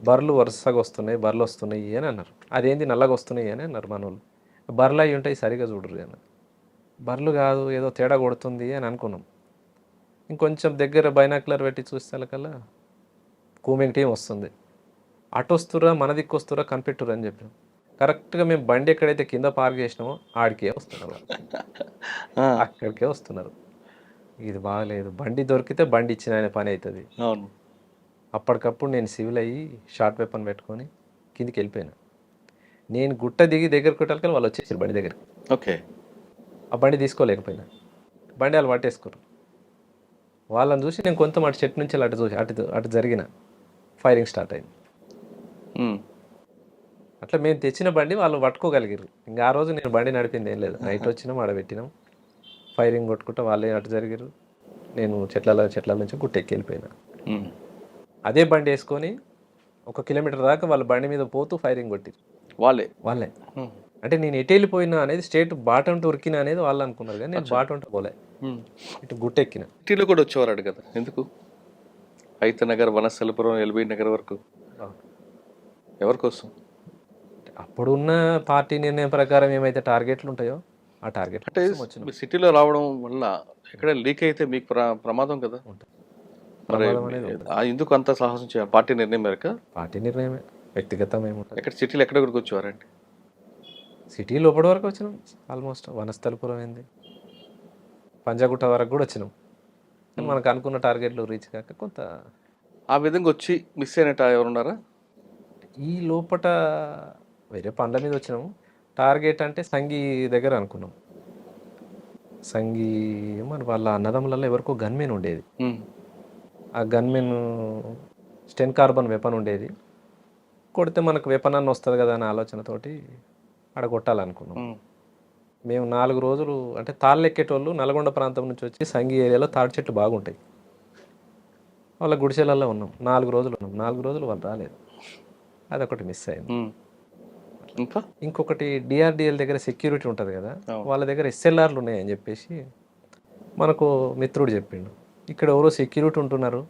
బర్రెలు వరుసగా వస్తున్నాయి, బర్రెలు వస్తున్నాయి అని అన్నారు. అదేంది నల్లగా వస్తున్నాయి అని అన్నారు మన వాళ్ళు. బర్రెలు అవి ఉంటాయి, సరిగా చూడరు అన్నారు. బర్రెలు కాదు, ఏదో తేడా కొడుతుంది అని అనుకున్నాం. ఇంకొంచెం దగ్గర బైనాక్యులర్ పెట్టి చూస్తేకల్లా కూమింగ్ టీం వస్తుంది. అటు వస్తురా, మన దిక్కు వస్తురా, కనిపెట్టురు అని చెప్పాం. కరెక్ట్గా మేము బండి ఎక్కడైతే కింద పార్క్ చేసినామో ఆడికే వస్తున్నారు, అక్కడికే వస్తున్నారు. ఇది బాగలేదు, బండి దొరికితే బండి ఇచ్చిన ఆయన పని అవుతుంది. అప్పటికప్పుడు నేను సివిల్ అయ్యి షార్ట్ వెపన్ పెట్టుకొని కిందికి వెళ్ళిపోయినా. నేను గుట్ట దిగి దగ్గర కొట్టాలి వాళ్ళు వచ్చేసారు బండి దగ్గరికి. ఓకే. ఆ బండి తీసుకోలేకపోయినా, బండి వాళ్ళు పట్టేసుకోరు. వాళ్ళని చూసి నేను కొంత అటు చెట్టు నుంచి అటు చూసి అటు జరిగిన ఫైరింగ్ స్టార్ట్ అయింది. ఉమ్. అట్లా మేము తెచ్చిన బండి వాళ్ళు పట్టుకోగలిగారు. ఇంకా ఆ రోజు నేను బండి నడిపింది ఏం లేదు. నైట్ వచ్చినాం, ఆడ పెట్టినాం, ఫైరింగ్ కొట్టుకుంటా వాళ్ళే అటు జరిగారు. నేను చెట్ల నుంచి గుట్టెక్కి వెళ్ళిపోయినా. ఉమ్. అదే బండి వేసుకొని 1 కిలోమీటర్ దాకా వాళ్ళ బండి మీద పోతూ ఫైరింగ్ కొట్టిరు వాళ్ళే. వాళ్ళే. అంటే నేను ఎటు వెళ్ళిపోయినా అనేది స్టేట్ బాటంట ఉరికినా అనేది వాళ్ళు అనుకున్నారు, కానీ నేను బాటంట పోలే, ఇటు గుట్టెక్కిన. సిటీలో కూడా వచ్చేవారు కదా, ఎందుకు? హైతనగర్, వనస్థలపురం, ఎల్బీ నగర్ వరకు ఎవరి కోసం? అప్పుడున్న పార్టీ నిర్ణయం ప్రకారం ఏమైతే టార్గెట్లు ఉంటాయో ఆ టార్గెట్ అంటే మీరు సిటీలో రావడం వల్ల ఎక్కడ లీక్ అయితే మీకు ప్రమాదం కదా. మరి ప్రమాదం అనేది ఉంటుంది. ఎందుకు అంత సాహసం చేయాలి? పార్టీ నిర్ణయం మేరకు? పార్టీ నిర్ణయమే, వ్యక్తిగతం ఏముంటుంది. ఎక్కడ సిటీలో ఎక్కడెక్కడికి వచ్చేవారండి? సిటీ లోపల వరకు వచ్చినాం, ఆల్మోస్ట్ వనస్థలపురం అయింది, పంజాగుట్ట వరకు కూడా వచ్చినాం. కానీ మనకు అనుకున్న టార్గెట్లు రీచ్ కాక కొంత ఆ విధంగా వచ్చి మిస్ అయినట్టు ఎవరున్నారా? ఈ లోపట వేరే పనుల మీద వచ్చినాము. టార్గెట్ అంటే సంఘీ దగ్గర అనుకున్నాం. సంఘీ మరి వాళ్ళ అన్నదమ్ములలో ఎవరికో గన్మెన్ ఉండేది. ఆ గన్మెన్ స్టెన్ కార్బన్ వెపన్ ఉండేది. కొడితే మనకు వెపన్ అన్న వస్తుంది కదా అనే ఆలోచనతోటి ఆడ కొట్టాలనుకున్నాం. మేము 4 రోజులు అంటే తాళ్ళు ఎక్కేటోళ్ళు నల్గొండ ప్రాంతం నుంచి వచ్చి సంఘీ ఏరియాలో తాడి చెట్లు బాగుంటాయి, వాళ్ళ గుడిసెలలో ఉన్నాం. 4 రోజులు ఉన్నాం. 4 రోజులు వాళ్ళు రాలేదు, అదొకటి మిస్ అయింది. ఇంకొకటి డిఆర్డిఎల్ దగ్గర సెక్యూరిటీ ఉంటుంది కదా, వాళ్ళ దగ్గర ఎస్ఎల్ఆర్లు ఉన్నాయని చెప్పేసి మనకు మిత్రుడు చెప్పిండు, ఇక్కడ ఎవరో సెక్యూరిటీ ఉంటున్నారు,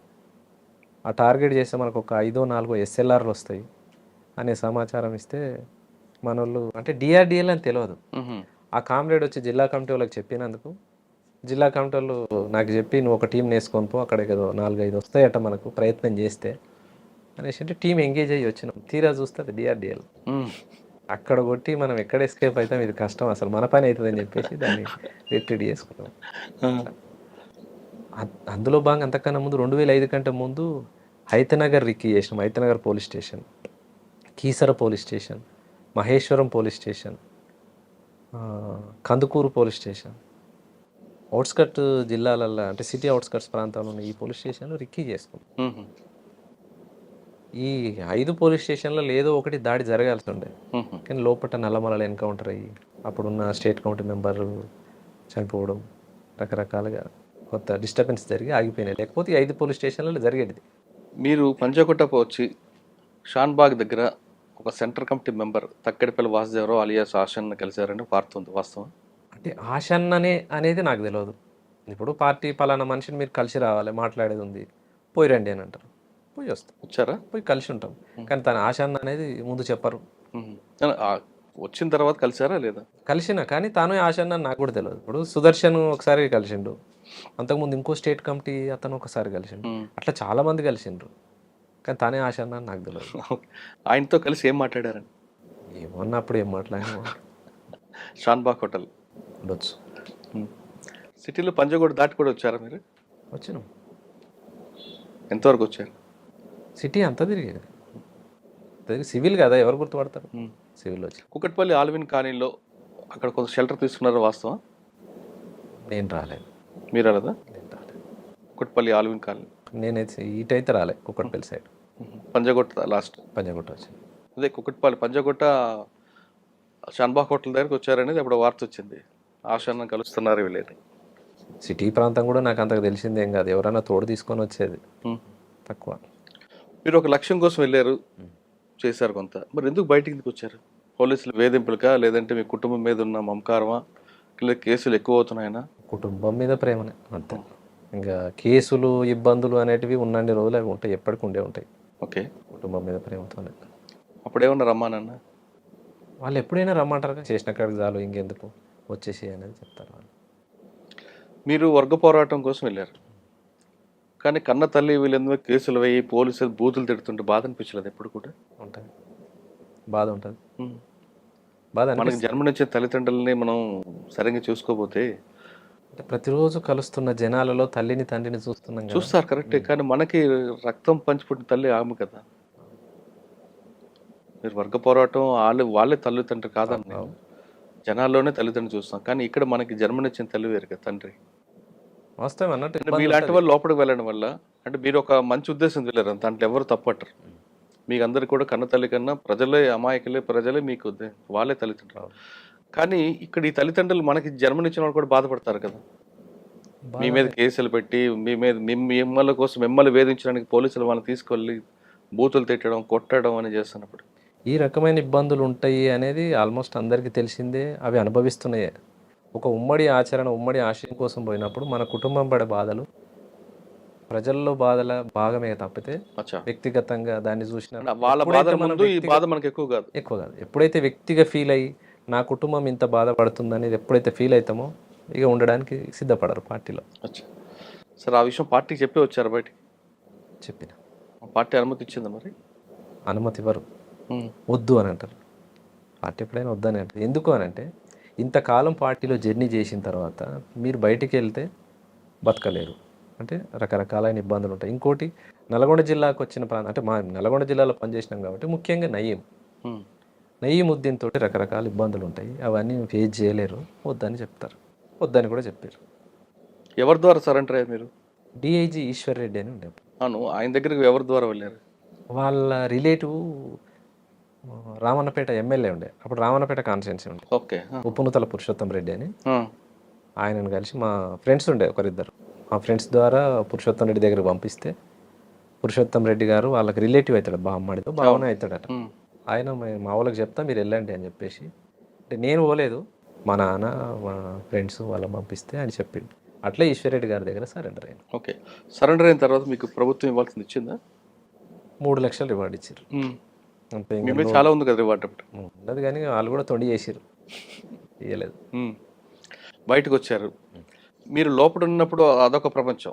ఆ టార్గెట్ చేస్తే మనకు ఒక 5-4 ఎస్ఎల్ఆర్లు వస్తాయి అనే సమాచారం ఇస్తే మన వాళ్ళు, అంటే డిఆర్డిఎల్ అని తెలియదు, ఆ కామ్రేడ్ వచ్చి జిల్లా కమిటీ వాళ్ళకి చెప్పినందుకు జిల్లా కమిటీ వాళ్ళు నాకు చెప్పి నువ్వు ఒక టీం వేసుకొని పో, అక్కడ ఏదో 4-5 వస్తాయట మనకు ప్రయత్నం చేస్తే అనేసి అంటే టీం ఎంగేజ్ అయ్యి వచ్చినాం. తీరా చూస్తే అది డిఆర్డిఎల్. అక్కడ కొట్టి మనం ఎక్కడ ఎస్కేప్ అవుతాం, ఇది కష్టం, అసలు మన పని అవుతుందని చెప్పేసి దాన్ని రిట్రీట్ చేసుకున్నాం. అందులో భాగంగా అంతకన్నా ముందు 2005 కంటే ముందు హైతనగర్ రిక్కీ చేసినాం. Hayathnagar police station, Keesara police station, Maheshwaram police station, Kandukur police station, outskirt జిల్లాలల్లో అంటే సిటీ అవుట్స్కట్స్ ప్రాంతాల్లో ఉన్న ఈ పోలీస్ స్టేషన్లో రిక్కీ చేసుకున్నాం. ఈ 5 పోలీస్ స్టేషన్లలో ఏదో ఒకటి దాడి జరగాల్సి ఉండే, కానీ లోపల నల్లమలలో ఎన్కౌంటర్ అయ్యి అప్పుడున్న స్టేట్ కమిటీ మెంబర్ చనిపోవడం, రకరకాలుగా కొత్త డిస్టర్బెన్స్ జరిగి ఆగిపోయినాయి. లేకపోతే ఈ 5 పోలీస్ స్టేషన్లలో జరిగేది. మీరు పంజాగుట్టకు వచ్చి షాన్బాగ్ దగ్గర ఒక centre committee member Takkadipalli Vasudeva Rao alias Ashanna కలిశారని వార్తుంది, వాస్తవం? అంటే ఆశన్ననే అనేది నాకు తెలియదు. ఇప్పుడు పార్టీ పలానా మనిషిని మీరు కలిసి రావాలి, మాట్లాడేది ఉంది, పోయి రండి అని అంటారు, పోయి వస్తాం, వచ్చారా, పోయి కలిసి ఉంటాం. కానీ తన ఆశన్న అనేది ముందు చెప్పరు. వచ్చిన తర్వాత కలిసారా లేదా? కలిసిన, కానీ తాను ఆశన్న నాకు కూడా తెలియదు. ఇప్పుడు సుదర్శన్ ఒకసారి కలిసిండు, అంతకుముందు ఇంకో స్టేట్ కమిటీ అతను ఒకసారి కలిసిండు, అట్లా చాలా మంది కలిసిండ్రు, కానీ తానే ఆశన్న నాకు తెలియదు. ఆయనతో కలిసి ఏం మాట్లాడారని? ఏమన్నా అప్పుడు ఏం మాట్లాడినా షాన్బాగ్ హోటల్ ఉండొచ్చు. సిటీలో పంజాగుట్ట దాటి కూడా వచ్చారా మీరు? వచ్చినాం. ఎంతవరకు వచ్చారు? సిటీ అంతా తిరిగేది, సివిల్ కదా, ఎవరు గుర్తుపడతారు, సివిల్ వచ్చి. కుకట్పల్లి ఆల్విన్ కాలనీలో అక్కడ కొంత షెల్టర్ తీసుకున్నారా, వాస్తవం? నేను రాలేదు. మీరు రాలేదా? నేను రాలేదు. కుకట్పల్లి ఆల్విన్ కాలనీ నేనైతే ఇటైతే రాలే, కుకట్పల్లి సైడ్. పంజాగుట్ట లాస్ట్. పంజాగుట్ట వచ్చింది. అదే కుకట్పల్లి పంజాగుట్ట షాన్బాగ్ హోటల్ దగ్గరికి వచ్చారనేది అప్పుడు వార్త వచ్చింది, ఆశన్న కలుస్తున్నారు వీళ్ళని. సిటీ ప్రాంతం కూడా నాకు అంతకు తెలిసిందేం కాదు, ఎవరైనా తోడు తీసుకొని వచ్చేది తక్కువ. మీరు ఒక లక్ష్యం కోసం వెళ్ళారు, చేశారు కొంత, మరి ఎందుకు బయటికి వచ్చారు? పోలీసులు వేధింపులకా, లేదంటే మీ కుటుంబం మీద ఉన్న మమకారమా, లేదా కేసులు ఎక్కువ అవుతున్నాయనా? కుటుంబం మీద ప్రేమనే అంతే. ఇంకా కేసులు ఇబ్బందులు అనేటివి ఉన్నన్ని రోజులు అవి ఉంటాయి, ఎప్పటికి ఉండే ఉంటాయి. ఓకే. కుటుంబం మీద ప్రేమతోనే. అప్పుడేమన్నా రమ్మానన్న? వాళ్ళు ఎప్పుడైనా రమ్మంటారు, చేసిన కాడికి చాలు, ఇంకెందుకు వచ్చేసి అనేది చెప్తారు వాళ్ళు. మీరు వర్గ పోరాటం కోసం వెళ్ళారు, కానీ కన్న తల్లి వీళ్ళందరూ కేసులు వేయి పోలీసులు బూతులు తిడుతుంటే బాధ అనిపించలేదు ఎప్పుడు కూడా? ఉంటుంది, బాధ ఉంటుంది. బాధ మనకి జన్మనిచ్చే తల్లిదండ్రులని మనం సరిగ్గా చూసుకోకపోతే, అంటే ప్రతిరోజు కలుస్తున్న జనాలలో తల్లిని తండ్రిని చూస్తున్నాం, చూస్తారు కరెక్టే, కానీ మనకి రక్తం పంచిపుట్టిన తల్లి ఆమె కదా. మీరు వర్గ పోరాటం వాళ్ళే తల్లిదండ్రులు కాదని నేను జనాల్లోనే తల్లిదండ్రులు చూస్తాం. కానీ ఇక్కడ మనకి జన్మనిచ్చిన తల్లి వేరు కదా తండ్రి. వాస్తవం అన్నట్టు అంటే ఇబ్బంది మీలాంటి ఉంటది. వాళ్ళు లోపలికి వెళ్ళడం వల్ల అంటే మీరు ఒక మంచి ఉద్దేశం వెళ్ళారు. దాంట్లో ఎవరు తప్పట్టరు. మీకు అందరికి కూడా కన్న తల్లి కన్నా ప్రజలే అమాయకులే ప్రజలే మీకు వాళ్ళే తల్లిదండ్రులు. అవును. కానీ ఇక్కడ ఈ తల్లిదండ్రులు మనకి జన్మనిచ్చిన వాళ్ళు కూడా బాధపడతారు కదా. మీ మీద కేసులు పెట్టి మీ మీద మిమ్మల్ని వేధించడానికి పోలీసులు వాళ్ళని తీసుకెళ్ళి బూతులు తిట్టడం కొట్టడం అని చేస్తున్నప్పుడు ఈ రకమైన ఇబ్బందులు ఉంటాయి అనేది ఆల్మోస్ట్ అందరికీ తెలిసిందే. అవి అనుభవిస్తున్నాయే. ఒక ఉమ్మడి ఆచరణ, ఉమ్మడి ఆశయం కోసం పోయినప్పుడు మన కుటుంబం పడే బాధలు ప్రజల్లో బాధల భాగమే తప్పితే అచ్చా వ్యక్తిగతంగా దాన్ని చూసిన వాళ్ళ ఎప్పుడైతే బాధల మనం ముందు ఈ బాధ మనకు ఎక్కువ కాదు. ఎక్కువ కాదు. ఎప్పుడైతే వ్యక్తిగా ఫీల్ అయ్యి నా కుటుంబం ఇంత బాధపడుతుంది అనేది ఎప్పుడైతే ఫీల్ అవుతామో ఇక ఉండడానికి సిద్ధపడరు పార్టీలో. అచ్చా సరే, ఆ విషయం పార్టీకి చెప్పి వచ్చారు బయటికి? చెప్పిన పార్టీ అనుమతి ఇచ్చిందా మరి? అనుమతి ఇవ్వరు, వద్దు అని అంటారు. పార్టీ ఎప్పుడైనా వద్దని అంటారు. ఎందుకు అని అంటే ఇంతకాలం పార్టీలో జర్నీ చేసిన తర్వాత మీరు బయటికి వెళ్తే బతకలేరు, అంటే రకరకాలైన ఇబ్బందులు ఉంటాయి. ఇంకోటి నల్గొండ జిల్లాకు వచ్చిన ప్రాంతం అంటే మా నల్గొండ జిల్లాలో పనిచేసినాం కాబట్టి ముఖ్యంగా నయీముద్దీన్ తోటి రకరకాల ఇబ్బందులు ఉంటాయి. అవన్నీ ఫేస్ చేయలేరు, వద్దని చెప్తారు. వద్దని కూడా చెప్పారు. ఎవరి ద్వారా సరెండర్ అయ్యారు మీరు? డిఐజీ ఈశ్వర్ రెడ్డి అని ఉండే. అవును, ఆయన దగ్గరికి ఎవరి ద్వారా వెళ్ళారు? వాళ్ళ రిలేటివ్ రామన్నపేట ఎమ్మెల్యే ఉండే, అప్పుడు రామన్నపేట కాన్స్టిట్యున్సీ ఉండే, ఓకే. ఉప్పునుతల పురుషోత్తం రెడ్డి అని. ఆయనను కలిసి మా ఫ్రెండ్స్ ఉండే ఒకరిద్దరు, మా ఫ్రెండ్స్ ద్వారా పురుషోత్తం రెడ్డి దగ్గరికి పంపిస్తే పురుషోత్తం రెడ్డి గారు వాళ్ళకి రిలేటివ్ అవుతాడు, బామ్మడితో బావనే అవుతాడట. ఆయన మా వాళ్ళకి చెప్తా మీరు వెళ్ళండి అని చెప్పేసి, అంటే నేను పోలేదు, మా నాన్న మా ఫ్రెండ్స్ వాళ్ళని పంపిస్తే అని చెప్పిండు. అట్లా ఈశ్వరరెడ్డి గారి దగ్గర సరెండర్ అయ్యాను. ఓకే, సరెండర్ అయిన తర్వాత మీకు ప్రభుత్వం ఇవ్వాల్సింది ఇచ్చిందా? 3 లక్షలు రివార్డ్ ఇచ్చారు. అంతే, మీ మీద చాలా ఉంది కదా రివార్డ్ అప్పుడు. ఉండదు కానీ వాళ్ళు కూడా తొండి చేసారు, ఇవ్వలేదు. బయటకు వచ్చారు మీరు. లోపల ఉన్నప్పుడు అదొక ప్రపంచం,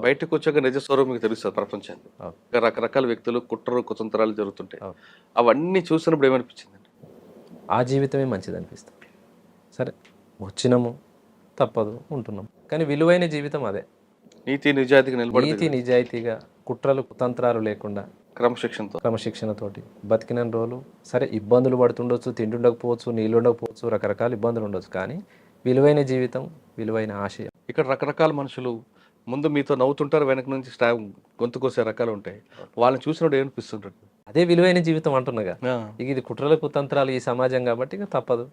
బయటకు వచ్చాక నిజ స్వరూపం మీకు తెలుస్తుంది ప్రపంచాన్ని. రకరకాల వ్యక్తులు కుట్రలు కుతంత్రాలు జరుగుతుంటాయి. అవన్నీ చూసినప్పుడు ఏమనిపించిందండి? ఆ జీవితమే మంచిది అనిపిస్తుంది. సరే వచ్చినాము, తప్పదు, ఉంటున్నాం, కానీ విలువైన జీవితం అదే. నీతి నిజాయితీగా నిలబడి, నీతి నిజాయితీగా, కుట్రలు కుతంత్రాలు లేకుండా, క్రమశిక్షణతోటి బతికిన రోజులు. సరే ఇబ్బందులు పడుతుండొచ్చు, తిండి ఉండకపోవచ్చు, నీళ్ళు ఉండకపోవచ్చు, రకరకాల ఇబ్బందులు ఉండొచ్చు, కానీ విలువైన జీవితం, విలువైన ఆశయం. ఇక్కడ రకరకాల మనుషులు ముందు మీతో నవ్వుతుంటారు, వెనక నుంచి గొంతు కోసే రకాలు ఉంటాయి. వాళ్ళని చూసినప్పుడు ఏమనిపిస్తుంటారు? అదే విలువైన జీవితం అంటున్నాగా. ఇక ఇది కుట్రలు కుతంత్రాలు ఈ సమాజం కాబట్టి ఇక తప్పదు.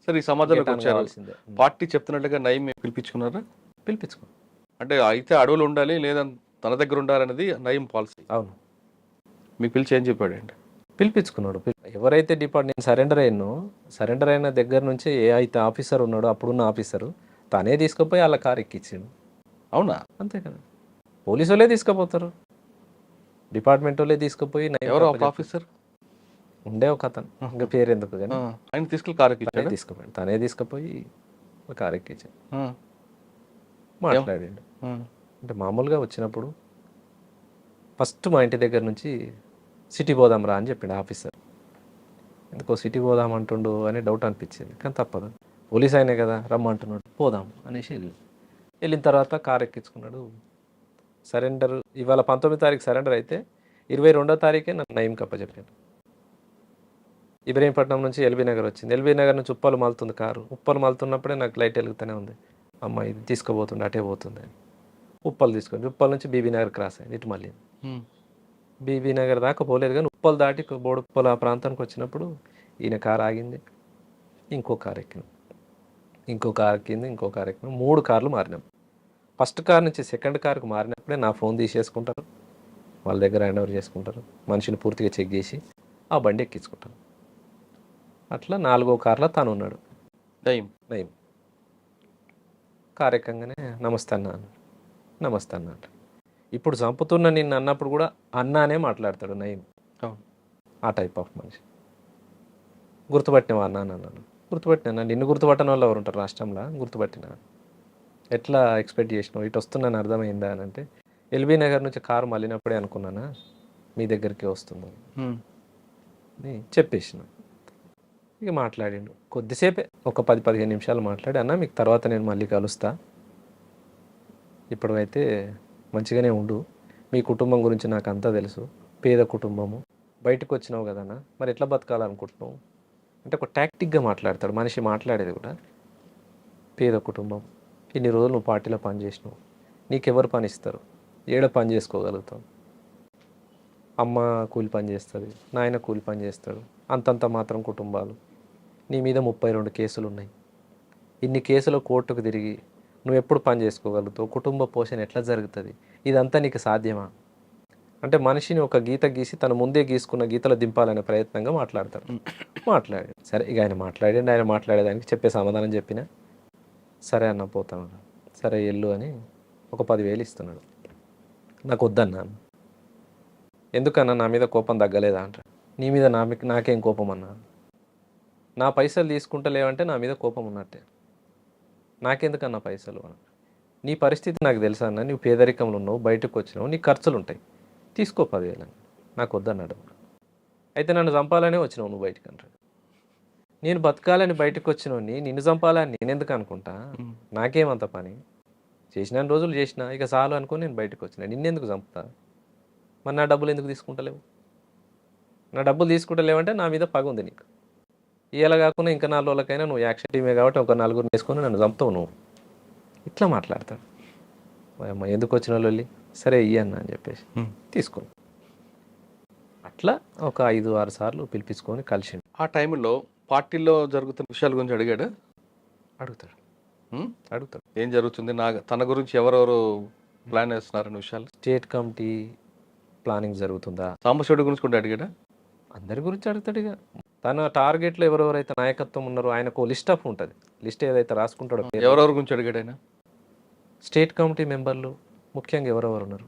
సరే, ఈ సమాజంలోకి వచ్చారు, పార్టీ చెప్తున్నట్టుగా నయం పిలిపించుకున్నారా? పిలిపించుకో అంటే అయితే అడవులు ఉండాలి లేదా తన దగ్గర ఉండాలనేది నయం పాలసీ. అవును, మీకు పిలిచి ఏం చెప్పాడండి? పిలిపించుకున్నాడు. ఎవరైతే నేను సరెండర్ అయిన దగ్గర నుంచి ఏ అయితే ఆఫీసర్ ఉన్నాడో, అప్పుడున్న ఆఫీసరు తనే తీసుకుపోయి వాళ్ళ కారు ఎక్కించాడు. అవునా? అంతే కదా, పోలీసు వాళ్ళే తీసుకుపోతారు, డిపార్ట్మెంట్ వాళ్ళే తీసుకుపోయి. ఎవరో ఆఫీసర్ ఉండే ఒక అతను, ఇంకా పేరు ఎందుకు కానీ, ఆయన తీసుకెళ్ళి కారు ఎక్కించాడు. తీసుకుపోయాడు, తనే తీసుకుపోయి కారు ఎక్కించాడు. మాట్లాడాడు. అంటే మామూలుగా వచ్చినప్పుడు ఫస్ట్ మా ఇంటి దగ్గర నుంచి సిటీ పోదాం రా అని చెప్పిండు ఆఫీసర్. ఎందుకో సిటీ పోదాం అంటుండు అని డౌట్ అనిపించింది, కానీ తప్పదు, పోలీస్ అయినే కదా రమ్మంటున్నాడు, పోదాం అనేసి వెళ్ళిన తర్వాత కారు ఎక్కించుకున్నాడు. సరెండర్ ఇవాళ 19వ తారీఖు సరెండర్ అయితే 22వ తారీఖే నన్ను నయం కప్పచెప్పాను. ఇబ్రహీంపట్నం నుంచి ఎల్బీ నగర్ వచ్చింది. ఎల్బీ నగర్ నుంచి ఉప్పలు మలుతుంది కారు. ఉప్పలు మలుతున్నప్పుడే నాకు లైట్ వెలుగుతూనే ఉంది, అమ్మ ఇది తీసుకుపోతుండే అటే పోతుంది అని. ఉప్పలు తీసుకొని ఉప్పల్ నుంచి బీబీ నగర్ క్రాస్ అయింది, ఇటు మళ్ళీ బీబీ నగర్ దాకా పోలేదు, కానీ ఉప్పలు దాటి బోడుప్పలు ఆ ప్రాంతానికి వచ్చినప్పుడు ఈయన కారు ఆగింది. ఇంకో కారు ఎక్కినాం, ఇంకో కారు ఎక్కింది, ఇంకో కారు ఎక్కినాం. 3 కార్లు మారినాం. ఫస్ట్ కార్ నుంచి సెకండ్ కార్కి మారినప్పుడే నా ఫోన్ తీసేసుకుంటారు, వాళ్ళ దగ్గర హ్యాండ్ ఓవర్ చేసుకుంటారు, మనిషిని పూర్తిగా చెక్ చేసి ఆ బండి ఎక్కించుకుంటారు. అట్లా 4వ కార్లో తను ఉన్నాడు, నయం. కారు ఎక్కగానే నమస్తే అన్న, నమస్తే అన్న అంట. ఇప్పుడు చంపుతున్న నిన్ను అన్నప్పుడు కూడా అన్నానే మాట్లాడతాడు నయం. ఆ టైప్ ఆఫ్ మనిషి. గుర్తుపట్టినవా అన్న అన్నాను. గుర్తుపట్టినా, నిన్ను గుర్తుపట్టని వాళ్ళు ఎవరు ఉంటారు రాష్ట్రంలో? గుర్తుపట్టినా. ఎట్లా ఎక్స్పెక్ట్ చేసినావు, ఇటు వస్తున్నాను అర్థమైందా అని అంటే, ఎల్బీ నగర్ నుంచి కారు మళ్ళినప్పుడే అనుకున్నానా మీ దగ్గరికి వస్తుందని చెప్పేసిన. ఇక మాట్లాడిండు కొద్దిసేపే, ఒక 10-15 నిమిషాలు మాట్లాడి, అన్న మీకు తర్వాత నేను మళ్ళీ కలుస్తా, ఇప్పుడైతే మంచిగానే ఉండు, మీ కుటుంబం గురించి నాకు అంతా తెలుసు, పేద కుటుంబము, బయటకు వచ్చినావు కదన్నా, మరి ఎట్లా బతకాలనుకుంటున్నావు అంటే ఒక టాక్టిక్గా మాట్లాడతాడు మనిషి. మాట్లాడేది కూడా పేద కుటుంబం, ఇన్ని రోజులు నువ్వు పార్టీలో పని చేసినావు, నీకెవరు పని ఇస్తారు, ఏడ పని చేసుకోగలుగుతావు, అమ్మ కూలి పని చేస్తుంది, నాయన కూలి పని చేస్తాడు, అంతంత మాత్రం కుటుంబాలు, నీ మీద 32 కేసులు ఉన్నాయి, ఇన్ని కేసులు కోర్టుకు తిరిగి నువ్వు ఎప్పుడు పని చేసుకోగలుగుతావు, కుటుంబ పోషణ ఎట్లా జరుగుతుంది, ఇదంతా నీకు సాధ్యమా అంటే మనిషిని ఒక గీత గీసి తను ముందే గీసుకున్న గీతలో దింపాలనే ప్రయత్నంగా మాట్లాడతారు. మాట్లాడాడు సరే, ఇక ఆయన మాట్లాడేదానికి చెప్పే సమాధానం చెప్పినా సరే అన్న పోతాను, సరే ఎల్లు అని ఒక 10,000 ఇస్తున్నాడు. నాకు వద్దన్నా, ఎందుకన్నా నా మీద కోపం తగ్గలేదా అంట. నీ మీద నాకేం కోపం అన్నా, నా పైసలు తీసుకుంటలేవంటే నా మీద కోపం ఉన్నట్టే, నాకెందుకన్నా పైసలు అన్న. నీ పరిస్థితి నాకు తెలుసా అన్న, నువ్వు పేదరికంలో ఉన్నావు, బయటకు వచ్చినావు, నీ ఖర్చులు ఉంటాయి, తీసుకో 10,000 అని. నాకు వద్దన్నాడు. అయితే నన్ను చంపాలనే వచ్చినావు నువ్వు బయటకు అంటాడు. నేను బతకాలని బయటకు వచ్చినోని నిన్ను చంపాలని నేనెందుకు అనుకుంటా, నాకేమంత పని, చేసిన రోజులు చేసిన ఇక చాలు అనుకుని నేను బయటకు వచ్చిన, నిన్నెందుకు చంపుతా, మరి నా డబ్బులు ఎందుకు తీసుకుంటలేవు, నా డబ్బులు తీసుకుంటలేవంటే నా మీద పగ ఉంది నీకు. ఇలా కాకుండా ఇంకా 4 రోజులకైనా నువ్వు యాక్షన్ టీమే కాబట్టి ఒక 4 వేసుకొని నన్ను చంపుతావు నువ్వు, ఇట్లా మాట్లాడతాడు. అమ్మ ఎందుకు వచ్చిన వాళ్ళు, సరే ఇయ్యన్న అని చెప్పేసి తీసుకో. అట్లా ఒక 5-6 సార్లు పిలిపించుకొని కలిసిండు. ఆ టైంలో పార్టీలో జరుగుతున్న విషయాల గురించి అడిగాడు. అడుగుతాడు ఏం జరుగుతుంది, తన గురించి ఎవరెవరు ప్లాన్ వేస్తున్నారనే విషయాలు. స్టేట్ కమిటీ ప్లానింగ్ జరుగుతుందా, సాంబశివుడి గురించి కూడా అడిగాడా. అందరి గురించి అడుగుతాడు. ఇక తన టార్గెట్లో ఎవరెవరైతే నాయకత్వం ఉన్నారో ఆయనకు లిస్ట్ ఆఫ్ ఉంటుంది, లిస్ట్ ఏదైతే రాసుకుంటాడో ఎవరెవరి గురించి అడిగాడు ఆయన. స్టేట్ కమిటీ మెంబర్లు ముఖ్యంగా ఎవరెవరు ఉన్నారు,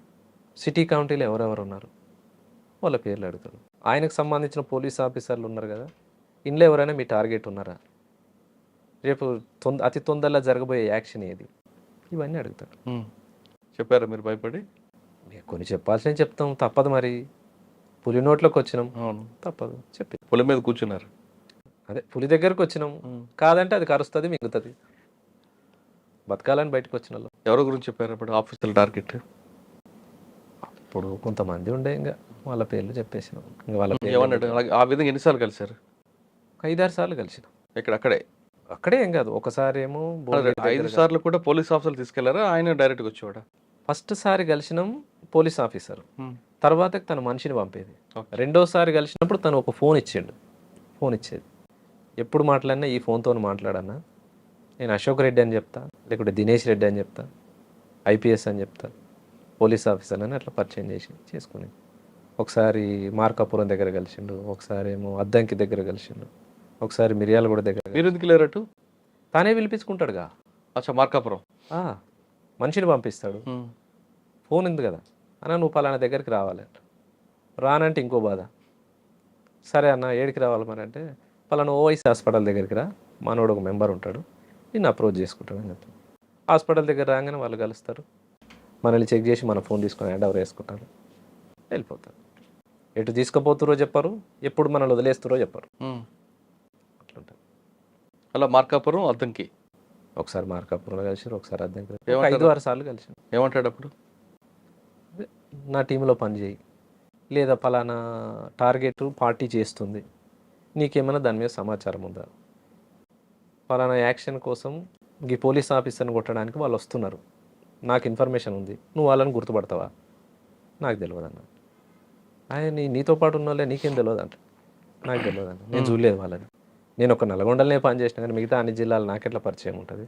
సిటీ కమిటీలో ఎవరెవరు ఉన్నారు వాళ్ళ పేర్లు అడుగుతాడు. ఆయనకు సంబంధించిన పోలీస్ ఆఫీసర్లు ఉన్నారు కదా, ఇంట్లో ఎవరైనా మీ టార్గెట్ ఉన్నారా, రేపు అతి తొందరలో జరగబోయే యాక్షన్ ఏది, ఇవన్నీ అడుగుతాడు. చెప్పారా మీరు భయపడి. కొన్ని చెప్పాల్సినవి చెప్తాం, తప్పదు మరి, పులి నోట్లోకి వచ్చినాం, అవును తప్పదు చెప్పి. పులి మీద కూర్చున్నారు, అదే పులి దగ్గరకు వచ్చినాం, కాదంటే అది కరుస్తుంది మింగుతుంది, బతకాలని బయటకు వచ్చిన వాళ్ళు. ఎవరి గురించి చెప్పారు అప్పుడు ఆఫీసర్ టార్గెట్. ఇప్పుడు కొంతమంది ఉండే ఇంకా వాళ్ళ పేర్లు చెప్పేసినాం. ఇంకా వాళ్ళ ఏమన్నాడు ఆ విధంగా ఎన్నిసార్లు కలిసారు. 5-6 సార్లు కలిసినాం. అక్కడే ఏం కాదు, ఒకసారి ఏమో 5 సార్లు కూడా పోలీస్ ఆఫీసర్లు తీసుకెళ్లారా, ఆయన డైరెక్ట్గా వచ్చేవాడా. ఫస్ట్ సారి కలిసినాం పోలీస్ ఆఫీసర్, తర్వాత తన మనిషిని పంపేది. రెండోసారి కలిసినప్పుడు తను ఒక ఫోన్ ఇచ్చేది. ఎప్పుడు మాట్లాడినా ఈ ఫోన్తో మాట్లాడన్నా, నేను అశోక్ రెడ్డి అని చెప్తా, లేకుంటే దినేష్ రెడ్డి అని చెప్తా, ఐపీఎస్ అని చెప్తా, పోలీస్ ఆఫీసర్ అని అట్లా పరిచయం చేసుకుని. ఒకసారి మార్కాపురం దగ్గర కలిసిండు, ఒకసారి ఏమో అద్దంకి దగ్గర కలిసిండు, ఒకసారి మిర్యాలగూడ దగ్గర. మీరు ఎందుకు లేరటు. తానే పిలిపించుకుంటాడుగా. అచ్చా మార్కాపురం మనిషిని పంపిస్తాడు, ఫోన్ ఉంది కదా అన్న నువ్వు పలానా దగ్గరికి రావాలి, రానంటే ఇంకో బాధ. సరే అన్న ఏడికి రావాలి మరి అంటే, పలానా ఓవైసీ హాస్పిటల్ దగ్గరికి రా, మనోడు ఒక మెంబర్ ఉంటాడు, నిన్ను అప్రోచ్ చేసుకుంటాడు అని చెప్తాను. హాస్పిటల్ దగ్గర రాగానే వాళ్ళు కలుస్తారు, మనల్ని చెక్ చేసి మన ఫోన్ తీసుకొని హ్యాండ్ ఓవర్ వేసుకుంటారు, వెళ్ళిపోతారు. ఎటు తీసుకుపోతురో చెప్పరు, ఎప్పుడు మనల్ని వదిలేస్తారో చెప్పరు, అట్లుంటుంది. అలా మార్కాపురం అద్దంకి ఒకసారి మార్కాపురంలో కలిసారు, ఒకసారి అద్దంకి 5-6 సార్లు కలిసి. ఏమంటాడు అప్పుడు, నా టీంలో పనిచేయి, లేదా పలానా టార్గెట్ పార్టీ చేస్తుంది, నీకేమైనా దాని మీద సమాచారం ఉందా, పలానా యాక్షన్ కోసం ఈ పోలీస్ ఆఫీసర్ని కొట్టడానికి వాళ్ళు వస్తున్నారు, నాకు ఇన్ఫర్మేషన్ ఉంది, నువ్వు వాళ్ళని గుర్తుపడతావా, నాకు తెలియదు అన్న. ఆయన నీతో పాటు ఉన్న వాళ్ళే నీకేం తెలియదు అంట, నాకు తెలియదు అన్న, నేను చూడలేదు వాళ్ళని, నేను ఒక నల్గొండలనే పని చేసిన కానీ మిగతా అన్ని జిల్లాలు నాకెట్లా పరిచయం ఉంటుంది,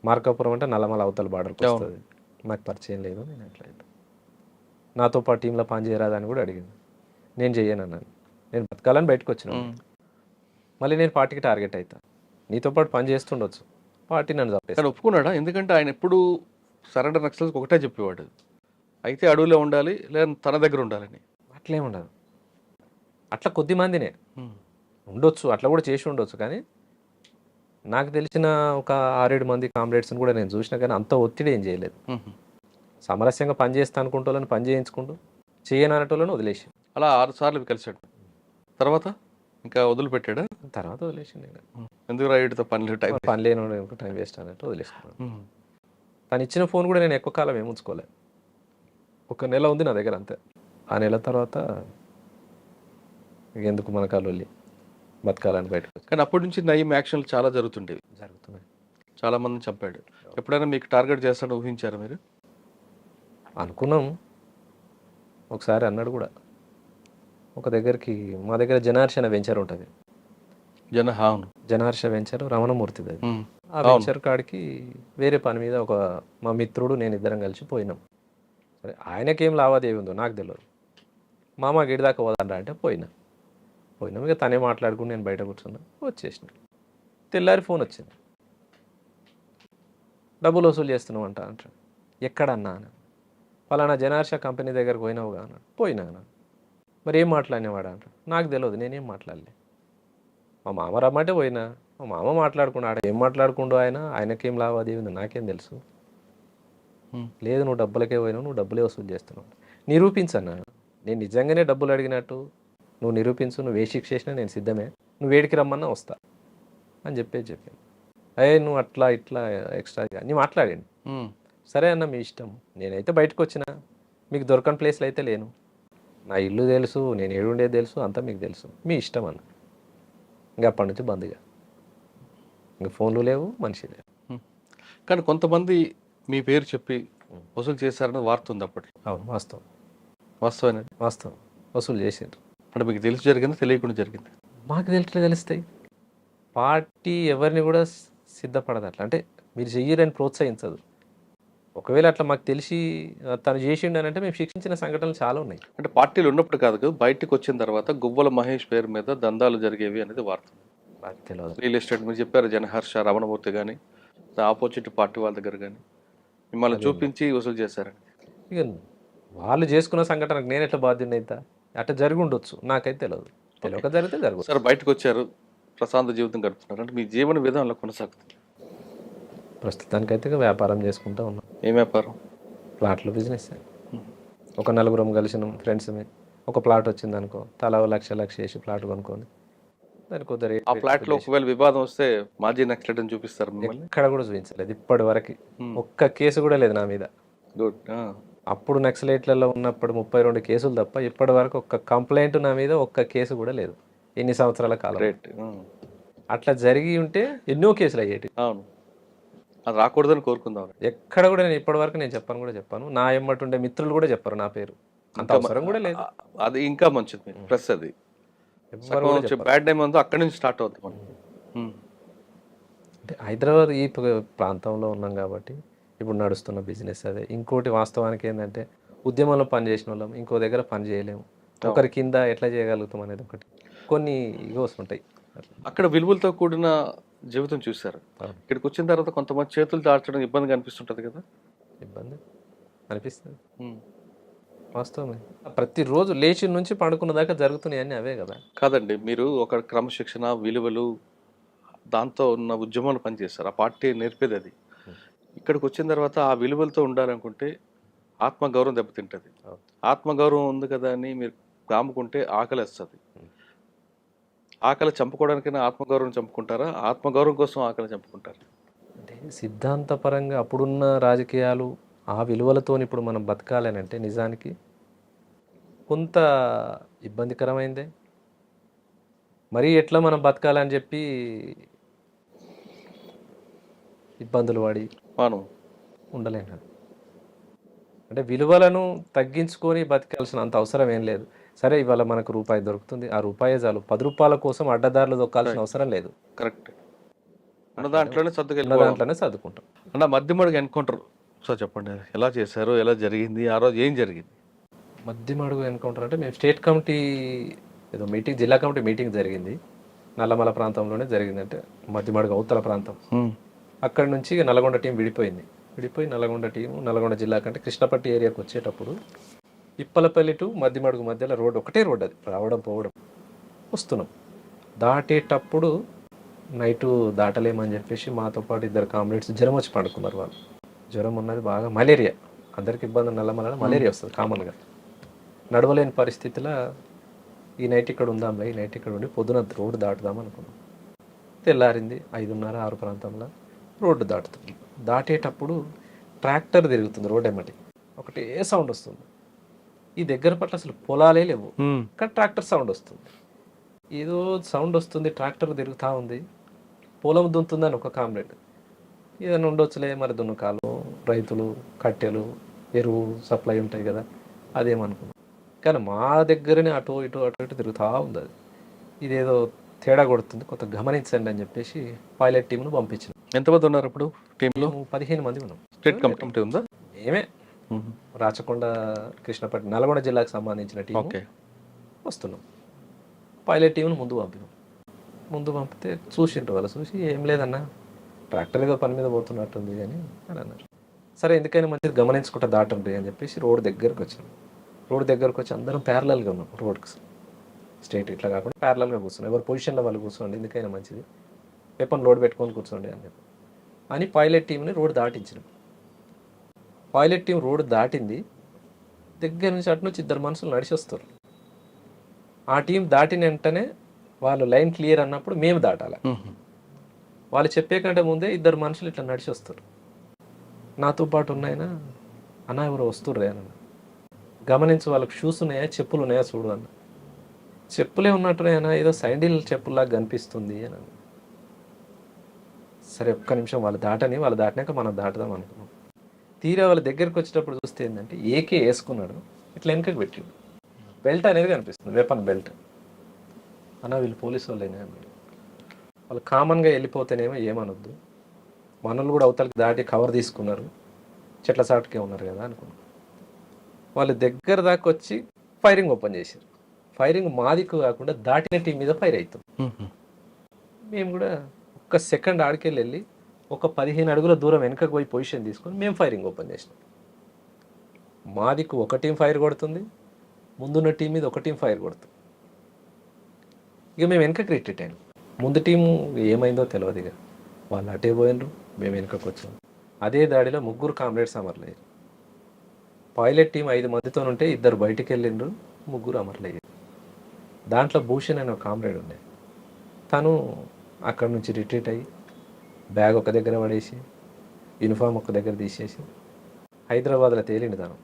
మార్కాపురం అంటే నల్లమల అవతల బార్డర్కి వస్తుంది, నాకు పరిచయం లేదు, నేను ఎట్లా నాతో పాటు టీంలో పని చేయరాదని కూడా అడిగింది, నేను చెయ్యను అన్నాను, నేను బతకాలని బయటకు వచ్చినాను, మళ్ళీ నేను పార్టీకి టార్గెట్ అవుతా, నీతో పాటు పని చేస్తుండొచ్చు, పార్టీ నన్ను చంపేస్తాను. ఒప్పుకున్నాడా, ఎందుకంటే ఆయన ఎప్పుడు సరెండర్ నక్సల్స్కి ఒకటే చెప్పేవాడు, అయితే అడవిలో ఉండాలి లేదా తన దగ్గర ఉండాలని. అట్లేం ఉండదు, అట్లా కొద్ది మందినే ఉండొచ్చు, అట్లా కూడా చేసి ఉండొచ్చు, కానీ నాకు తెలిసిన ఒక 6-7 మంది కామ్రేడ్స్ని కూడా నేను చూసినా కానీ అంత ఒత్తిడి ఏం చేయలేదు. సామరస్యంగా పని చేస్తా అనుకుంటోళ్ళని పని చేయించుకుంటూ, చేయనటోళ్ళని వదిలేసి. అలా 6 సార్లు కలిసాడు. తర్వాత ఇంకా వదిలిపెట్టాడా, తర్వాత వదిలేసింది. ఎందుకు రైడ్తో పని లేని టైం వేస్ట్ అన్నట్టు వదిలేసుకున్నాను. తను ఇచ్చిన ఫోన్ కూడా నేను ఎక్కువ కాలం ఏముంచుకోలేదు, 1 నెల ఉంది నా దగ్గర అంతే. ఆ నెల తర్వాత ఇక ఎందుకు మన కాళ్ళు బతకాలని బయటకు వచ్చి కానీ అప్పటి నుంచి నయం యాక్షన్లు చాలా జరుగుతుండేవి, జరుగుతున్నాయి. చాలా మందిని చంపాడు. ఎప్పుడైనా మీకు టార్గెట్ చేస్తాడని ఊహించారా మీరు? అనుకున్నాం, ఒకసారి అన్నాడు కూడా. ఒక దగ్గరికి మా దగ్గర జనార్షణ వెంచర్ ఉంటుంది, అవును. జనార్ష వెంచర్ రమణమూర్తిది అది. ఉమ్. ఆ వెంచర్ కాడికి వేరే పని మీద మా మిత్రుడు నేను ఇద్దరం కలిసి పోయినాం. సరే ఆయనకేం లావాదేవీ ఉందో నాకు తెలియదు. మామ గిడి దాకా పోదాంరా అంటే పోయినాం. ఇక తనే మాట్లాడుకుని నేను బయట కూర్చున్నా, వచ్చేసిన. తెల్లారి ఫోన్ వచ్చింది, డబ్బులు వసూలు చేస్తున్నావు అంటాడు. ఎక్కడన్నా అని. ఫలానా జనార్ష కంపెనీ దగ్గరకు పోయినావుగా అన్నాడు. పోయినా అన్నాడు. మరి ఏం మాట్లాడినవాడు అంటాడు. నాకు తెలియదు, నేనేం మాట్లాడలే. మా మామ రమ్మంటే పోయినా, మా మామ మాట్లాడుకున్నాడు. ఏం మాట్లాడుకుండో ఆయనకేం లావాదేవీ ఉందో నాకేం తెలుసు. లేదు నువ్వు డబ్బులకే పోయినావు, నువ్వు డబ్బులే వసూలు చేస్తున్నావు. నిరూపించన్నా, నేను నిజంగానే డబ్బులు అడిగినట్టు నువ్వు నిరూపించు, నువ్వు ఏ శిక్ష చేసినా నేను సిద్ధమే, నువ్వు వేడికి రమ్మన్నా వస్తా అని చెప్పాను. నువ్వు అట్లా ఇట్లా ఎక్స్ట్రా అని మాట్లాడండి. సరే అన్న మీ ఇష్టం, నేనైతే బయటకు వచ్చిన, మీకు దొరకని ప్లేస్లో అయితే లేను, నా ఇల్లు తెలుసు, నేను ఏడుండేది తెలుసు, అంతా మీకు తెలుసు, మీ ఇష్టం అన్న. ఇంకా అప్పటి నుంచి బంద్గా, ఇంకా ఫోన్లు లేవు, మనిషి లేవు. కానీ కొంతమంది మీ పేరు చెప్పి వసూలు చేశారని వార్త ఉంది అప్పట్లో. అవును, వాస్తవం. వాస్తవం వసూలు చేసిండ్రు. అంటే మీకు తెలిసి జరిగింది, తెలియకుండా జరిగింది? మాకు తెలుస్తాయి. పార్టీ ఎవరిని కూడా సిద్ధపడదు అట్లా, అంటే మీరు చెయ్యరని ప్రోత్సహించదు. ఒకవేళ అట్లా మాకు తెలిసి తను చేసిండు అని అంటే మేము శిక్షించిన సంఘటనలు చాలా ఉన్నాయి. అంటే పార్టీలు ఉన్నప్పుడు కాదు కదా, బయటకు వచ్చిన తర్వాత గువ్వల మహేష్ పేరు మీద దందాలు జరిగేవి అనేది వార్త. నాకు తెలియదు. రియల్ ఎస్టేట్ మీరు చెప్పారు, జనహర్ష, రమణమూర్తి కానీ ఆపోజిట్ పార్టీ వాళ్ళ దగ్గర కానీ మిమ్మల్ని చూపించి వసూలు చేశారని. ఇక వాళ్ళు చేసుకున్న సంఘటనకు నేను ఎట్లా బాధ్యుని అవుతా? అట్లా జరిగి ఉండొచ్చు, నాకైతే తెలియదు. తెలియక జరిగితే జరగదు. సార్ బయటకు వచ్చారు, ప్రశాంత జీవితం గడుపుతున్నారు, అంటే మీ జీవన విధానంలో కొనసాగుతుంది? ప్రస్తుతానికైతే వ్యాపారం చేసుకుంటూ ఉన్నాం. ఏం వ్యాపారం? ప్లాట్లు బిజినెస్. ఒక నలుగురం కలిసిన ఫ్రెండ్స్ ఒక ప్లాట్ వచ్చింది అనుకో, తలా లక్ష వేసి ప్లాట్ కొనుక్కొని దానికి కొద్దిగా ఆ ప్లాట్ లో ఒకవేళ వివాదం వస్తే మాజీ నక్సలైట్ అని చూపిస్తారు మిమ్మల్ని? ఎక్కడ కూడా చూపించలేదు ఇప్పటి వరకు, ఒక్క కేసు కూడా లేదు నా మీద. గుడ్. అప్పుడు నక్సలైట్లలో ఉన్నప్పుడు 32 కేసులు తప్ప ఇప్పటి వరకు ఒక్క కంప్లైంట్ నా మీద, ఒక్క కేసు కూడా లేదు ఎన్ని సంవత్సరాల కాలం. రైట్. అట్లా జరిగి ఉంటే ఎన్నో కేసులు అయ్యేటి. అవును, అది రాకూడదని కోరుకుందాం. ఎక్కడ కూడా నేను ఇప్పటి వరకు నేను చెప్పాను. నా ఎమ్మటి ఉండే మిత్రులు కూడా చెప్పారు నా పేరు, అంత అవసరం కూడా లేదు. అది ఇంకా మంచిది. ప్లస్ అది బ్యాడ్ టైం ఉందో అక్కడి నుంచి స్టార్ట్ అవుతుంది మనం. అంటే హైదరాబాద్ ఈ ప్రాంతంలో ఉన్నాం కాబట్టి ఇప్పుడు నడుస్తున్న బిజినెస్ అదే. ఇంకోటి వాస్తవానికి ఏంటంటే ఉద్యమంలో పని చేసిన వాళ్ళం ఇంకో దగ్గర పని చేయలేము, ఒకరి కింద ఎట్లా చేయగలుగుతాం అనేది ఒకటి, కొన్ని ఈగోస్ ఉంటాయి. అక్కడ విలువలతో కూడిన జీవితం చూశారు, ఇక్కడికి వచ్చిన తర్వాత కొంతమంది చేతులు దాల్చడం ఇబ్బందిగా అనిపిస్తుంటది కదా? ఇబ్బంది అనిపిస్తుంది, వాస్తవమే. ప్రతిరోజు లేచి నుంచి పండుకున్న దాకా జరుగుతున్నాయి అన్నీ అవే కదా. కాదండి, మీరు ఒక క్రమశిక్షణ, విలువలు, దాంతో ఉన్న ఉద్యమాలు పనిచేస్తారు, ఆ పార్టీ నేర్పేది అది. ఇక్కడికి వచ్చిన తర్వాత ఆ విలువలతో ఉండాలనుకుంటే ఆత్మగౌరవం దెబ్బతింటుంది. ఆత్మగౌరవం ఉంది కదా అని మీరు కాముకుంటే ఆకలి వస్తుంది. ఆకలి చంపుకోవడానికైనా ఆత్మగౌరవం చంపుకుంటారా, ఆత్మగౌరవం కోసం ఆకలి చంపుకుంటారా? అంటే సిద్ధాంతపరంగా అప్పుడున్న రాజకీయాలు ఆ విలువలతో ఇప్పుడు మనం బతకాలని అంటే నిజానికి కొంత ఇబ్బందికరమైందే. మరి ఎట్లా మనం బతకాలని చెప్పి ఇబ్బందులు పడి ఉండలేను. అంటే విలువలను తగ్గించుకొని బతకాల్సిన అంత అవసరం ఏం లేదు. సరే ఇవాళ మనకు రూపాయి దొరుకుతుంది, ఆ రూపాయే చాలు. 10 రూపాయల కోసం అడ్డదారులు దొక్కాల్సిన అవసరం లేదు. కరెక్ట్. దాంట్లోనే సర్దుకుంటాం. అన్న మధ్యమడుగు ఎన్కౌంటర్ సార్ చెప్పండి, ఎలా చేశారు, ఎలా జరిగింది, ఆ రోజు ఏం జరిగింది? మధ్యమడుగు ఎన్కౌంటర్ అంటే మేము స్టేట్ కమిటీ ఏదో మీటింగ్, జిల్లా కమిటీ మీటింగ్ జరిగింది నల్లమల ప్రాంతంలోనే జరిగింది. అంటే మధ్యమడుగు అవతల ప్రాంతం. అక్కడి నుంచి నల్గొండ టీం విడిపోయి నల్గొండ టీము నల్గొండ జిల్లా కంటే కృష్ణపట్టి ఏరియాకి వచ్చేటప్పుడు ఇప్పలపల్లి టు మధ్యమడుగు మధ్యలో రోడ్, ఒకటే రోడ్, అది రావడం పోవడం. వస్తున్నాం, దాటేటప్పుడు నైటు దాటలేమని చెప్పేసి మాతో పాటు 2 కామ్రేడ్స్ జ్వరం వచ్చి పడుకున్నారు. వాళ్ళు జ్వరం ఉన్నది బాగా, మలేరియా, అందరికి ఇబ్బంది, నల్లమల మలేరియా వస్తుంది కామన్గా. నడవలేని పరిస్థితిలో ఈ నైట్ ఇక్కడ ఉందాంలే, ఈ నైట్ ఇక్కడ ఉండి పొద్దున రోడ్డు దాటుదాం అనుకున్నాం. తెల్లారింది 5:30, 6 ప్రాంతంలో రోడ్డు దాటుతుంది. దాటేటప్పుడు ట్రాక్టర్ తిరుగుతుంది రోడ్ ఎమ్మటి, ఒకటే సౌండ్ వస్తుంది. ఈ దగ్గర పట్ల అసలు పొలాలే లేవు, కానీ ట్రాక్టర్ సౌండ్ వస్తుంది. ఏదో సౌండ్ వస్తుంది, ట్రాక్టర్ తిరుగుతూ ఉంది, పొలం దున్నుతుందని ఒక కామ్రేడ్. ఏదైనా ఉండొచ్చులే మరి దున్నకాలు, రైతులు, కట్టెలు, ఎరువు సప్లై ఉంటాయి కదా, అదేమనుకున్నాం. కానీ మా దగ్గరనే అటు ఇటు తిరుగుతూ ఉంది అది. ఇదేదో తేడా కొడుతుంది, కొంత గమనించండి అని చెప్పేసి పైలట్ టీంను పంపించినాం. ఎంతమంది ఉన్నారు ఇప్పుడు టీంలో? 15 మంది ఉన్నాం. స్టేట్ కమిటీ ఉందా? మేమే రాచకొండ, కృష్ణపట్నం, నల్గొండ జిల్లాకు సంబంధించిన టీం ఓకే. వస్తున్నాం. పైలట్ టీంను ముందు పంపినాం. ముందు పంపితే చూసిండ్రు వాళ్ళు. చూసి ఏం లేదన్నా, ట్రాక్టర్ ఏదో పని మీద పోతున్నట్టుంది అని అన్నారు. సరే ఎందుకైనా మంచిది గమనించుకుంటా దాటండి అని చెప్పేసి రోడ్ దగ్గరకు వచ్చాం. రోడ్ దగ్గరకు వచ్చి అందరం ప్యారలల్గా ఉన్నాం రోడ్కి. స్ట్రైట్ ఇట్లా కాకుండా ప్యారలల్గా కూర్చున్నాం. ఎవరు పొజిషన్లో వాళ్ళు కూర్చోండి, ఎందుకైనా మంచిది, వెపన్ లోడ్ పెట్టుకొని కూర్చోండి అని చెప్పి అని పైలట్ టీంని రోడ్ దాటించినాం. పైలట్ టీం రోడ్ దాటింది. దగ్గర నుంచి అటు నుంచి 2 మనుషులు నడిచి వస్తారు. ఆ టీం దాటిన వెంటనే వాళ్ళు లైన్ క్లియర్ అన్నప్పుడు మేము దాటాలి. వాళ్ళు చెప్పే కంటే ముందే 2 మనుషులు ఇట్లా నడిచి వస్తారు. నాతో పాటు ఉన్నాయన, అన్న ఎవరు వస్తుర్రే అన్న, గమనించు వాళ్ళకి షూస్ ఉన్నాయా, చెప్పులు ఉన్నాయా చూడు అన్న. చెప్పులే ఉన్నట్టున్నాయన, ఏదో సైండిల్ చెప్పుల్లాగా కనిపిస్తుంది అని అన్న. సరే ఒక్క నిమిషం వాళ్ళు దాటినాక మనం దాటుదాం అనుకున్నాం. తీరా వాళ్ళ దగ్గరికి వచ్చేటప్పుడు చూస్తే ఏంటంటే ఏకే వేసుకున్నాడు, ఇట్లా వెనకకి పెట్టిండు. బెల్ట్ అనేది కనిపిస్తుంది, వెపన్ బెల్ట్. అన్న వీళ్ళు పోలీసు వాళ్ళేనే అన్నాడు. వాళ్ళు కామన్గా వెళ్ళిపోతేనేమో ఏమనొద్దు, మనల్ని కూడా అవతలకి దాటి కవర్ తీసుకున్నారు, చెట్ల సాటుకే ఉన్నారు కదా అనుకున్నాం. వాళ్ళు దగ్గర దాకా వచ్చి ఫైరింగ్ ఓపెన్ చేశారు. ఫైరింగ్ మాదికు కాకుండా దాటిన టీం మీద ఫైర్ అవుతాం. మేము కూడా ఒక్క సెకండ్ ఆడికెళ్ళి ఒక 15 అడుగుల దూరం వెనకకు పోయి పొజిషన్ తీసుకొని మేము ఫైరింగ్ ఓపెన్ చేసినాం. మాదికు ఒక టీం ఫైర్ కొడుతుంది, ముందున్న టీం మీద ఒక టీం ఫైర్ కొడుతుంది. ఇక మేము వెనకకి రిట్రీట్ అయ్యాం. ముందు టీము ఏమైందో తెలియదు, ఇక వాళ్ళు అటే పోయినరు, మేము వెనకకు వచ్చాము. అదే దాడిలో 3 కామ్రేడ్స్ అమరులయ్యారు. పైలట్ టీం 5 మందితో ఉంటే 2 బయటికి వెళ్ళిండ్రు, 3 అమరులయ్యారు. దాంట్లో భూషణ్ అనే ఒక కామ్రేడ్ ఉండే, తను అక్కడ నుంచి రిట్రీట్ అయ్యి బ్యాగ్ ఒక దగ్గర పడేసి యూనిఫామ్ ఒక దగ్గర తీసేసి హైదరాబాద్లో తేలిండు తను.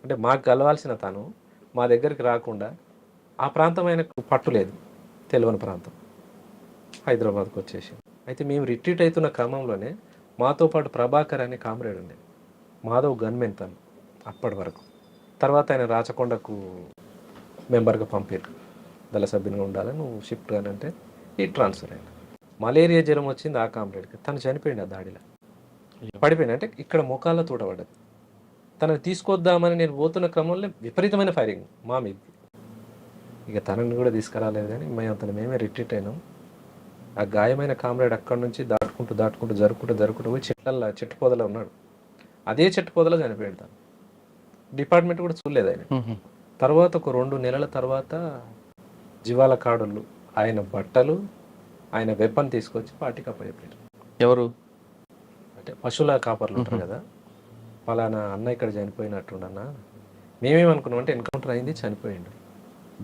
అంటే మాకు కలవాల్సిన తను మా దగ్గరికి రాకుండా, ఆ ప్రాంతం ఆయనకు పట్టులేదు, తెలియని ప్రాంతం, హైదరాబాద్కి వచ్చేసి. అయితే మేము రిట్రీట్ అవుతున్న క్రమంలోనే మాతో పాటు ప్రభాకర్ అనే కామ్రేడ్ ఉండే, మాధవ్ గన్మెన్ తను అప్పటి వరకు. తర్వాత ఆయన రాచకొండకు మెంబర్గా పంపారు, దళ సభ్యునిగా ఉండాలని, నువ్వు షిఫ్ట్ అని అంటే ఈ ట్రాన్స్ఫర్ అయ్యాను. మలేరియా జ్వరం వచ్చింది ఆ కామ్రేడ్కి, తను చనిపోయింది ఆ దాడిలో. పడిపోయింది అంటే ఇక్కడ మోకాల్లో తూటపడ్డది. తనని తీసుకొద్దామని నేను పోతున్న క్రమంలో విపరీతమైన ఫైరింగ్ మా మీద. ఇక తనని కూడా తీసుకురాలేదు, కానీ మేమే రిట్రీట్ అయినాం. ఆ గాయమైన కామ్రేడ్ అక్కడి నుంచి జరుపుకుంటూ పోయి చెట్టు పొదలో ఉన్నాడు. అదే చెట్టు పొదలో చనిపోయాడు తను. డిపార్ట్మెంట్ కూడా చూడలేదు ఆయన. తర్వాత ఒక 2 నెలల తర్వాత జీవాల కాడుళ్ళు ఆయన బట్టలు, ఆయన వెపన్ తీసుకొచ్చి పార్టీకి అప్పచెప్పారు. ఎవరు అంటే పశువుల కాపర్లు ఉంటారు కదా, పలానా అన్న ఇక్కడ చనిపోయినట్టుండన్న. మేమేమనుకున్నాం అంటే ఎన్కౌంటర్ అయింది, చనిపోయిండు,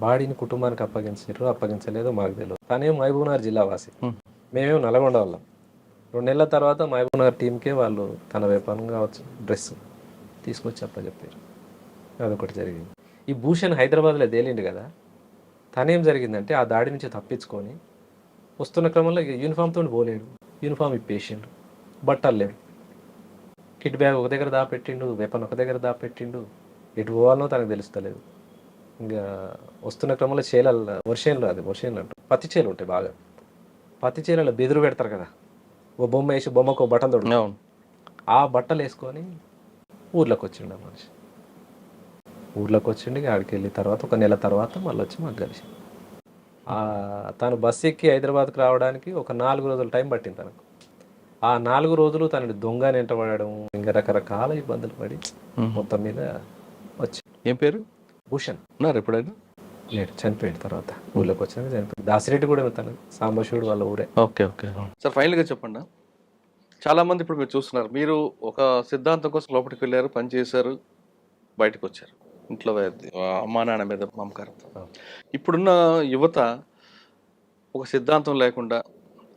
బాడీని కుటుంబానికి అప్పగించలేదో మాకు తెలియదు. తనేం మహబూబ్నగర్ జిల్లా వాసి, మేమేమో నల్గొండ వాళ్ళం. 2 నెలల తర్వాత మహబూబ్నగర్ టీంకే వాళ్ళు తన వెపన్ కావచ్చు, డ్రెస్ తీసుకొచ్చి అప్పచెప్పారు. అదొకటి జరిగింది. ఈ భూషణ్ హైదరాబాద్లో తేలిండు కదా, తనేం జరిగిందంటే ఆ దాడి నుంచి తప్పించుకొని వస్తున్న క్రమంలో యూనిఫామ్తో పోలేడు, యూనిఫామ్ ఇప్పేసిండు, బట్టలు లేవు, కిట్ బ్యాగ్ ఒక దగ్గర దాపెట్టిండు, వెపన్ ఒక దగ్గర దాపెట్టిండు, ఎటు పోవాలనో తనకు తెలుస్తలేదు. ఇంకా వస్తున్న క్రమంలో వర్షేన్లు అంటారు, పత్తి చేలు ఉంటాయి బాగా, పత్తి చేలలో బెదురు పెడతారు కదా, ఓ బొమ్మ వేసి బొమ్మకు బట్టలు తొడు, ఆ బట్టలు వేసుకొని ఊర్లోకి వచ్చిండు ఆ మనిషి. ఊర్లోకి వచ్చిండి, ఆడికి వెళ్ళిన తర్వాత 1 నెల తర్వాత మళ్ళీ వచ్చి మాకు కలిసి, తను బస్సు ఎక్కి హైదరాబాద్కి రావడానికి ఒక 4 రోజులు టైం పట్టింది తనకు. ఆ 4 రోజులు తనని దొంగ వెంటబడడం, ఇంకా రకరకాల ఇబ్బందులు పడి మొత్తం మీద వచ్చి. ఏం పేరు? భూషణ్. ఉన్నారు ఎప్పుడైనా? లేడు, చనిపోయింది. తర్వాత ఊళ్ళోకి వచ్చాక చనిపోయింది. దాసిరెడ్డి కూడా తను సాంబశివుడు వాళ్ళ ఊరే. ఓకే. సార్ ఫైనల్గా చెప్పండి, చాలామంది ఇప్పుడు మీరు చూస్తున్నారు, మీరు ఒక సిద్ధాంతం కోసం లోపలికి వెళ్ళారు, పని చేశారు, బయటకు వచ్చారు, ఇంట్లో అమ్మా నాన్న మీద మమకారంతో. ఇప్పుడున్న యువత ఒక సిద్ధాంతం లేకుండా,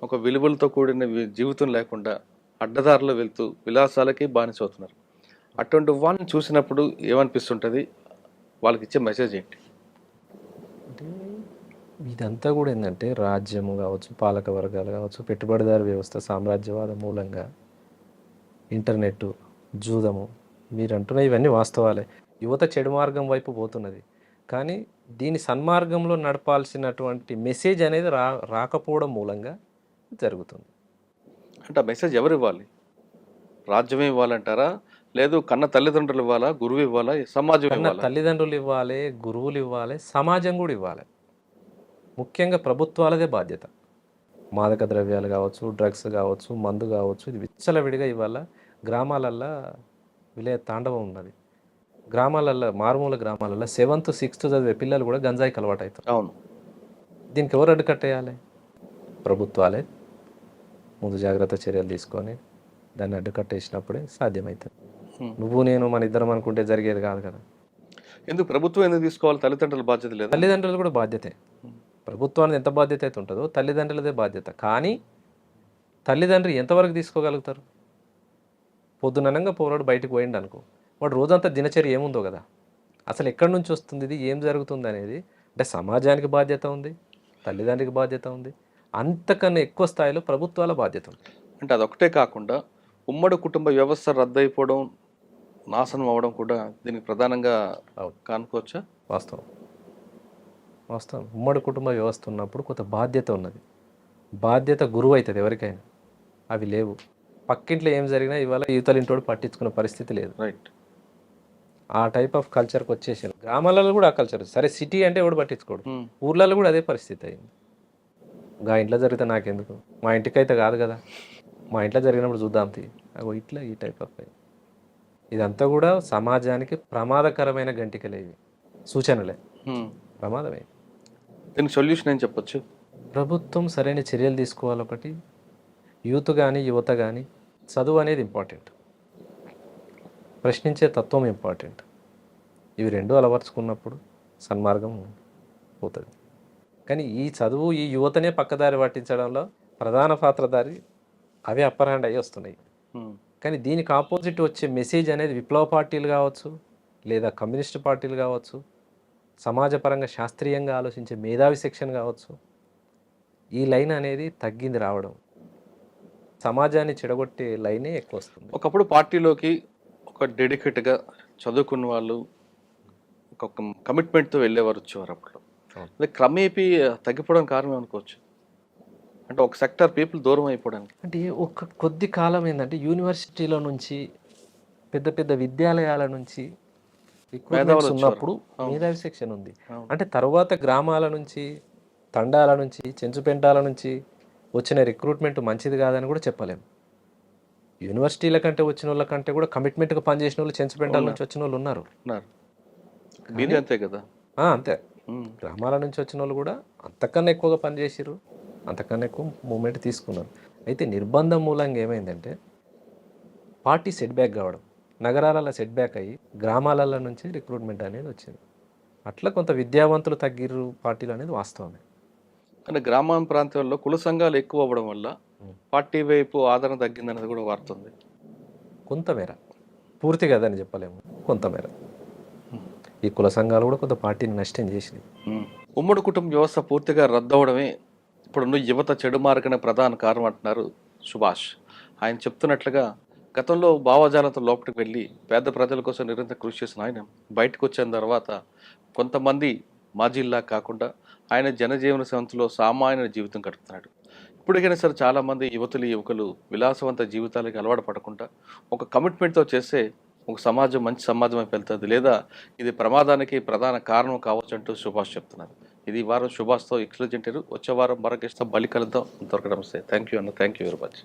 ఒక విలువలతో కూడిన జీవితం లేకుండా అడ్డదారిలో వెళ్తూ విలాసాలకి బానిసవుతున్నారు. అటువంటి వాళ్ళని చూసినప్పుడు ఏమనిపిస్తుంటుంది, వాళ్ళకి ఇచ్చే మెసేజ్ ఏంటి? అంటే ఇదంతా కూడా ఏంటంటే రాజ్యము కావచ్చు, పాలక వర్గాలు కావచ్చు, పెట్టుబడిదారు వ్యవస్థ, సామ్రాజ్యవాద మూలంగా ఇంటర్నెట్, జూదము, మీరు అంటున్న ఇవన్నీ వాస్తవాలే. యువత చెడు మార్గం వైపు పోతున్నది. కానీ దీని సన్మార్గంలో నడపాల్సినటువంటి మెసేజ్ అనేది రాకపోవడం మూలంగా జరుగుతుంది. అంటే ఆ మెసేజ్ ఎవరు ఇవ్వాలి? రాజ్యమే ఇవ్వాలంటారా? లేదు కన్న తల్లిదండ్రులు ఇవ్వాలా? గురువు ఇవ్వాలా? సమాజం కన్నా ఇవ్వాలా? తల్లిదండ్రులు ఇవ్వాలి, గురువులు ఇవ్వాలి, సమాజం కూడా ఇవ్వాలి. ముఖ్యంగా ప్రభుత్వాలదే బాధ్యత. మాదక ద్రవ్యాలు కావచ్చు, డ్రగ్స్ కావచ్చు, మందు కావచ్చు, ఇది విచ్చలవిడిగా ఇవాళ గ్రామాలల్లో విలయ తాండవం ఉన్నది. గ్రామాలల్లో, మారుమూల గ్రామాలల్లో 7th 6th చదివే పిల్లలు కూడా గంజాయికి అలవాటు అవుతారు. అవును. దీనికి ఎవరు అడ్డుకట్టేయాలి? ప్రభుత్వాలే ముందు జాగ్రత్త చర్యలు తీసుకొని దాన్ని అడ్డుకట్టేసినప్పుడే సాధ్యమవుతుంది. నువ్వు నేను మన ఇద్దరం అనుకుంటే జరిగేది కాదు కదా. ఎందుకు ప్రభుత్వం ఎందుకు తీసుకోవాలి? తల్లిదండ్రుల బాధ్యత లేదా? తల్లిదండ్రులు కూడా బాధ్యతే. ప్రభుత్వానికి ఎంత బాధ్యత అయితే ఉంటుందో తల్లిదండ్రులదే బాధ్యత. కానీ తల్లిదండ్రులు ఎంతవరకు తీసుకోగలుగుతారు? పొద్దుననంగా పోరాడు బయటకు పోయిండు అనుకో, వాడు రోజంతా దినచర్య ఏముందో కదా, అసలు ఎక్కడి నుంచి వస్తుంది, ఇది ఏం జరుగుతుంది అనేది. అంటే సమాజానికి బాధ్యత ఉంది, తల్లిదండ్రికి బాధ్యత ఉంది, అంతకన్నా ఎక్కువ స్థాయిలో ప్రభుత్వాల బాధ్యత ఉంది. అంటే అదొకటే కాకుండా ఉమ్మడి కుటుంబ వ్యవస్థ రద్దయిపోవడం, నాశనం అవ్వడం కూడా దీనికి ప్రధానంగా కానుకోవచ్చా? వాస్తవం. వాస్తవం. ఉమ్మడి కుటుంబ వ్యవస్థ ఉన్నప్పుడు కొంత బాధ్యత ఉన్నది. బాధ్యత గురువు అవుతుంది ఎవరికైనా. అవి లేవు. పక్కింట్లో ఏం జరిగినా ఇవాళ యువతలింటోడు పట్టించుకునే పరిస్థితి లేదు. రైట్. ఆ టైప్ ఆఫ్ కల్చర్కి వచ్చేసారు. గ్రామాలలో కూడా ఆ కల్చర్. సరే సిటీ అంటే ఎవడు పట్టించుకోడు, ఊర్లలో కూడా అదే పరిస్థితి అయింది. గా ఇంట్లో జరిగితే నాకెందుకు, మా ఇంటికైతే కాదు కదా, మా ఇంట్లో జరిగినప్పుడు చూద్దాం తీ, అగో ఇట్లా ఈ టైప్ ఆఫ్. ఇదంతా కూడా సమాజానికి ప్రమాదకరమైన గంటికలే, ఇవి సూచనలే, ప్రమాదమే. దీనికి సొల్యూషన్ ఏం చెప్పొచ్చు? ప్రభుత్వం సరైన చర్యలు తీసుకోవాలి. ఒకటి, యూత్ కానీ యువత కానీ చదువు అనేది ఇంపార్టెంట్, ప్రశ్నించే తత్వం ఇంపార్టెంట్. ఇవి రెండు అలవర్చుకున్నప్పుడు సన్మార్గం పోతుంది. కానీ ఈ చదువు ఈ యువతనే పక్కదారి పట్టించడంలో ప్రధాన పాత్రధారి అవే అప్పర్ హ్యాండ్ అయ్యి వస్తున్నాయి. కానీ దీనికి ఆపోజిట్ వచ్చే మెసేజ్ అనేది విప్లవ పార్టీలు కావచ్చు, లేదా కమ్యూనిస్ట్ పార్టీలు కావచ్చు, సమాజపరంగా శాస్త్రీయంగా ఆలోచించే మేధావి సెక్షన్ కావచ్చు, ఈ లైన్ అనేది తగ్గింది రావడం. సమాజాన్ని చెడగొట్టే లైనే ఎక్కువ వస్తుంది. ఒకప్పుడు పార్టీలోకి ఒక డెడికేట్గా చదువుకున్న వాళ్ళు ఒక కమిట్మెంట్తో వెళ్ళేవారు, వచ్చేవారు. అప్పుడు అది క్రమేపీ తగ్గిపోవడం కారణం అనుకోవచ్చు. అంటే ఒక సెక్టర్ పీపుల్ దూరం అయిపోవడానికి. అంటే ఒక కొద్ది కాలం ఏంటంటే యూనివర్సిటీల నుంచి, పెద్ద పెద్ద విద్యాలయాల నుంచి రిక్రూట్మెంట్స్ ఉన్నప్పుడు మేధావి సెక్షన్ ఉంది. అంటే తర్వాత గ్రామాల నుంచి, తండాల నుంచి, చెంచుపెంటాల నుంచి వచ్చిన రిక్రూట్మెంట్ మంచిది కాదని కూడా చెప్పలేము. యూనివర్సిటీల కంటే వచ్చిన వాళ్ళ కంటే కూడా కమిట్మెంట్గా పనిచేసిన వాళ్ళు చెంచుపెంటాల నుంచి వచ్చిన వాళ్ళు ఉన్నారు. అంతే కదా. అంతే. గ్రామాల నుంచి వచ్చిన వాళ్ళు కూడా అంతకన్నా ఎక్కువగా పనిచేసారు, అంతకన్నా ఎక్కువ మూమెంట్ తీసుకున్నారు. అయితే నిర్బంధం మూలంగా ఏమైందంటే పార్టీ సెట్ బ్యాక్ కావడం, నగరాలలో సెట్ బ్యాక్ అయ్యి గ్రామాలలో నుంచి రిక్రూట్మెంట్ అనేది వచ్చింది. అట్లా కొంత విద్యావంతులు తగ్గిర్రు పార్టీలు అనేది వాస్తవమే. కానీ గ్రామీణ ప్రాంతాల్లో కుల సంఘాలు ఎక్కువ అవ్వడం వల్ల పార్టీ వైపు ఆదరణ తగ్గిందనేది కూడా వాడుతుంది. కొంతమేర, పూర్తి కదని చెప్పలేము, కొంతమేర ఈ కుల సంఘాలు కూడా కొంత పార్టీని నష్టం చేసినాయి. ఉమ్మడి కుటుంబ వ్యవస్థ పూర్తిగా రద్దవడమే ఇప్పుడున్న యువత చెడు మార్గనే ప్రధాన కారణం అంటున్నారు సుభాష్. ఆయన చెప్తున్నట్లుగా గతంలో భావజాలంతో లోపలికి వెళ్ళి పేద ప్రజల కోసం నిరంతరం కృషి చేసిన ఆయన బయటకు వచ్చిన తర్వాత కొంతమంది మాజీల్లా కాకుండా ఆయన జనజీవన సంస్థలో సామాన్య జీవితం గడుపుతున్నాడు. ఇప్పటికైనా సరే చాలామంది యువకులు విలాసవంత జీవితాలకి అలవాటు పడకుండా ఒక కమిట్మెంట్తో చేస్తే ఒక సమాజం మంచి సమాజం వైపు వెళ్తుంది, లేదా ఇది ప్రమాదానికి ప్రధాన కారణం కావచ్చు అంటూ సుభాష్ చెప్తున్నారు. ఇది ఈ వారం సుభాష్తో ఎక్స్క్లూజివ్ ఇంటర్వ్యూ. వచ్చే వారం మరొక బలి కలుద్దాం. అంతవరకు నమస్తే. థ్యాంక్ యూ అన్న. Thank you very much.